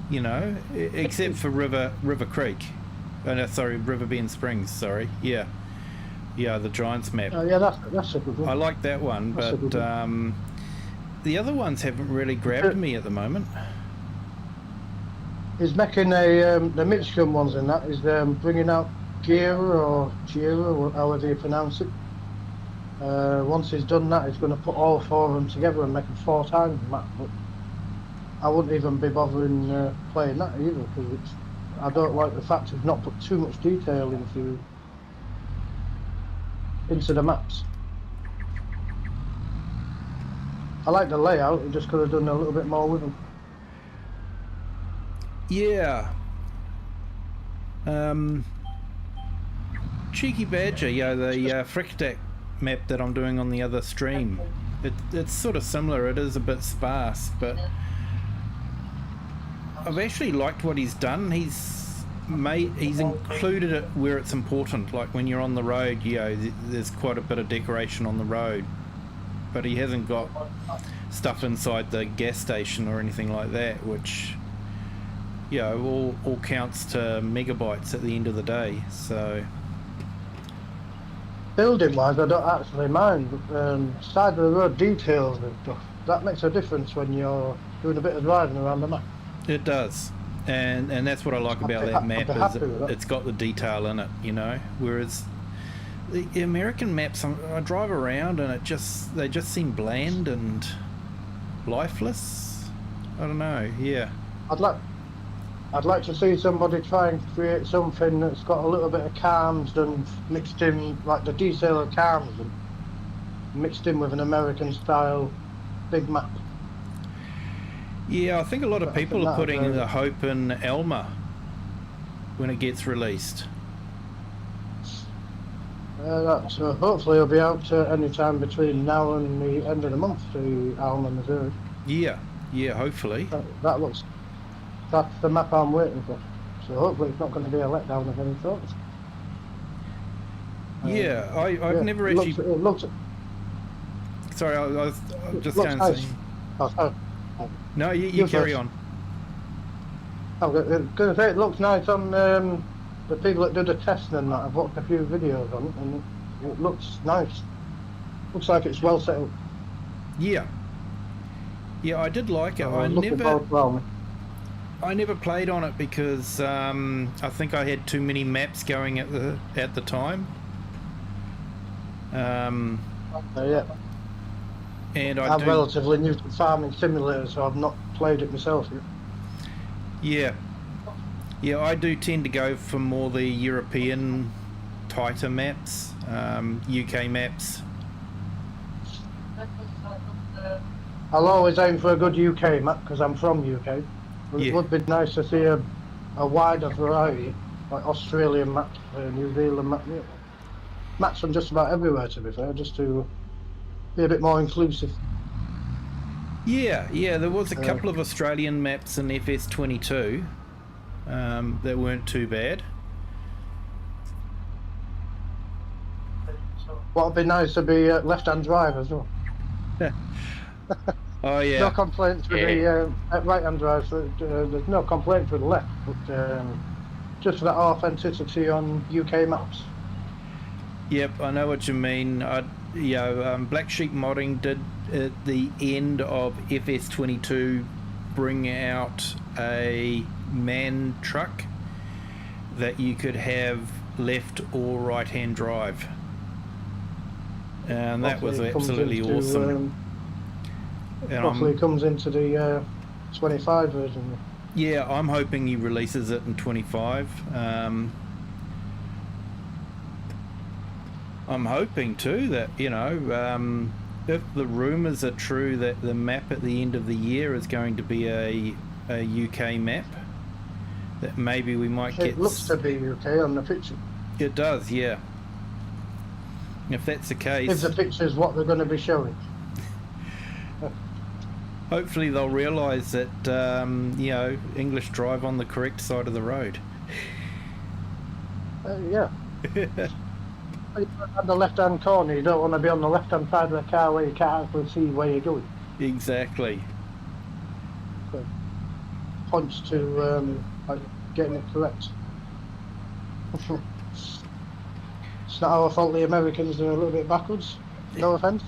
you know, except for River Creek. Oh, no, sorry, River Bend Springs, sorry. Yeah. Yeah, the Giants map.
Yeah, that's a good one.
I like that one,
That's a
but
good one.
the other ones haven't really grabbed me at the moment.
He's making the Michigan ones in that. He's bringing out Gira or however you pronounce it. Once he's done that, he's going to put all 4 of them together and make them 4 times the map. But I wouldn't even be bothering playing that either, because I don't like the fact he's not put too much detail into the maps. I like the layout. He just could have done a little bit more with them.
Yeah. Cheeky Badger, yeah, the Frickdeck map that I'm doing on the other stream. It's sort of similar. It is a bit sparse, but I've actually liked what he's done. He's included it where it's important, like when you're on the road, you know, there's quite a bit of decoration on the road, but he hasn't got stuff inside the gas station or anything like that, which, you know, all counts to megabytes at the end of the day. So
Building wise, I don't actually mind, but side of the road details and stuff, that makes a difference when you're doing a bit of driving around the map.
it does, and that's what I like about that map, is it's got the detail in it, you know, whereas the American maps, I drive around and they just seem bland and lifeless. I don't know. Yeah.
I'd like to see somebody try and create something that's got a little bit of calms and mixed in, like the detail of calms, and mixed in with an American style big map.
Yeah, I think a lot of people are putting the hope in Elma when it gets released.
So hopefully it'll be out any time between now and the end of the month to Alma, Missouri.
Yeah, hopefully.
That's the map I'm waiting for. So hopefully it's not going to be a letdown of any sort.
Yeah, I've never actually...
It looks...
Sorry, I was just
looks
going
nice.
to say...
Oh, sorry.
No, you carry on.
I was going to say it looks nice on the people that do the testing and that. I've watched a few videos on it and it looks nice. Looks like it's well set up.
Yeah. Yeah, I did like it. I never played on it because I think I had too many maps going at the time.
Yeah.
And
I'm relatively new to Farming Simulator, so I've not played it myself yet.
Yeah, I do tend to go for more the European tighter maps, UK maps.
I'll always aim for a good UK map because I'm from UK. But
Yeah.
it would be nice to see a wider variety, like Australian maps, New Zealand maps. Yeah. Maps from just about everywhere, to be fair, just to be a bit more inclusive.
Yeah, there was a couple of Australian maps in FS22 that weren't too bad.
What would be nice to be left-hand drive as well.
Oh yeah.
No complaints with the right-hand drive, so there's no complaints with the left, but just for that authenticity on UK maps.
Yep, I know what you mean. Black Sheep Modding did at the end of FS22 bring out a man truck that you could have left or right-hand drive, and that was absolutely awesome. And
Hopefully it comes into the 25 version.
yeah, I'm hoping he releases it in 25. I'm hoping too that, you know, if the rumours are true that the map at the end of the year is going to be a UK map, that maybe we might get...
It looks to be UK on the picture.
It does, yeah. If that's the case...
If the picture's what they're going to be showing.
Hopefully they'll realise that, you know, English drive on the correct side of the road.
Yeah. On the left-hand corner, you don't want to be on the left-hand side of the car where you can't actually see where you're going.
Exactly.
So, points to like getting it correct. It's not our fault the Americans are a little bit backwards. No offence.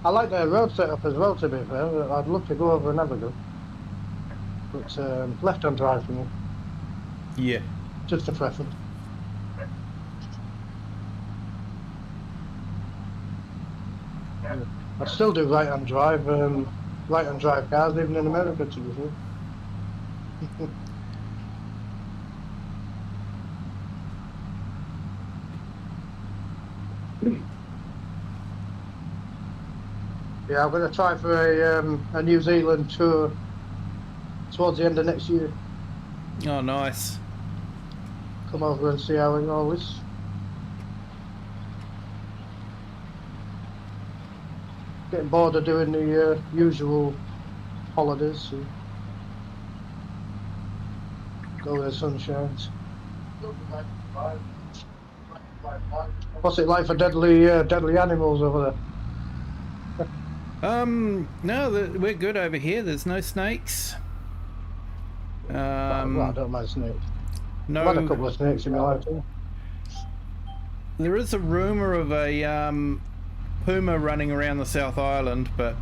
I like their road setup as well, to be fair. I'd love to go over and have a go. But left-hand drive for me.
Yeah.
Just a preference. I still do right-hand drive cars even in America, to be fair. Yeah, I'm going to try for a New Zealand tour towards the end of next year.
Oh, nice.
Come over and see how it all is. Getting bored of doing the usual holidays. So go where the sun shines. What's it like for deadly animals over there?
No, we're good over here. There's no snakes.
Well, I don't mind snakes.
No.
I've had a couple of snakes in my life too.
There is a rumour of a puma running around the South Island, but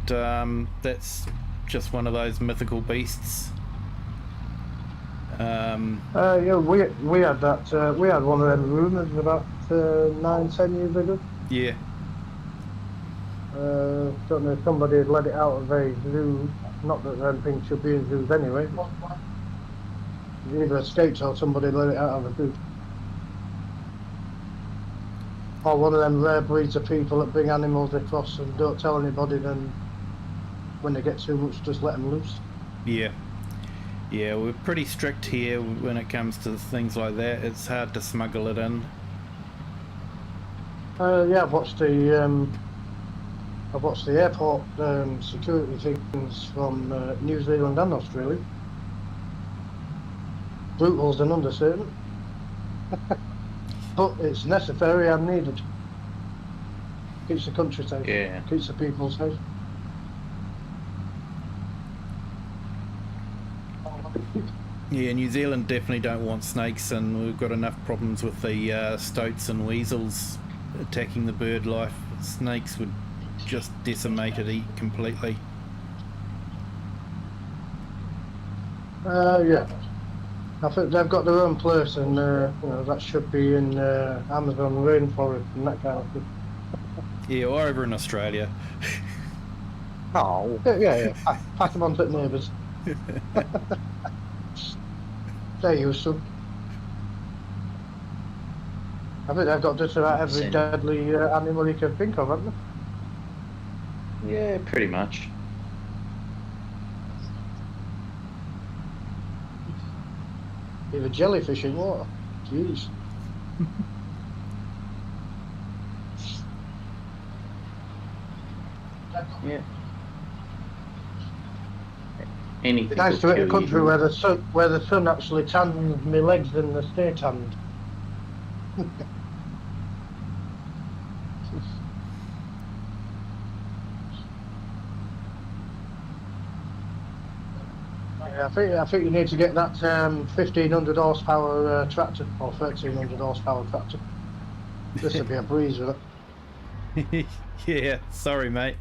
that's just one of those mythical beasts.
Yeah, we had that. We had one of them rumours about 9-10 years ago.
Yeah.
Don't know if somebody had let it out of a zoo. Not that them things should be in zoos anyway. It either escaped or somebody let it out of a zoo. Or one of them rare breeds of people that bring animals across and don't tell anybody, then when they get too much just let them loose.
Yeah. Yeah, we're pretty strict here when it comes to things like that. It's hard to smuggle it in.
Yeah, I've watched the airport security things from New Zealand and Australia. Brutal's an understatement. But it's necessary and needed. Keeps the country safe.
Yeah.
Keeps the people safe.
Yeah, New Zealand definitely don't want snakes, and we've got enough problems with the stoats and weasels attacking the bird life. Snakes would just decimate it completely.
Yeah. I think they've got their own place, and you know, that should be in Amazon rainforest and that kind of thing.
Yeah, or over in Australia.
Oh. Yeah. Pass them on to the neighbours. They're used to. I think they've got just about every deadly animal you can think of, haven't they?
Yeah, pretty much.
Even jellyfish in water. Jeez.
Yeah. Anything.
Nice to
will
hit a
kill
country
you.
where the sun actually tans my legs and they stay tanned. Yeah, I think you need to get that 1500 horsepower tractor or 1300 horsepower tractor. This would be a breeze with it.
Yeah, sorry mate.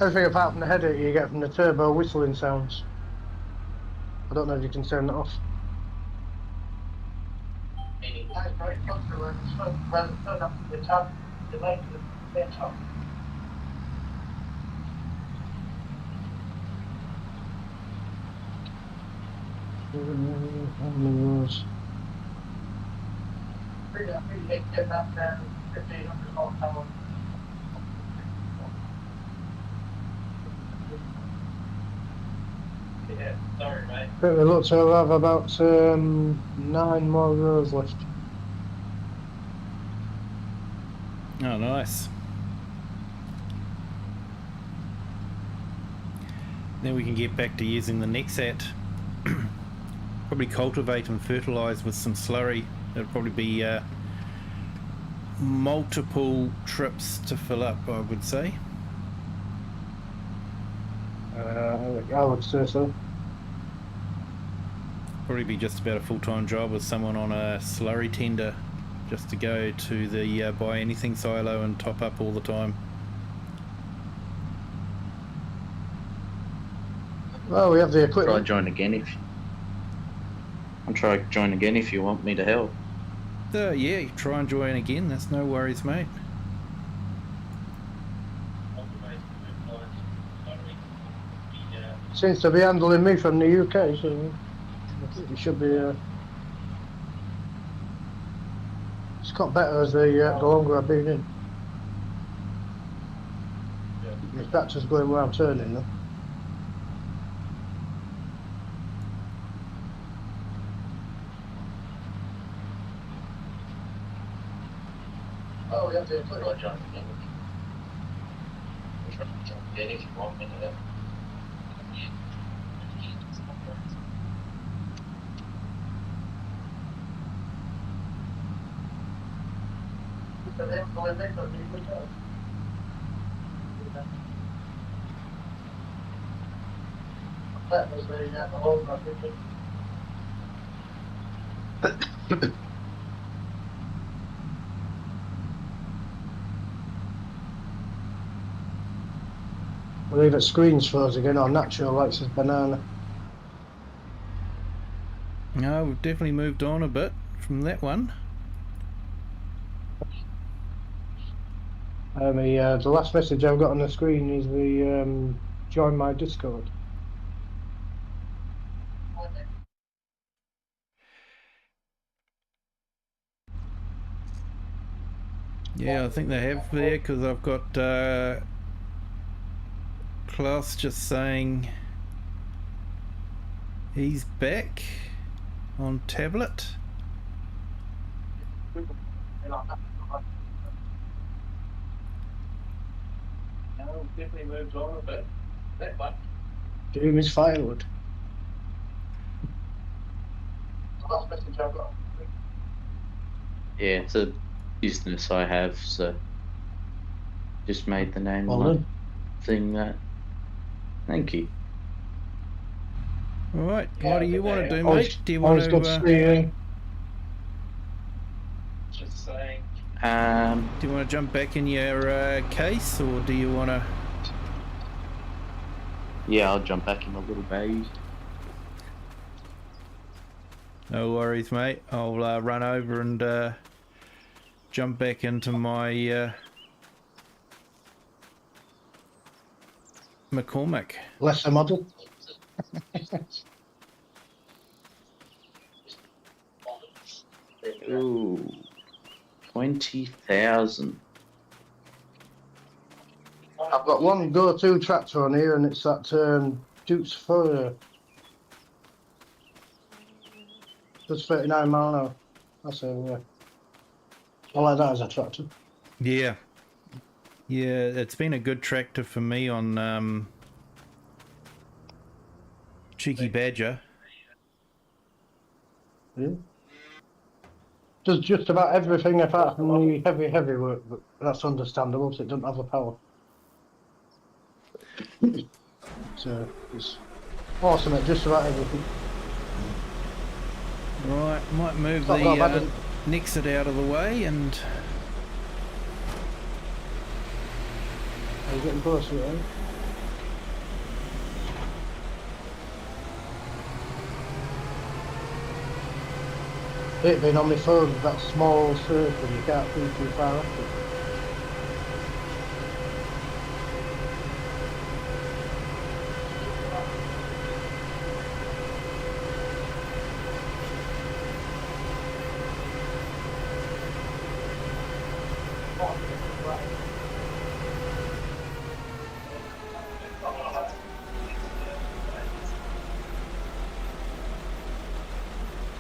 Everything apart from the headache you get from the turbo whistling sounds. I don't know if you can turn that off.
Meaning
That's very comfortable. It's so well done up to the top, the length of the top. Really, I really hate getting up there 1,500 horsepower.
Yeah, sorry, mate.
But it looks like we'll have about 9 more rows left.
Oh, nice. Then we can get back to using the NEXAT. Probably cultivate and fertilise with some slurry. It'll probably be multiple trips to fill up, I would say.
I would say so.
Probably be just about a full-time job with someone on a slurry tender, just to go to the buy anything silo and top up all the time.
Well, we have the
Try
equipment.
join again if. I'll try join again if you want me to help.
Yeah, try and join again. That's no worries, mate.
Seems to be handling me from the UK, so it should be. It's got better as the longer I've been in. My tractor's going where I'm turning though. Oh, we have the equipment.
Try join again. Try join again if you want me to help.
That was the whole thing. I believe it screens froze again on natural likes his banana.
No, we've definitely moved on a bit from that one.
The last message I've got on the screen is the join my Discord.
Yeah, I think they have there, because I've got Klaus just saying he's back on tablet.
No, definitely moved on a bit. That one.
Doom is firewood. The last message I've got.
Yeah, it's a business I have, so just made the name
Well
of my
done.
thing that. Thank you.
All right, what do you want to do,
Always-
mate? Do you want
always good
to
to see you.
Just saying.
do you want to jump back in your case, or do you want to?
Yeah, I'll jump back in my little bays.
No worries, mate. I'll run over and jump back into my McCormick.
Lesser model.
Ooh, 20,000.
I've got one go-to tractor on here, and it's that Duke's Furrier. Does 39 mile an hour. That's a. I like that as a tractor.
Yeah, it's been a good tractor for me on Cheeky Badger.
Yeah. Does just about everything apart from the heavy work, but that's understandable, so it doesn't have the power. So it's awesome at just about everything.
Right, might move
It's not got bad,
the NEXAT out of the way, and
Are you getting closer, right? It being on my phone with that small circle, you can't see too far off it.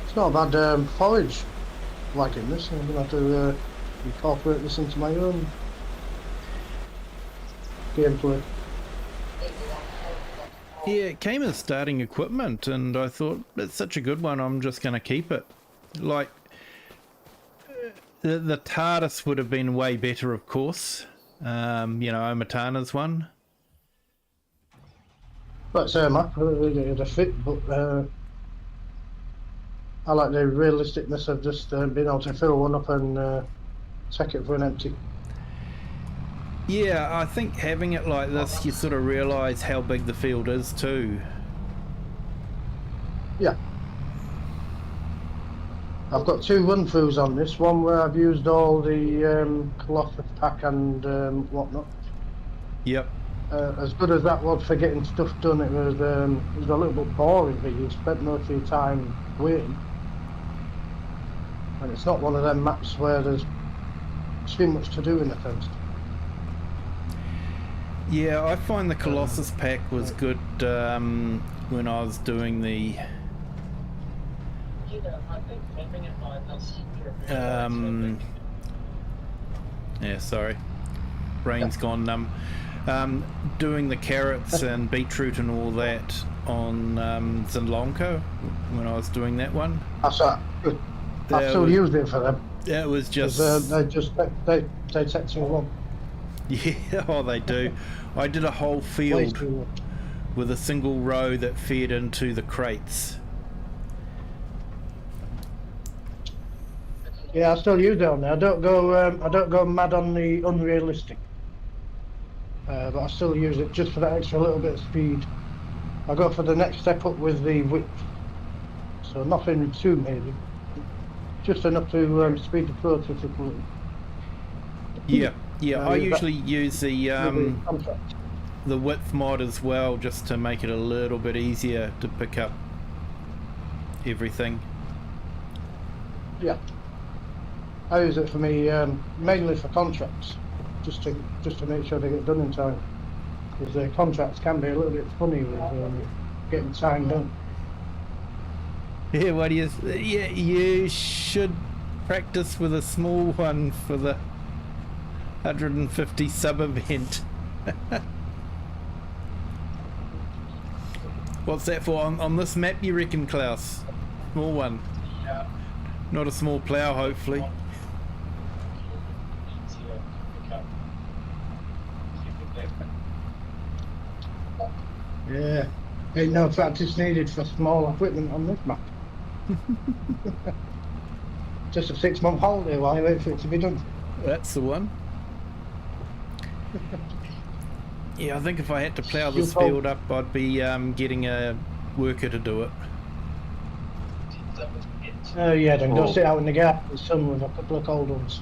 It's not a bad forage like in this. I'm gonna have to incorporate this into my own gameplay.
Yeah, it came as starting equipment, and I thought it's such a good one. I'm just going to keep it. Like the TARDIS would have been way better, of course. You know, OmaTana's one.
Let's say map, it'd fit, but I like the realisticness of just being able to fill one up and take it for an empty.
Yeah, I think having it like this, you sort of realise how big the field is too.
Yeah. I've got 2 run-throughs on this. One where I've used all the Colossus pack and whatnot.
Yep.
As good as that was for getting stuff done, it was a little bit boring, but you spent most of your time waiting. And it's not one of them maps where there's too much to do in the first.
Yeah, I find the Colossus pack was good when I was doing the yeah, sorry, brain's gone numb. Doing the carrots and beetroot and all that on Zinlonko when I was doing that one.
I still used it for them.
It was just
they take too long.
Yeah, oh they do. I did a whole field with a single row that fed into the crates.
Yeah, I still use it on there. I don't go mad on the unrealistic, but I still use it just for that extra little bit of speed. I go for the next step up with the width, so nothing too major, just enough to speed the process up a little.
Yeah, yeah. I usually use the width mod as well, just to make it a little bit easier to pick up everything.
Yeah. I use it for me mainly for contracts, just to make sure they get done in time. Because the contracts can be a little bit funny with getting time done.
Yeah, what do you? Yeah, you should practice with a small one for the 150 sub event. What's that for on this map, you reckon, Klaus? Small one.
Yeah.
Not a small plough, hopefully.
Yeah. Ain't no practice needed for small equipment on this map. Just a 6-month holiday while you wait for it to be done.
That's the one. Yeah, I think if I had to plough this field up, I'd be getting a worker to do it.
Yeah, then go sit out in the gap in the sun with a couple of cold ones.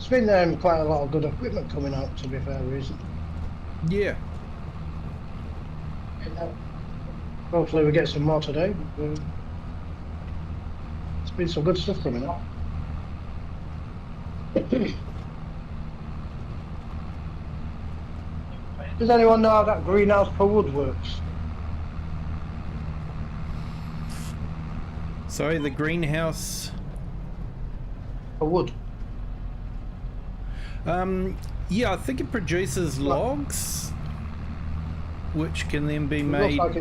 There's been quite a lot of good equipment coming out, to be fair, recently.
Yeah.
Hopefully we get some more today. There's been some good stuff coming out. Does anyone know how that greenhouse per wood works?
Sorry, the greenhouse.
Per wood?
Yeah, I think it produces logs, which can then be made.
Looks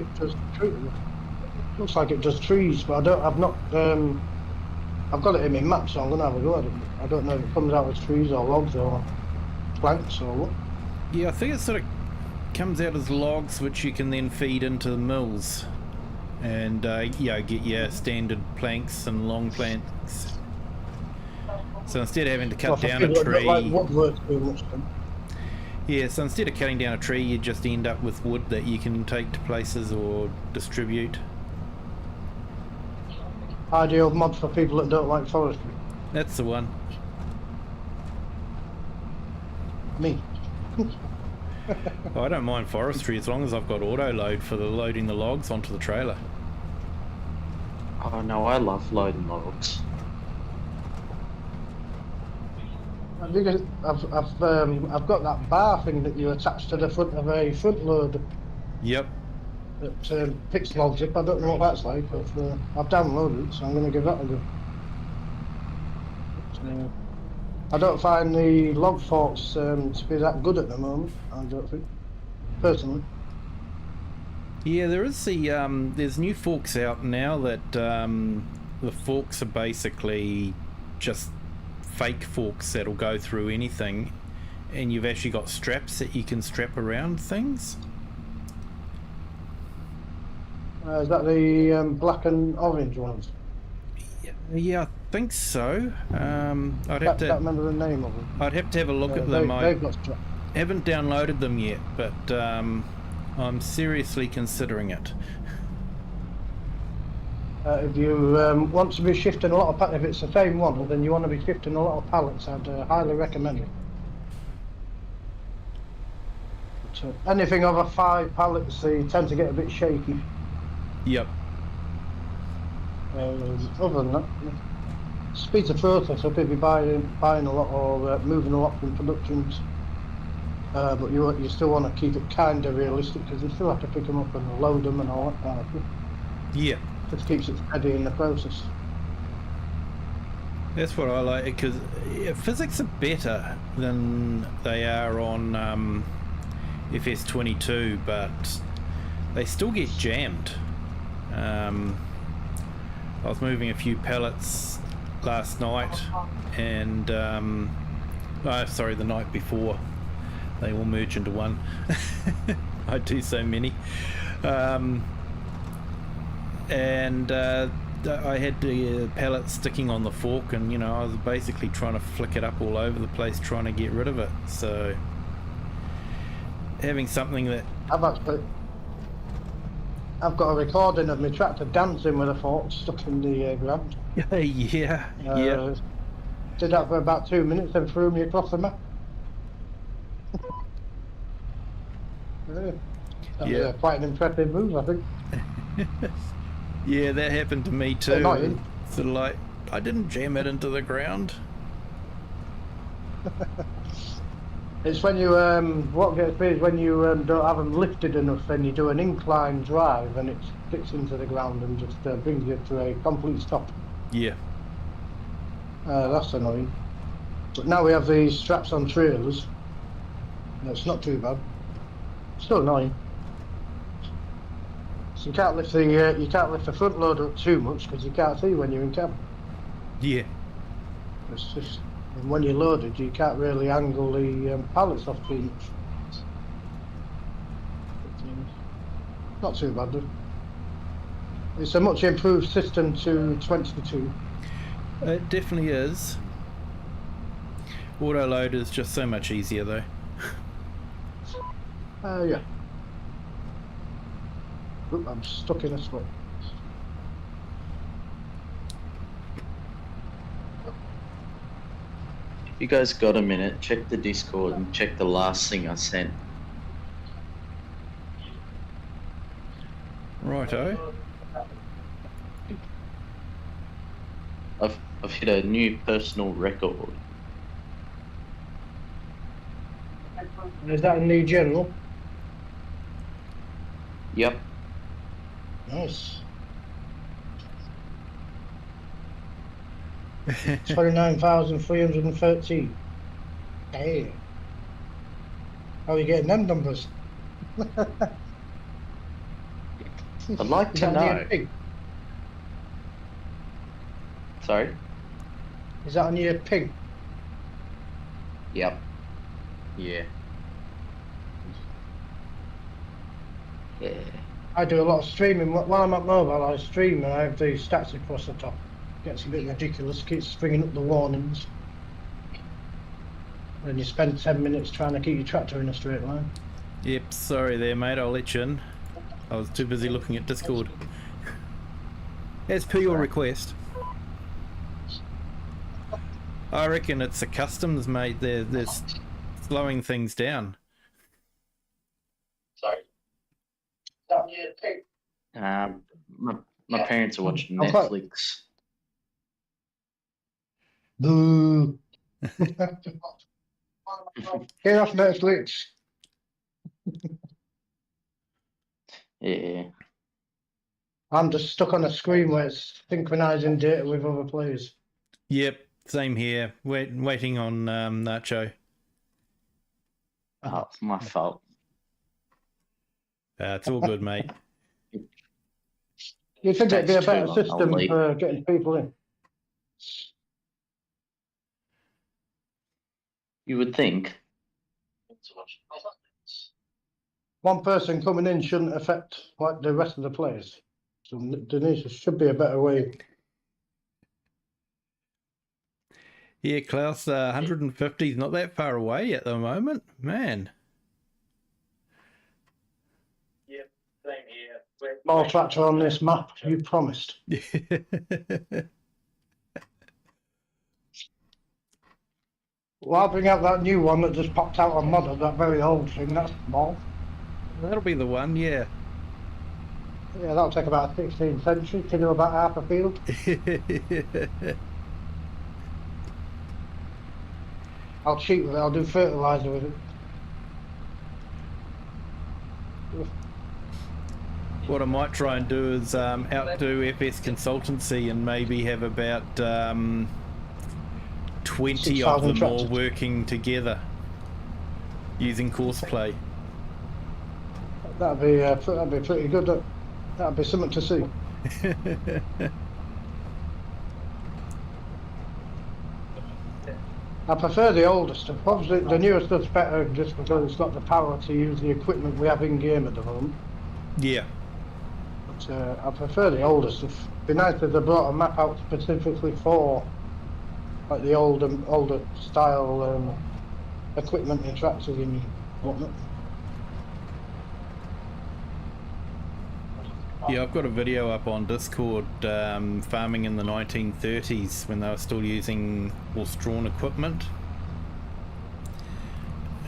like it does trees, but I've got it in my map, so I'm gonna have a go at it. I don't know if it comes out as trees or logs or plants or what.
Yeah, I think it sort of comes out as logs, which you can then feed into the mills, and yeah, get your standard planks and long planks. So instead of having to cut down a tree,
like wood works too much then.
Yeah, so instead of cutting down a tree, you just end up with wood that you can take to places or distribute.
Ideal mod for people that don't like forestry.
That's the one.
Me.
Well, I don't mind forestry as long as I've got auto load for the loading the logs onto the trailer.
Oh no, I love loading logs.
I think I've got that bar thing that you attach to the front of a front loader
Yep.
that picks logs up. I don't know what that's like, but I've downloaded it, so I'm going to give that a go. But, I don't find the log forks to be that good at the moment. I don't think, personally.
Yeah, there is there's new forks out now that the forks are basically just fake forks that'll go through anything, and you've actually got straps that you can strap around things.
Is that the black and orange ones?
Yeah, I think so. I'd have
I
to.
can't remember the name of them.
I'd have to have a look at them. I
They've got straps.
haven't downloaded them yet, but I'm seriously considering it.
If you want to be shifting a lot of if it's the same one, then you want to be shifting a lot of pallets, I'd highly recommend it. But, anything over 5 pallets, they tend to get a bit shaky.
Yep.
Other than that, speeds the process up if you're buying a lot or moving a lot from productions. But you still want to keep it kind of realistic because you still have to pick them up and load them and all that kind of thing.
Yeah.
Just keeps it steady in the process.
That's what I like, because physics are better than they are on FS22, but they still get jammed. I was moving a few pallets last night, and sorry, the night before. They all merge into one. I do so many. And I had the pallet sticking on the fork, and you know, I was basically trying to flick it up all over the place trying to get rid of it. So having something that
I've got a recording of my tractor dancing with a fork stuck in the ground.
yeah.
Did that for about 2 minutes, then threw me across the map. That was quite an impressive move, I think.
Yeah, that happened to me too.
Annoying.
Sort of like, I didn't jam it into the ground.
It's when you what gets me is when you don't have them lifted enough, then you do an incline drive and it sticks into the ground and just brings you to a complete stop.
Yeah.
That's annoying. But now we have these straps on trailers. It's not too bad. Still annoying. So you can't lift the front loader up too much because you can't see when you're in cab.
Yeah.
It's just, and when you're loaded, you can't really angle the pallets off too much. Not too bad, though. It's a much improved system to 22.
It definitely is. Auto load is just so much easier though.
Yeah. Oop, I'm stuck in a spot.
If you guys got a minute, check the Discord and check the last thing I sent.
Righto.
I've hit a new personal record.
Is that a new general?
Yep.
Nice. 29,313. Hey. How are you getting them numbers?
I'd like
Is
to
that on your
know.
ping?
Sorry?
Is that on your ping?
Yep. Yeah. Yeah.
I do a lot of streaming. While I'm at mobile, I stream and I have the stats across the top. Gets a bit ridiculous, keeps bringing up the warnings. and you spend 10 minutes trying to keep your tractor in a straight line.
Yep, sorry there, mate. I'll let you in. I was too busy looking at Discord. As per your request. I reckon it's the customs, mate. They're slowing things down.
Sorry.
My parents are watching
I'm quite-
Netflix.
Boo. Get off Netflix.
Yeah.
I'm just stuck on a screen where it's synchronizing data with other players.
Yep, same here. Waiting on Nacho.
Oh, my fault.
It's all good, mate.
You think it'd be a
Takes too
better
long, I'll
system
leave.
for getting people in?
You would think.
One person coming in shouldn't affect like the rest of the players. So there should be a better way.
Yeah, Klaus, 150 is not that far away at the moment. Man.
More tractor on this map, you promised. Well, I'll bring out that new one that just popped out on model, that very old thing, that's small.
That'll be the one, yeah.
Yeah, that'll take about 16th century to do about half a field. I'll cheat with it, I'll do fertiliser with it.
What I might try and do is outdo FS Consultancy and maybe have about 20 of
6,000
them all
tractors.
working together using Courseplay.
That'd be pretty good. That'd be something to see. I prefer the older stuff. Obviously, the newer stuff's better just because it's got the power to use the equipment we have in game at the moment.
Yeah.
But I prefer the older stuff. It'd be nice if they brought a map out specifically for like the older style equipment and tractors and whatnot.
Yeah, I've got a video up on Discord farming in the 1930s when they were still using horse-drawn equipment.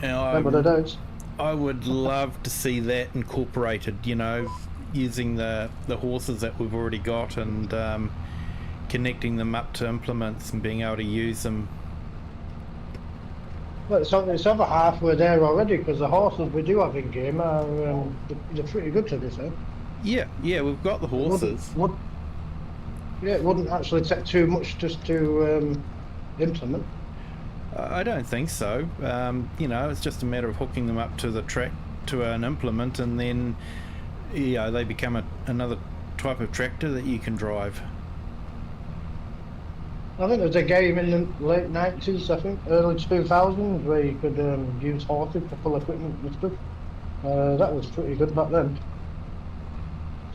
Now,
Remember the days?
I would love to see that incorporated, you know, using the horses that we've already got and connecting them up to implements and being able to use them.
Well, it's over halfway there already because the horses we do have in game are they're pretty good to be fair.
Yeah, we've got the horses.
It wouldn't actually take too much just to implement.
I don't think so. You know, it's just a matter of hooking them up to the track, to an implement, and then, you know, they become another type of tractor that you can drive.
I think there was a game in the late 90s, I think, early 2000s, where you could use horses for full equipment and stuff. That was pretty good back then.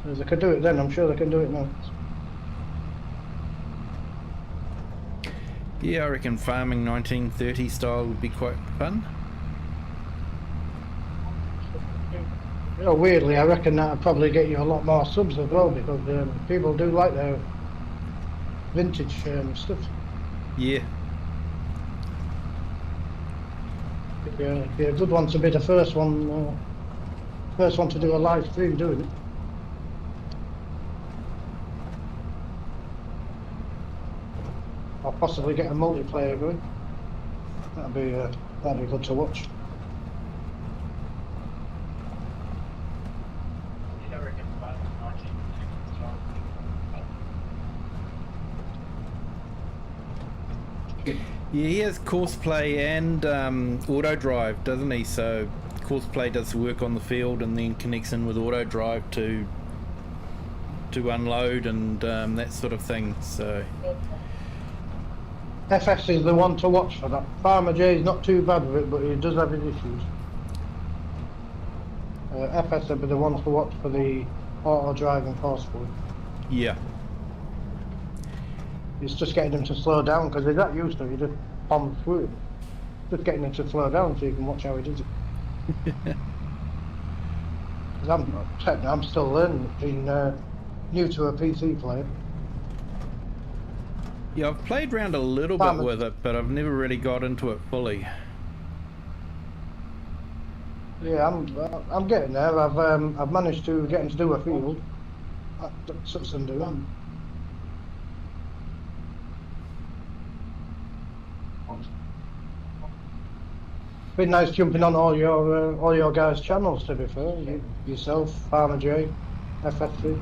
So if they could do it then, I'm sure they can do it now.
Yeah, I reckon farming 1930 style would be quite fun.
You know, weirdly, I reckon that'd probably get you a lot more subs as well, because people do like their vintage stuff.
Yeah.
It'd be a good one to be the first one to do a live stream doing it. Or possibly get a multiplayer going. That'd be good to watch.
Yeah, he has Courseplay and auto drive, doesn't he? So Courseplay does the work on the field and then connects in with auto drive to unload and that sort of thing. So
FS is the one to watch for that. Farmer J is not too bad with it, but he does have his issues. FS would be the ones to watch for the auto driving Courseplay.
yeah.
It's just getting him to slow down because he's that used to it, he just bombs through it. just getting him to slow down so you can watch how he does it. 'Cause I'm still learning, being new to a PC player.
Yeah, I've played around a little bit with it, but I've never really got into it fully.
Yeah, I'm getting there. I've managed to get him to do a field. That's some doing. Been nice jumping on all your guys' channels. To be fair, yourself, Farmer J, FSC.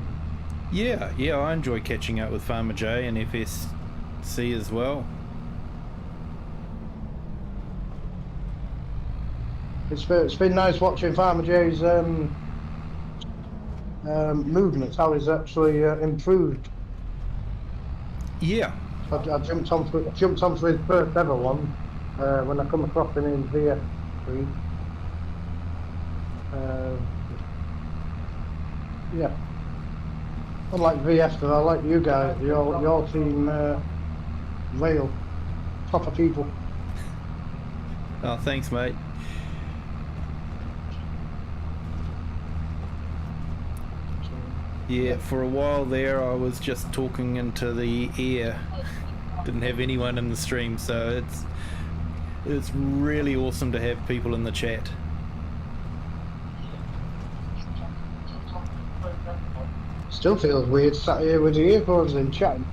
Yeah, I enjoy catching up with Farmer J and FSC as well.
It's been nice watching Farmer J's movements, how he's actually improved.
Yeah,
I jumped onto his first ever one when I come across him in VF3. Yeah. Unlike VF, I like you guys. Your team rail, proper people.
oh, thanks, mate. Yeah, for a while there I was just talking into the air. Didn't have anyone in the stream, so it's really awesome to have people in the chat.
Still feels weird sat here with the earphones and chatting.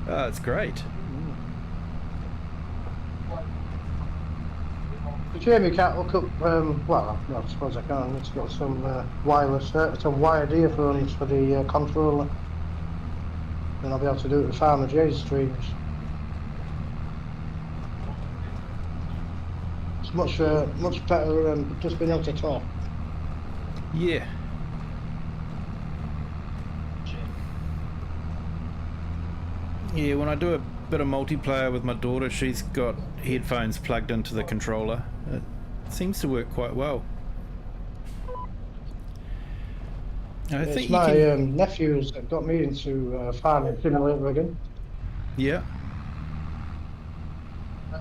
Oh, it's great.
Shame you can't look up, well, I suppose I can. Let's get some wireless, some wired earphones for the controller. Then I'll be able to do it with Farmer J's streams. It's much better than just being able to talk.
Yeah. Yeah, when I do a bit of multiplayer with my daughter, she's got headphones plugged into the controller. It seems to work quite well. I think
It's
you
my
can...
nephews that got me into Farming Simulator again.
Yeah.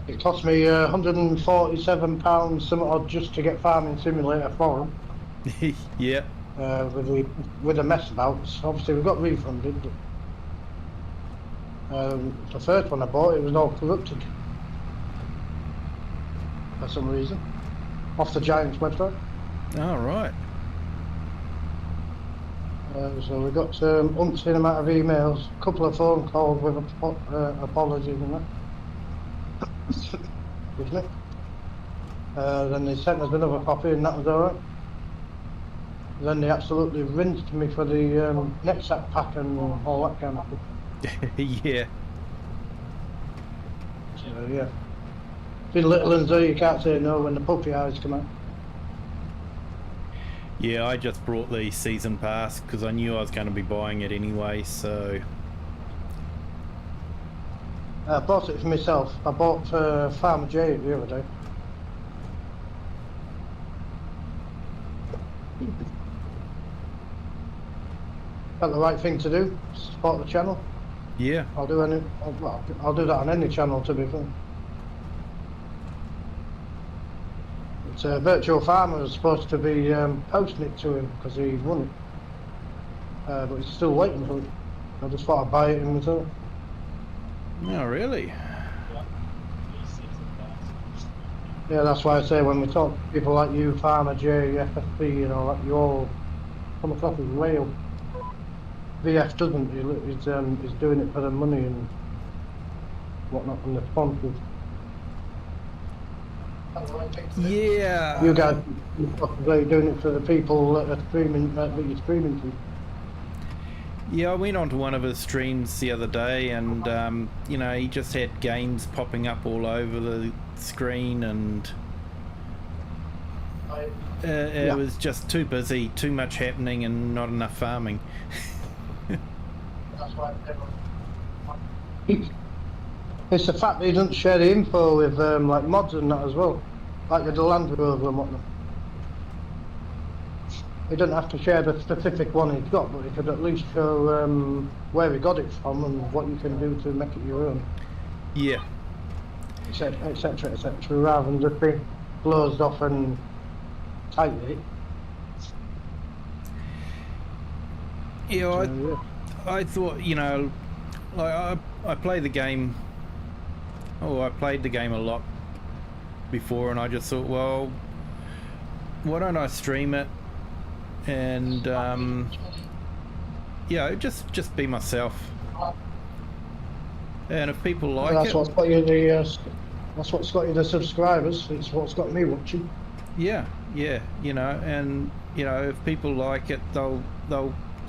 It cost me £147 some odd just to get Farming Simulator for them.
Yeah.
With the mess abouts. Obviously we got refunded. But, the first one I bought, it was all corrupted for some reason, off the Giants website.
All right.
So we got umpteen amount of emails, a couple of phone calls with apologies and that. Excuse me. Then they sent us another copy and that was alright. Then they absolutely rinsed me for the NEXAT pack and all that kind of stuff.
Yeah.
So yeah. Been little and so you can't say no when the puppy eyes come out.
Yeah, I just brought the season pass because I knew I was going to be buying it anyway, so...
I bought it for myself. I bought Farmer J the other day. Felt the right thing to do. Support the channel.
Yeah.
I'll do that on any channel, to be fair. It's Virtual Farmer was supposed to be posting it to him because he won it, but he's still waiting for it. I just thought I'd buy it myself.
Oh, really?
Yeah, that's why I say when we talk to people like you, Farmer J, FFP, you know, like you all come across as real. VF doesn't. He's doing it for the money and whatnot from the sponsors.
Yeah.
You guys are doing it for the people that are streaming, that you're streaming to.
Yeah, I went onto one of his streams the other day and, you know, he just had games popping up all over the screen and it was just too busy, too much happening and not enough farming.
That's why it's the fact that he doesn't share the info with like mods and that as well, like the Land Rover and whatnot. He doesn't have to share the specific one he's got, but he could at least show where he got it from and what you can do to make it your own.
Yeah.
etc., etc., etc., rather than just being closed off and tightly.
Yeah,
So,
I thought, you know, like I play the game. Oh, I played the game a lot before, and I just thought, well, why don't I stream it and yeah, just be myself. And if people like
that's
it,
what's got you the. That's what's got you the subscribers. It's what's got me watching.
yeah, you know, and you know, if people like it, they'll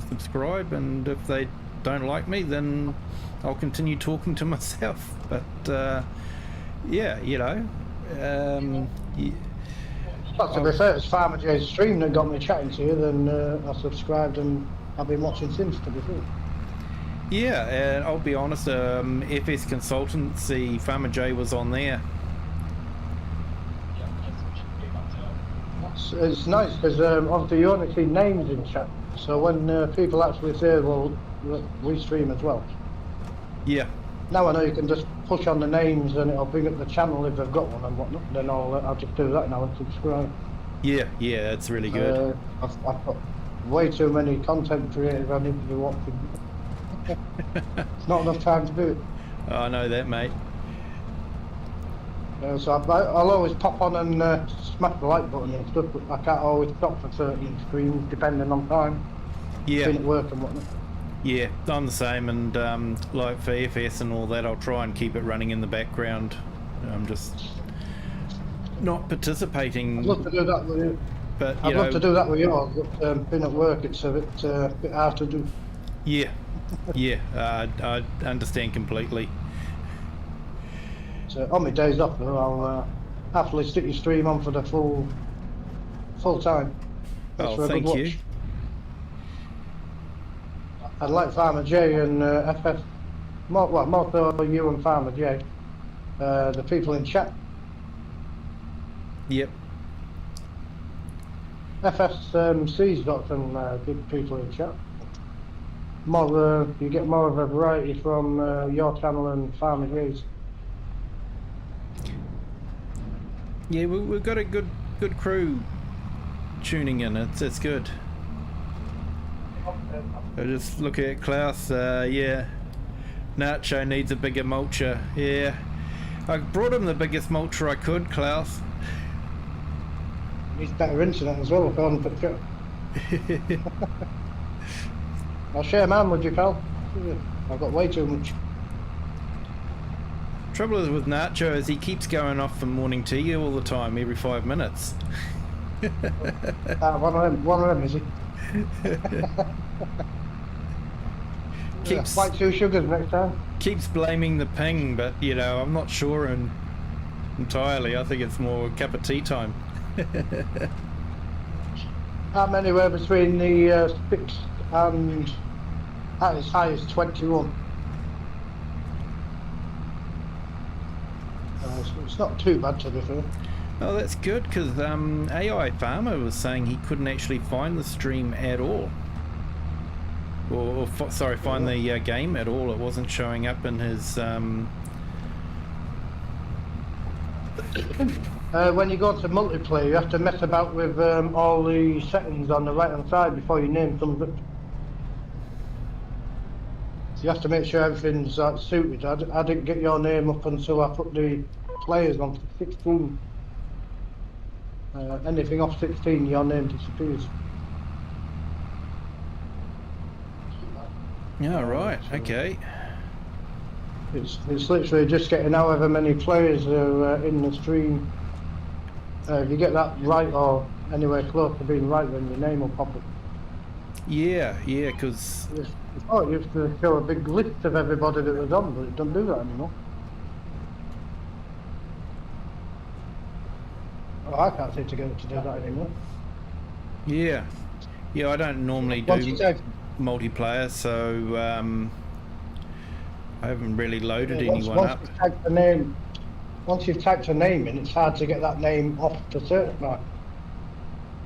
subscribe, and if they don't like me, then I'll continue talking to myself. But yeah, you know,
But to be fair, it's Farmer J's stream that got me chatting to you. Then I subscribed and I've been watching since. To be fair.
yeah, and I'll be honest, FS Consultancy, Farmer J was on there.
It's nice because obviously you only see names in chat. So when people actually say, "Well, we stream as well,"
Yeah,
now I know you can just push on the names and it'll bring up the channel if they've got one and whatnot. Then I'll just do that now and subscribe.
yeah, it's really good.
I've got way too many content creators I need to be watching. It's not enough time to do it.
I know that, mate.
So I'll always pop on and smash the like button and stuff, but I can't always stop for certain streams depending on time.
Yeah,
Being at work and whatnot.
yeah, I'm the same, and like for FS and all that, I'll try and keep it running in the background. I'm just not participating.
I'd love to do that with you.
But
I'd love to do that with yours, but being at work, it's a bit hard to do.
yeah, I understand completely.
So on my days off, though, I'll happily stick your stream on for the full time. That's
Oh,
for a good
thank you.
watch. I'd like Farmer J and FS, more so you and Farmer J, the people in chat.
Yep.
FSC's got some good people in chat. You get more of a variety from your channel and Farmer J's.
Yeah, we've got a good crew tuning in. It's good. I just look at Klaus. Yeah, Nacho needs a bigger mulcher. Yeah, I brought him the biggest mulcher I could, Klaus.
Needs better internet as well, if I haven't put it. I'll share mine with you, pal. I've got way too much.
Trouble is with Nacho is he keeps going off for morning tea all the time, every 5 minutes.
One of them, is he?
Keeps
White 2 sugars next time.
keeps blaming the ping, but you know, I'm not sure entirely. I think it's more cup of tea time.
I'm anywhere between the 6 and at as high as 21. It's not too bad, to be fair.
Oh, that's good, because AI Farmer was saying he couldn't actually find the stream at all. Sorry, find the game at all. It wasn't showing up in his...
When you go to multiplayer, you have to mess about with all the settings on the right hand side before your name comes up. So you have to make sure everything's suited. I didn't get your name up until I put the players on 16. Anything off 16, your name disappears.
Yeah, right, okay.
It's literally just getting however many players are in the stream. If you get that right or anywhere close to being right, then your name will pop up.
Yeah, because...
Oh, it used to show a big list of everybody that was on, but it doesn't do that anymore. Oh, I can't seem to get it to do that anymore.
Yeah, I don't normally do multiplayer, so I haven't really loaded anyone up.
Once you've typed a name in, it's hard to get that name off the search bar.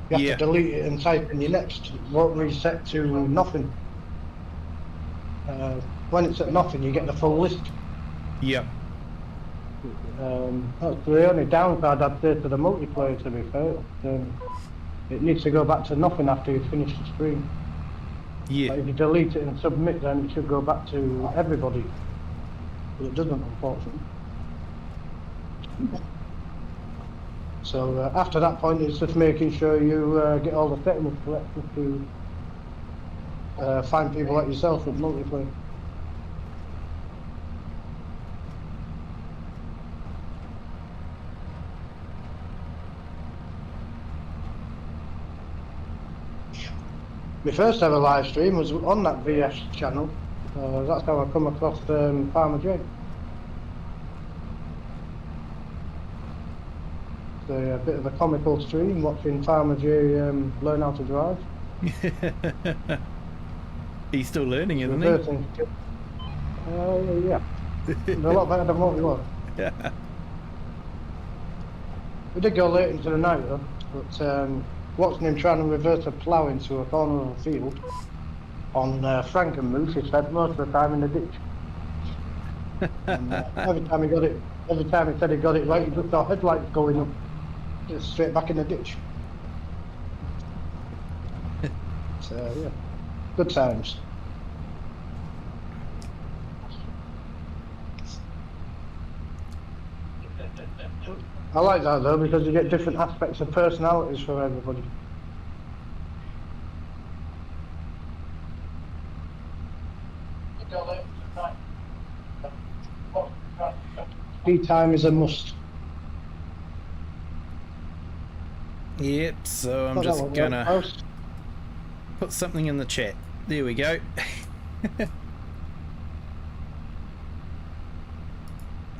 You have to delete it and type in your next. It won't reset to nothing. When it's at nothing, you get the full list.
Yep.
That's the only downside I'd say to the multiplayer, to be fair. It needs to go back to nothing after you finish the stream.
Yeah.
Like if you delete it and submit, then it should go back to everybody. But it doesn't, unfortunately. So after that point, it's just making sure you get all the settings correct to find people like yourself with multiplayer. My first ever live stream was on that VS channel. That's how I come across Farmer J. It's a bit of a comical stream watching Farmer J learn how to drive.
He's still learning, isn't he?
Yeah. He's a lot better than what we was. We did go late into the night though, but watching him trying to reverse a plough into a corner of a field on Frankenmoose, he spent most of the time in the ditch. And, every time he said he got it right, he just saw headlights going up, just straight back in the ditch. So yeah, good times. I like that though, because you get different aspects of personalities from everybody. Tea time is a must.
Yep, so I'm just gonna put something in the chat. There we go.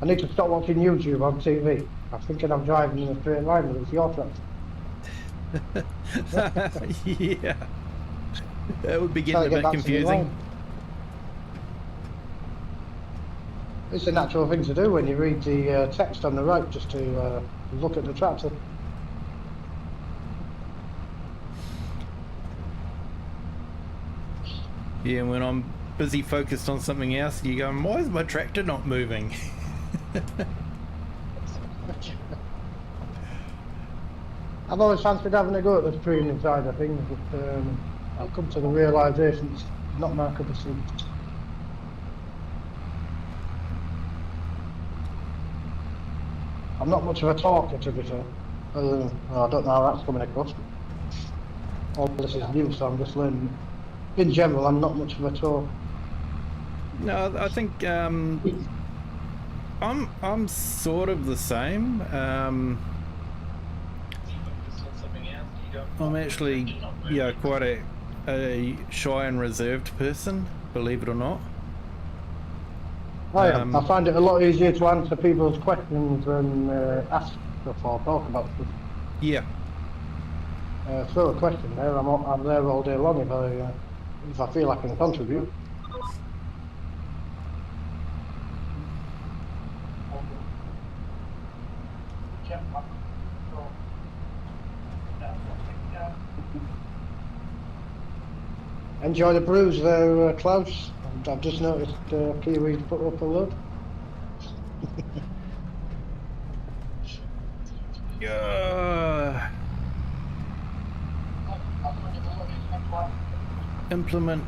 I need to stop watching YouTube on TV. I'm thinking I'm driving in a straight line, but it's your tracks.
Yeah. That would be getting a bit confusing.
It's a natural thing to do when you read the text on the right, just to look at the tractor.
Yeah, and when I'm busy focused on something else, you go, why is my tractor not moving?
I've always fancied having a go at the streaming side of things, but I've come to the realisation it's not my cup of tea. I'm not much of a talker, to be fair. I don't know how that's coming across. All this is new, so I'm just learning. In general, I'm not much of a talker.
No, I think I'm sort of the same. I'm actually, yeah, quite a shy and reserved person, believe it or not.
I am. I find it a lot easier to answer people's questions than ask stuff or talk about stuff.
Yeah.
Throw a question there, I'm there all day long if I feel I can contribute. Enjoy the brews there, Klaus. I've just noticed Kiwi's put up a load.
Implement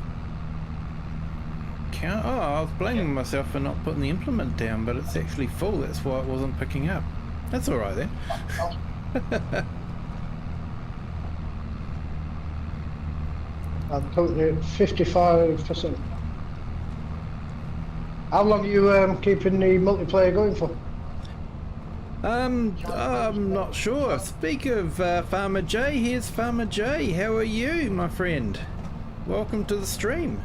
count. Oh, I was blaming myself for not putting the implement down, but it's actually full. That's why it wasn't picking up. That's all right then.
I'm currently at 55%. How long are you keeping the multiplayer going for?
I'm not sure. Speak of Farmer J, here's Farmer J. How are you, my friend? Welcome to the stream.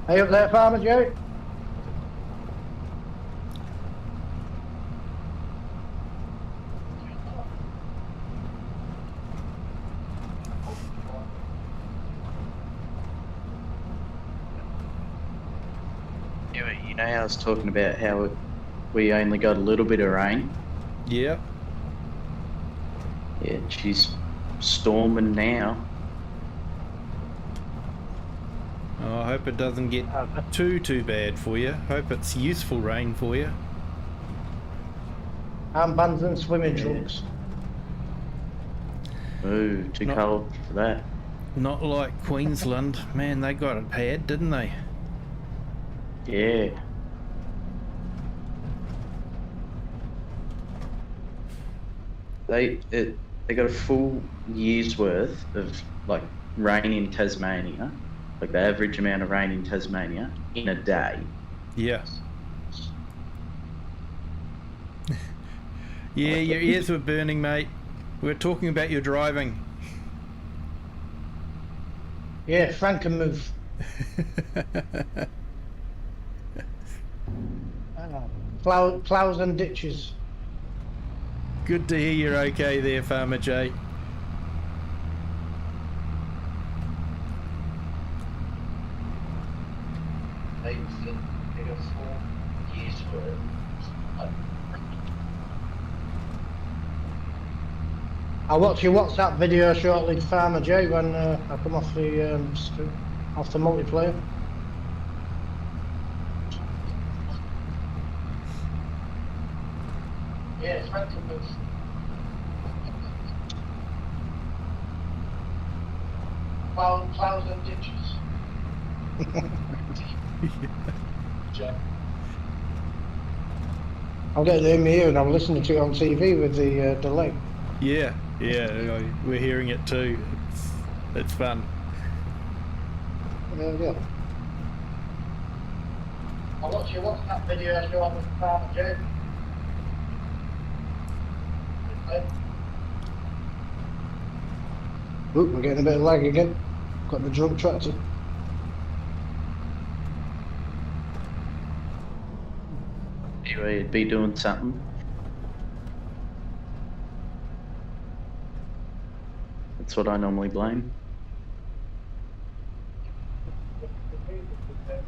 Hey up there, Farmer J.
You know how I was talking about how we only got a little bit of rain?
Yeah.
Yeah, she's storming now.
Oh, I hope it doesn't get too bad for you. Hope it's useful rain for you.
Armbands and swimming trunks.
Ooh, too
Not-
cold for that.
Not like Queensland. Man, they got it bad, didn't they?
Yeah. They got a full year's worth of like rain in Tasmania, like the average amount of rain in Tasmania in a day.
Yeah. Yeah, your ears were burning, mate. We were talking about your driving.
Yeah, Frankenmuth. Plows and ditches.
Good to hear you're okay there, Farmer Jay.
They got a full year's worth.
I'll watch your WhatsApp video shortly, Farmer Jay, when I come off the multiplayer. Yeah, Frankenmuth. Plows and ditches. I'm getting it in my ear and I'm listening to it on TV with the delay.
Yeah, we're hearing it too. It's fun.
There we go. I'll watch your WhatsApp video shortly, Farmer Jay. Oop, we're getting a bit of lag again. Got the drunk tractor.
Anyway, it'd be doing something. That's what I normally blame.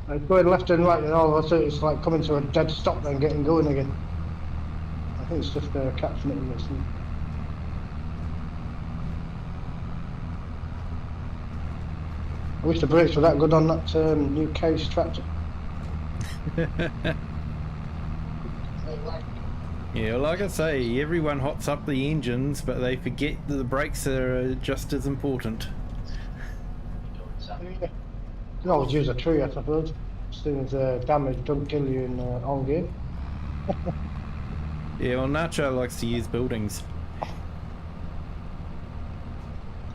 It's going left and right, and all of a sudden it's like coming to a dead stop then getting going again. I think it's just catching it in this thing. I wish the brakes were that good on that new case tractor.
Yeah, like I say, everyone hots up the engines, but they forget that the brakes are just as important.
You can always use a tree, I suppose. As soon as damage don't kill you in on game.
Yeah, well, Nacho likes to use buildings.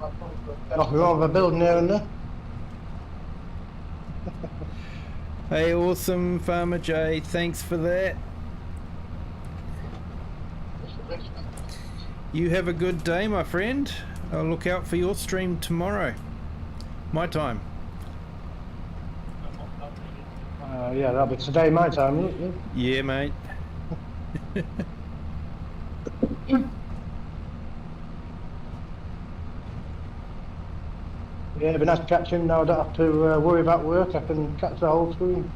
Knock me over a building here and there.
Hey, awesome, Farmer Jay. Thanks for that. You have a good day, my friend. I'll look out for your stream tomorrow. My time.
Yeah, that'll be today my time, won't it?
Yeah, mate.
Yeah, it'd be nice to catch him now. I don't have to worry about work. I can catch the whole stream.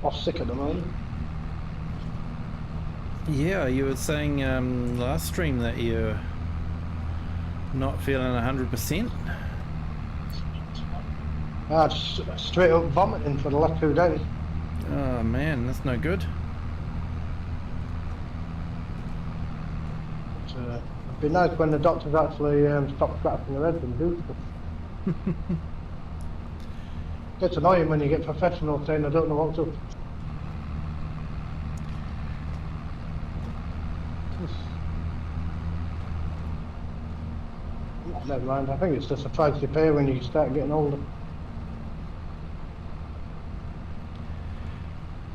Off sick at the moment.
Yeah, you were saying last stream that you're not feeling 100%.
Just straight up vomiting for the last 2 days.
Oh man, that's no good.
It'd be nice when the doctors actually stop scratching their heads and do stuff. Gets annoying when you get professionals saying I don't know what to. Never mind, I think it's just a price you pay when you start getting older.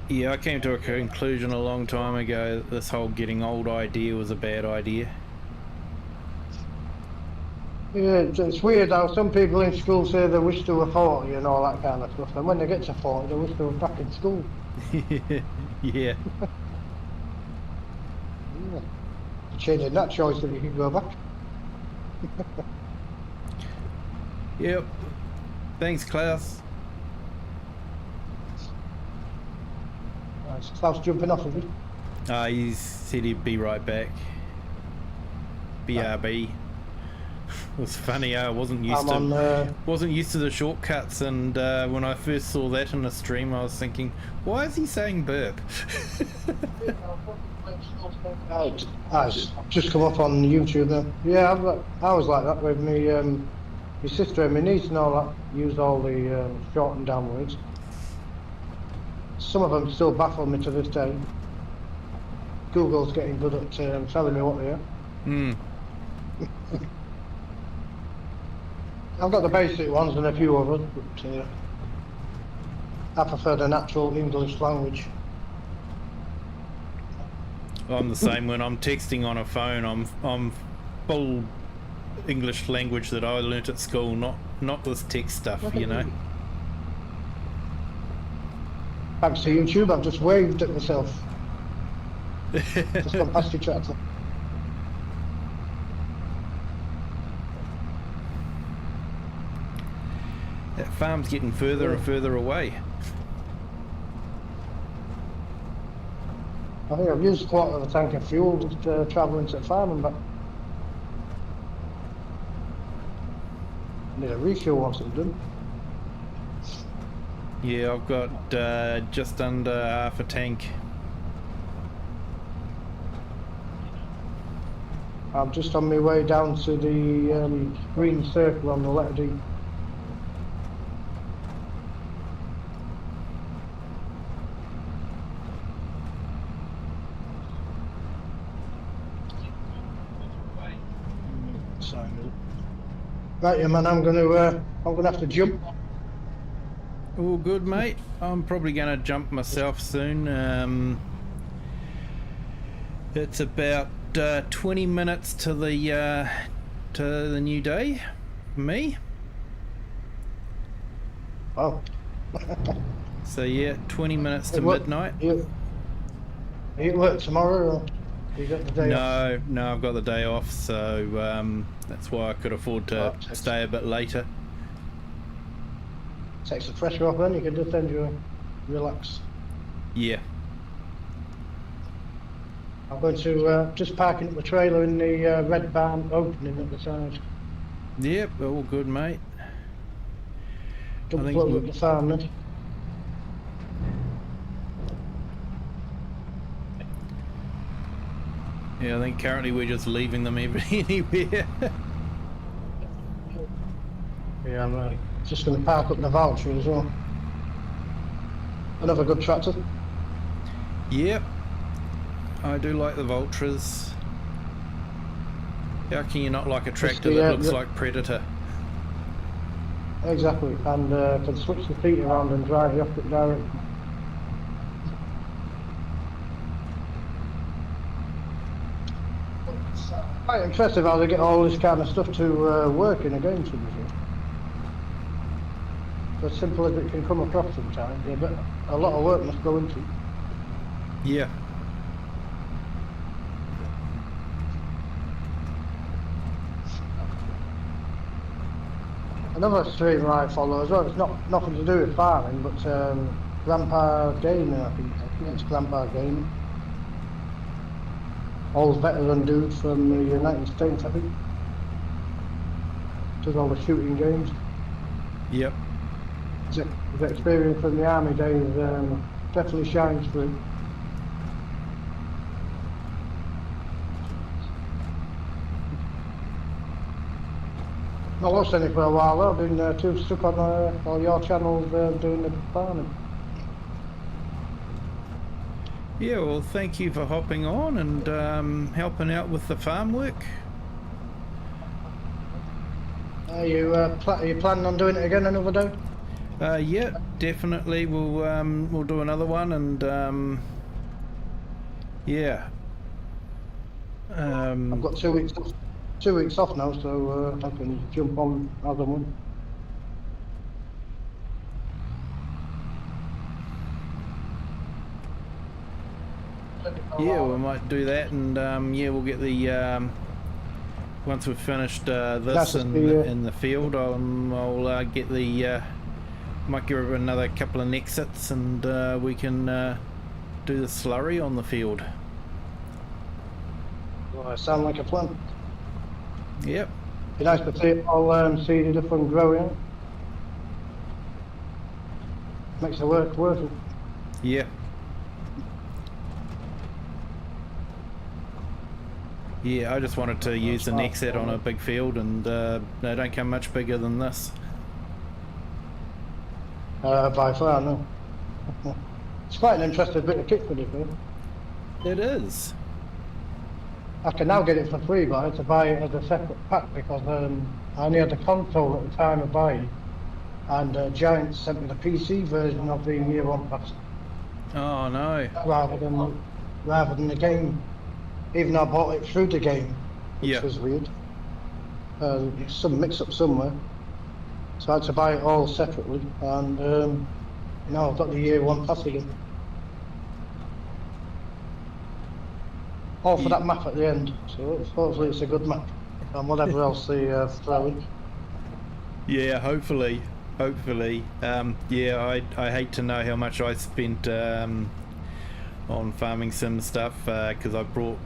Yeah, I came to a conclusion a long time ago that this whole getting old idea was a bad idea.
Yeah, it's weird how some people in school say they wish they were 40 and all that kind of stuff, and when they get to 40 they wish they were back in school.
Yeah.
Yeah. Changing that choice that you can go back.
Yep. Thanks, Klaus.
Is Klaus jumping off of it?
He said he'd be right back. BRB. It was funny. I wasn't used
I'm
to
on.
wasn't used to the shortcuts, and when I first saw that in the stream, I was thinking, why is he saying burp?
I've just come up on YouTube then. Yeah, I was like that with me. My sister and my niece and all that use all the short and down words. Some of them still baffle me to this day. Google's getting good at telling me what they are.
Hmm.
I've got the basic ones and a few others, but I prefer the natural English language.
I'm the same. When I'm texting on a phone, I'm full English language that I learnt at school, not this text stuff, you know.
Thanks to YouTube, I've just waved at myself. Just gone past your chat.
That farm's getting further and further away.
I think I've used a quarter of a tank of fuel just travelling to the farm and back. Need a refuel once it's done.
Yeah, I've got just under half a tank.
I'm just on my way down to the green circle on the letter D. Right, yeah, man. I'm gonna have to jump.
All good, mate. I'm probably gonna jump myself soon. It's about 20 minutes to the new day for me.
Oh.
So yeah, 20 minutes to
Hey, what-
midnight.
You at work tomorrow, or you got the day off?
No, I've got the day off, so that's why I could afford to stay a bit later.
Takes the pressure off then, you can just enjoy, relax.
Yeah.
I'm going to just parking up the trailer in the red barn opening at the side.
Yep, all good, mate.
Don't
think
close
we-
up the farm then.
Yeah, I think currently we're just leaving them anywhere.
Yeah, I'm just going to park up the voucher as well. Another good tractor.
Yep. I do like the Vultras. How can you not like a tractor that looks like Predator?
Exactly, and can switch the feet around and drive the opposite direction. Quite impressive how they get all this kind of stuff to work in a game, to be fair. As simple as it can come across sometimes, yeah, but a lot of work must go into it.
Yeah.
Another streamer I follow as well, it's nothing to do with farming, but Grandpa Gamer, I think it's Grandpa Gamer. Old veteran dude from the United States, I think. Does all the shooting games.
Yep.
His experience from the army days definitely shines through. Not watched any for a while though. I've been too stuck on all your channels doing the farming.
Yeah, well, thank you for hopping on and helping out with the farm work.
Are you planning on doing it again another day?
Yeah, definitely. We'll do another one, and yeah.
I've got 2 weeks off now, so I can jump on as and when.
Yeah, we might do that, and yeah, we'll get the once we've finished this in the field, I'll get the might give it another couple of NEXATs, and we can do the slurry on the field.
Well, sound like a plan.
Yep.
Be nice to see it all seeded up and growing. Makes the work worth it.
Yeah. Yeah, I just wanted to use the NEXAT on a big field, and they don't come much bigger than this.
By far, no. It's quite an interesting bit of kit for it,
It is.
I can now get it for free, but I had to buy it as a separate pack because I only had the console at the time of buying, and Giant sent me the PC version of the Year 1 pass
Oh no.
rather than the game. Even though I bought it through the game, which
Yeah.
was weird. Some mix-up somewhere, so I had to buy it all separately, and now I've got the Year 1 pass again. All for that map at the end, so hopefully it's a good map, and whatever else they throw in.
Yeah, hopefully. Hopefully. Yeah, I hate to know how much I spent on farming sim stuff, because I brought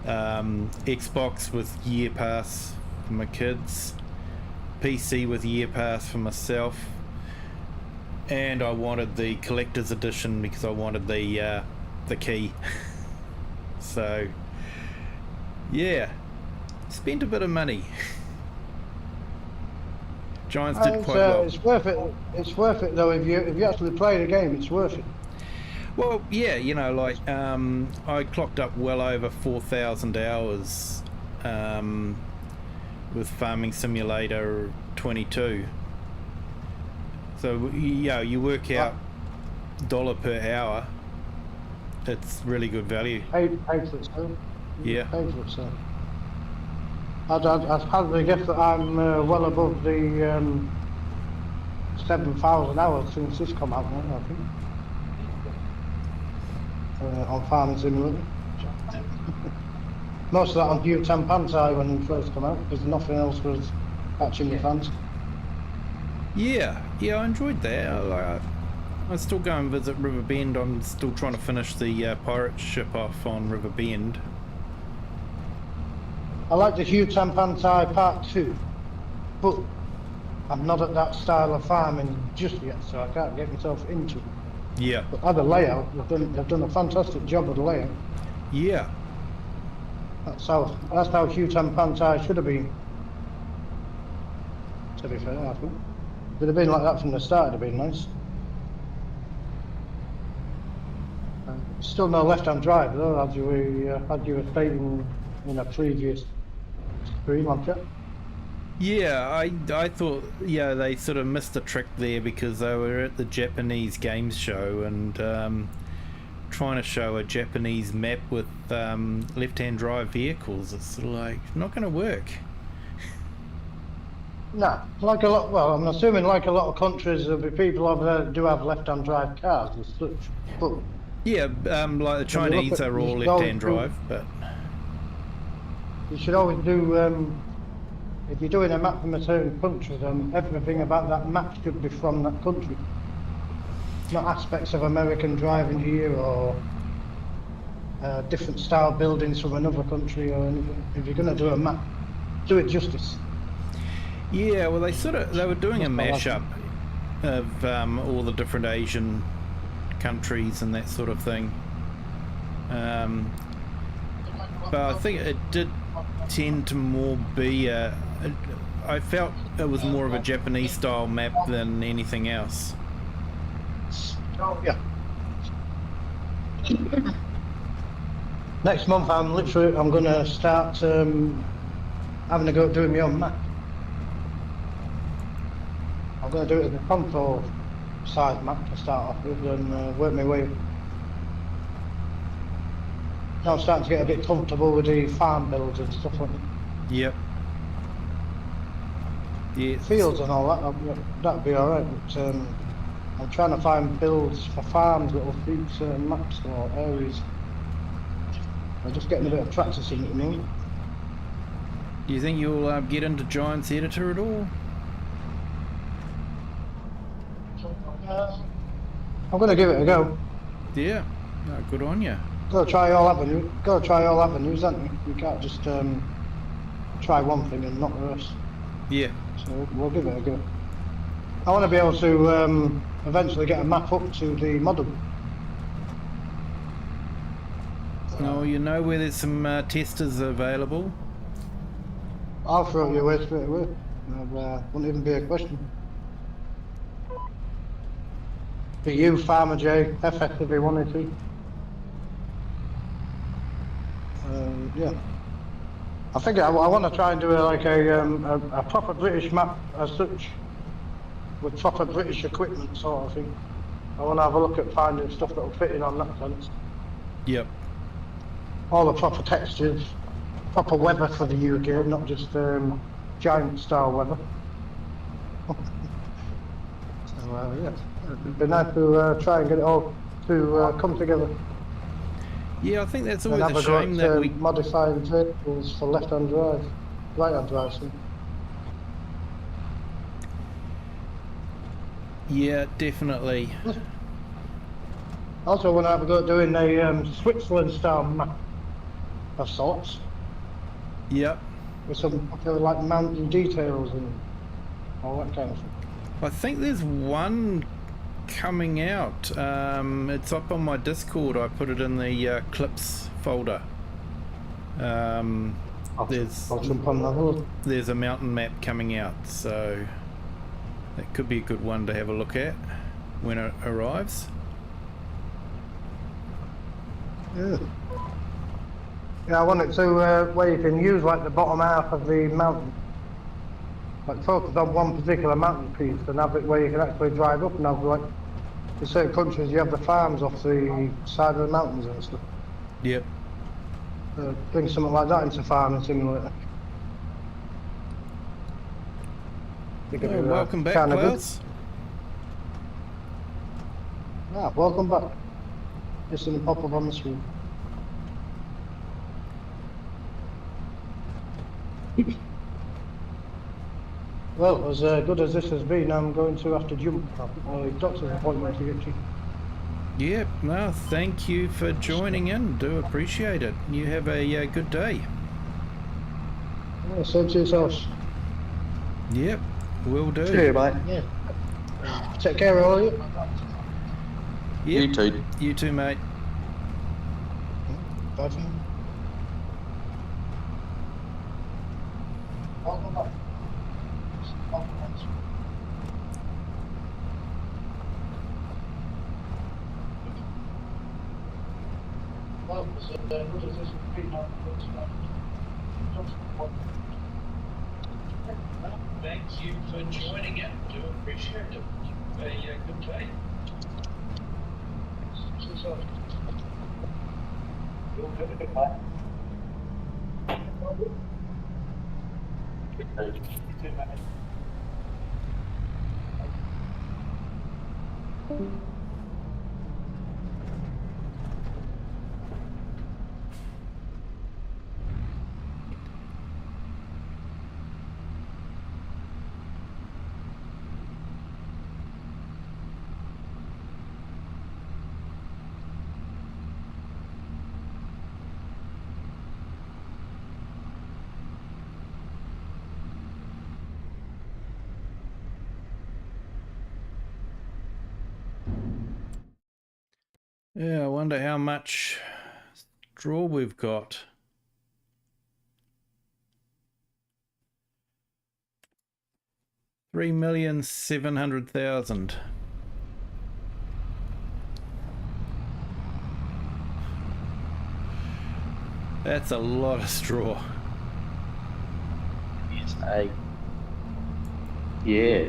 Xbox with Year Pass for my kids, PC with Year Pass for myself, and I wanted the collector's edition because I wanted the key. So yeah, spent a bit of money. Giants did quite well.
It's worth it. It's worth it though if you actually play the game. It's worth it.
Well, yeah, you know, like I clocked up well over 4,000 hours with Farming Simulator 22. So yeah, you work out $1 per hour. It's really good value.
Paid for it, so.
Yeah.
Paid for it, so. I'd hardly guess that I'm well above the 7,000 hours since this come out now, I think. On Farming Simulator. Most of that on Bhutan Pantai when it first come out, because nothing else was catching my fancy.
Yeah, I enjoyed that. I still go and visit River Bend. I'm still trying to finish the pirate ship off on River Bend.
I like the Bhutan Pantai Part 2, but I'm not at that style of farming just yet, so I can't get myself into it.
Yeah.
But other layout, they've done a fantastic job of the layout.
Yeah.
That's how Bhutan Pantai should have been. To be fair, I think. If it had been like that from the start, it'd have been nice. Still no left-hand drive though, as you were stating in a previous stream, haven't you?
Yeah, I thought, yeah, they sort of missed a trick there because they were at the Japanese games show and trying to show a Japanese map with left-hand drive vehicles. It's sort of like not going to work.
No, like a lot. Well, I'm assuming like a lot of countries, there'll be people over there that do have left-hand drive cars and such. But
yeah, like the Chinese are all left-hand drive, but
you should always do. If you're doing a map from a certain country, then everything about that map should be from that country. Not aspects of American driving here or different style buildings from another country or anything. If you're going to do a map, do it justice.
yeah, well, they were doing a mashup of all the different Asian countries and that sort of thing. But I think it did tend to more be I felt it was more of a Japanese style map than anything else.
Oh yeah. Next month I'm going to start having a go at doing my own map. I'm going to do it as a console size map to start off with and work my way. Now I'm starting to get a bit comfortable with the farm builds and stuff like that.
Yep. Yeah.
Fields and all that, that'd be alright, but I'm trying to find builds for farms that will suit certain maps or areas. I'm just getting a bit of practice in it, you know.
Do you think you'll get into Giant's Editor at all?
I'm going to give it a go.
Yeah. No, good on you.
Got to try all avenues, haven't you? You can't just try one thing and not the rest.
Yeah.
So we'll give it a go. I want to be able to eventually get a map up to the model.
Oh, you know where there's some testers available?
I'll throw you away straight away. Wouldn't even be a question. For you, Farmer J, FS if you wanted to. Yeah. I think I want to try and do a proper British map as such, with proper British equipment sort of thing. I want to have a look at finding stuff that will fit in on that sense.
Yep.
All the proper textures, proper weather for the UK, not just giant style weather. So yeah, it'd be nice to try and get it all to come together.
Yeah, I think that's
And
always
have
a
a go
shame
at
that we...
modifying vehicles for left-hand drive, right-hand drive. So.
Yeah, definitely.
Also, want to have a go at doing a Switzerland-style map of sorts,
Yep.
with some like mountain details and all that kind of thing.
I think there's one coming out. It's up on my Discord. I put it in the clips folder.
I'll jump on that one.
There's a mountain map coming out, so that could be a good one to have a look at when it arrives.
Yeah. Yeah, I want it to where you can use like the bottom half of the mountain, like focus on one particular mountain piece and have it where you can actually drive up and have like, in certain countries you have the farms off the side of the mountains and stuff.
Yep.
Bring something like that into Farming Simulator.
Oh, welcome back,
kinda good.
Klaus.
Ah, welcome back. Just in the pop up on the screen. Well, as good as this has been, I'm going to have to jump. A doctor's appointment to get to.
Yep, no, thank you for joining in. Do appreciate it. You have a good day.
Yeah, same to yourselves.
Yep, will do.
See you, mate.
Yeah. Take care, all of you.
Yep.
You too.
You too, mate.
Bye for now. Welcome back. Well, as good as this has been, I'm going to have a doctor's appointment.
Thank you for joining it. Do appreciate it. Have a good day.
You'll have a good night. You too, mate.
Yeah, I wonder how much straw we've got. 3,700,000. That's a lot of straw.
Yes, yeah.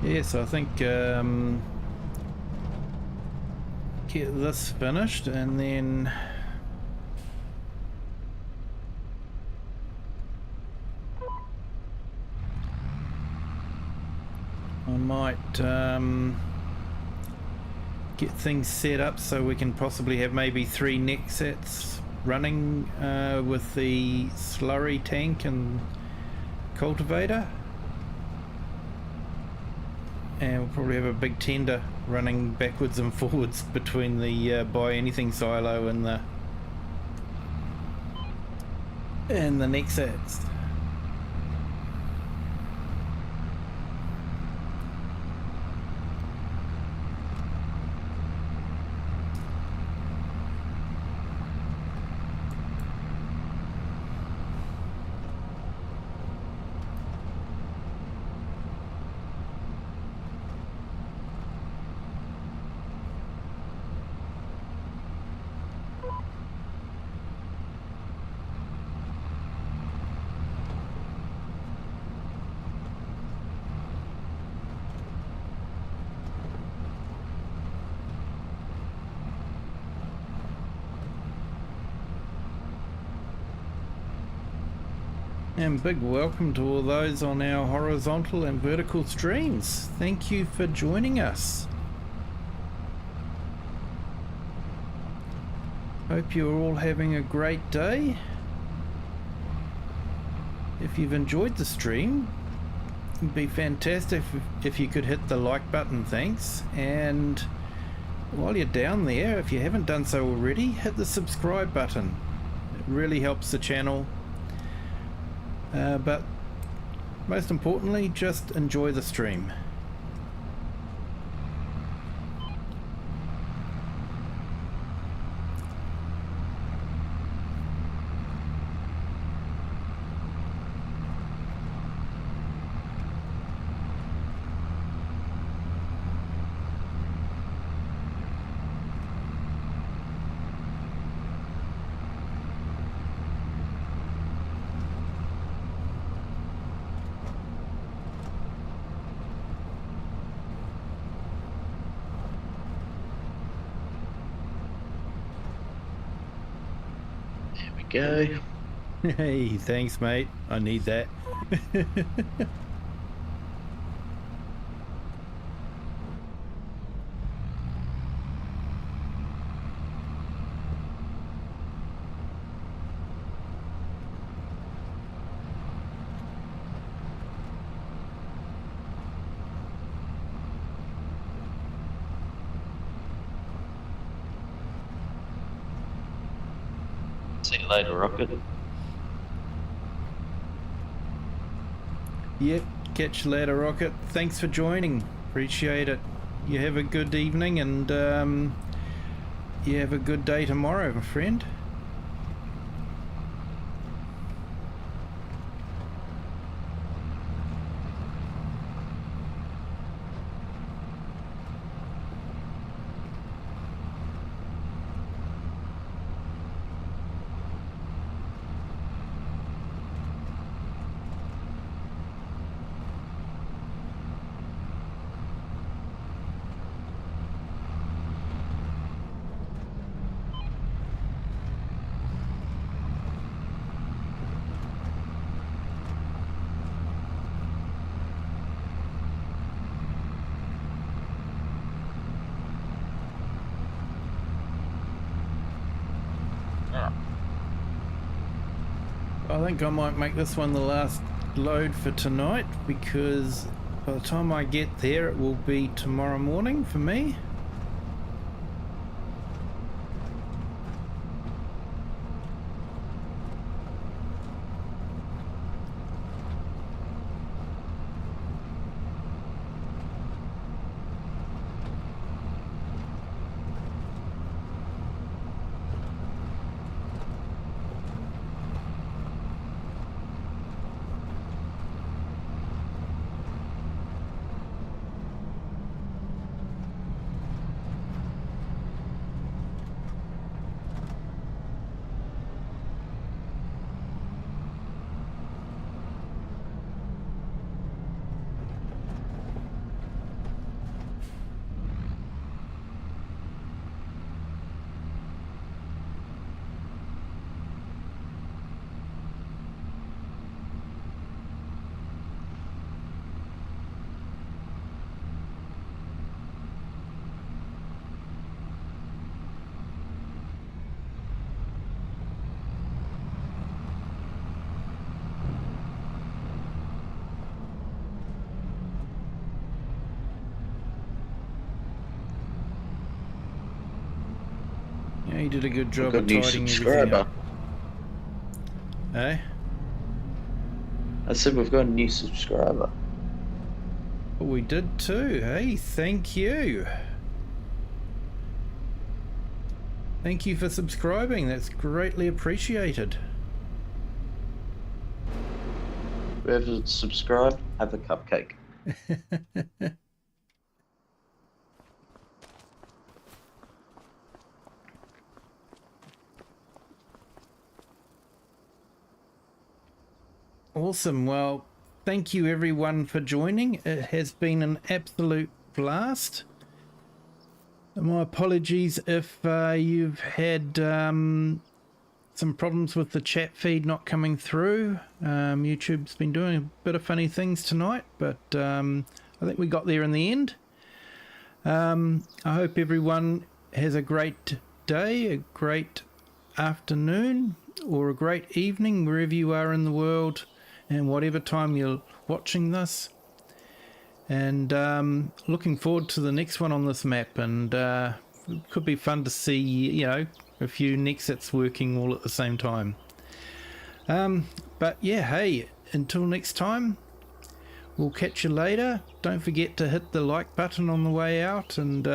Yes, I think get this finished and then I might get things set up so we can possibly have maybe 3 NEXATs running with the slurry tank and cultivator, and we'll probably have a big tender running backwards and forwards between the buy anything silo and the NEXATs. And big welcome to all those on our horizontal and vertical streams. Thank you for joining us. Hope you're all having a great day. If you've enjoyed the stream, it'd be fantastic if you could hit the like button, thanks. And while you're down there, if you haven't done so already, hit the subscribe button. It really helps the channel. But most importantly, just enjoy the stream.
Go.
Hey, thanks mate, I need that.
See you later, Rocket.
Yep, catch you later, Rocket. Thanks for joining, appreciate it. You have a good evening and you have a good day tomorrow, my friend. I think I might make this one the last load for tonight, because by the time I get there it will be tomorrow morning for me. He did a good job
got a
of
new
tidying everything
subscriber.
up. Eh?
I said we've got a new subscriber.
We did too. Hey, thank you. Thank you for subscribing. That's greatly appreciated.
Whoever subscribed, have a cupcake.
Awesome. Well, thank you everyone for joining. It has been an absolute blast. My apologies if you've had some problems with the chat feed not coming through. YouTube's been doing a bit of funny things tonight, but I think we got there in the end. I hope everyone has a great day, a great afternoon, or a great evening wherever you are in the world and whatever time you're watching this. And looking forward to the next one on this map, and it could be fun to see, you know, a few NEXATs working all at the same time. But yeah, hey, until next time, we'll catch you later. Don't forget to hit the like button on the way out, and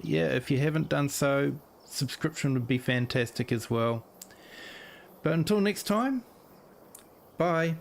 yeah, if you haven't done so, subscription would be fantastic as well. But until next time, bye.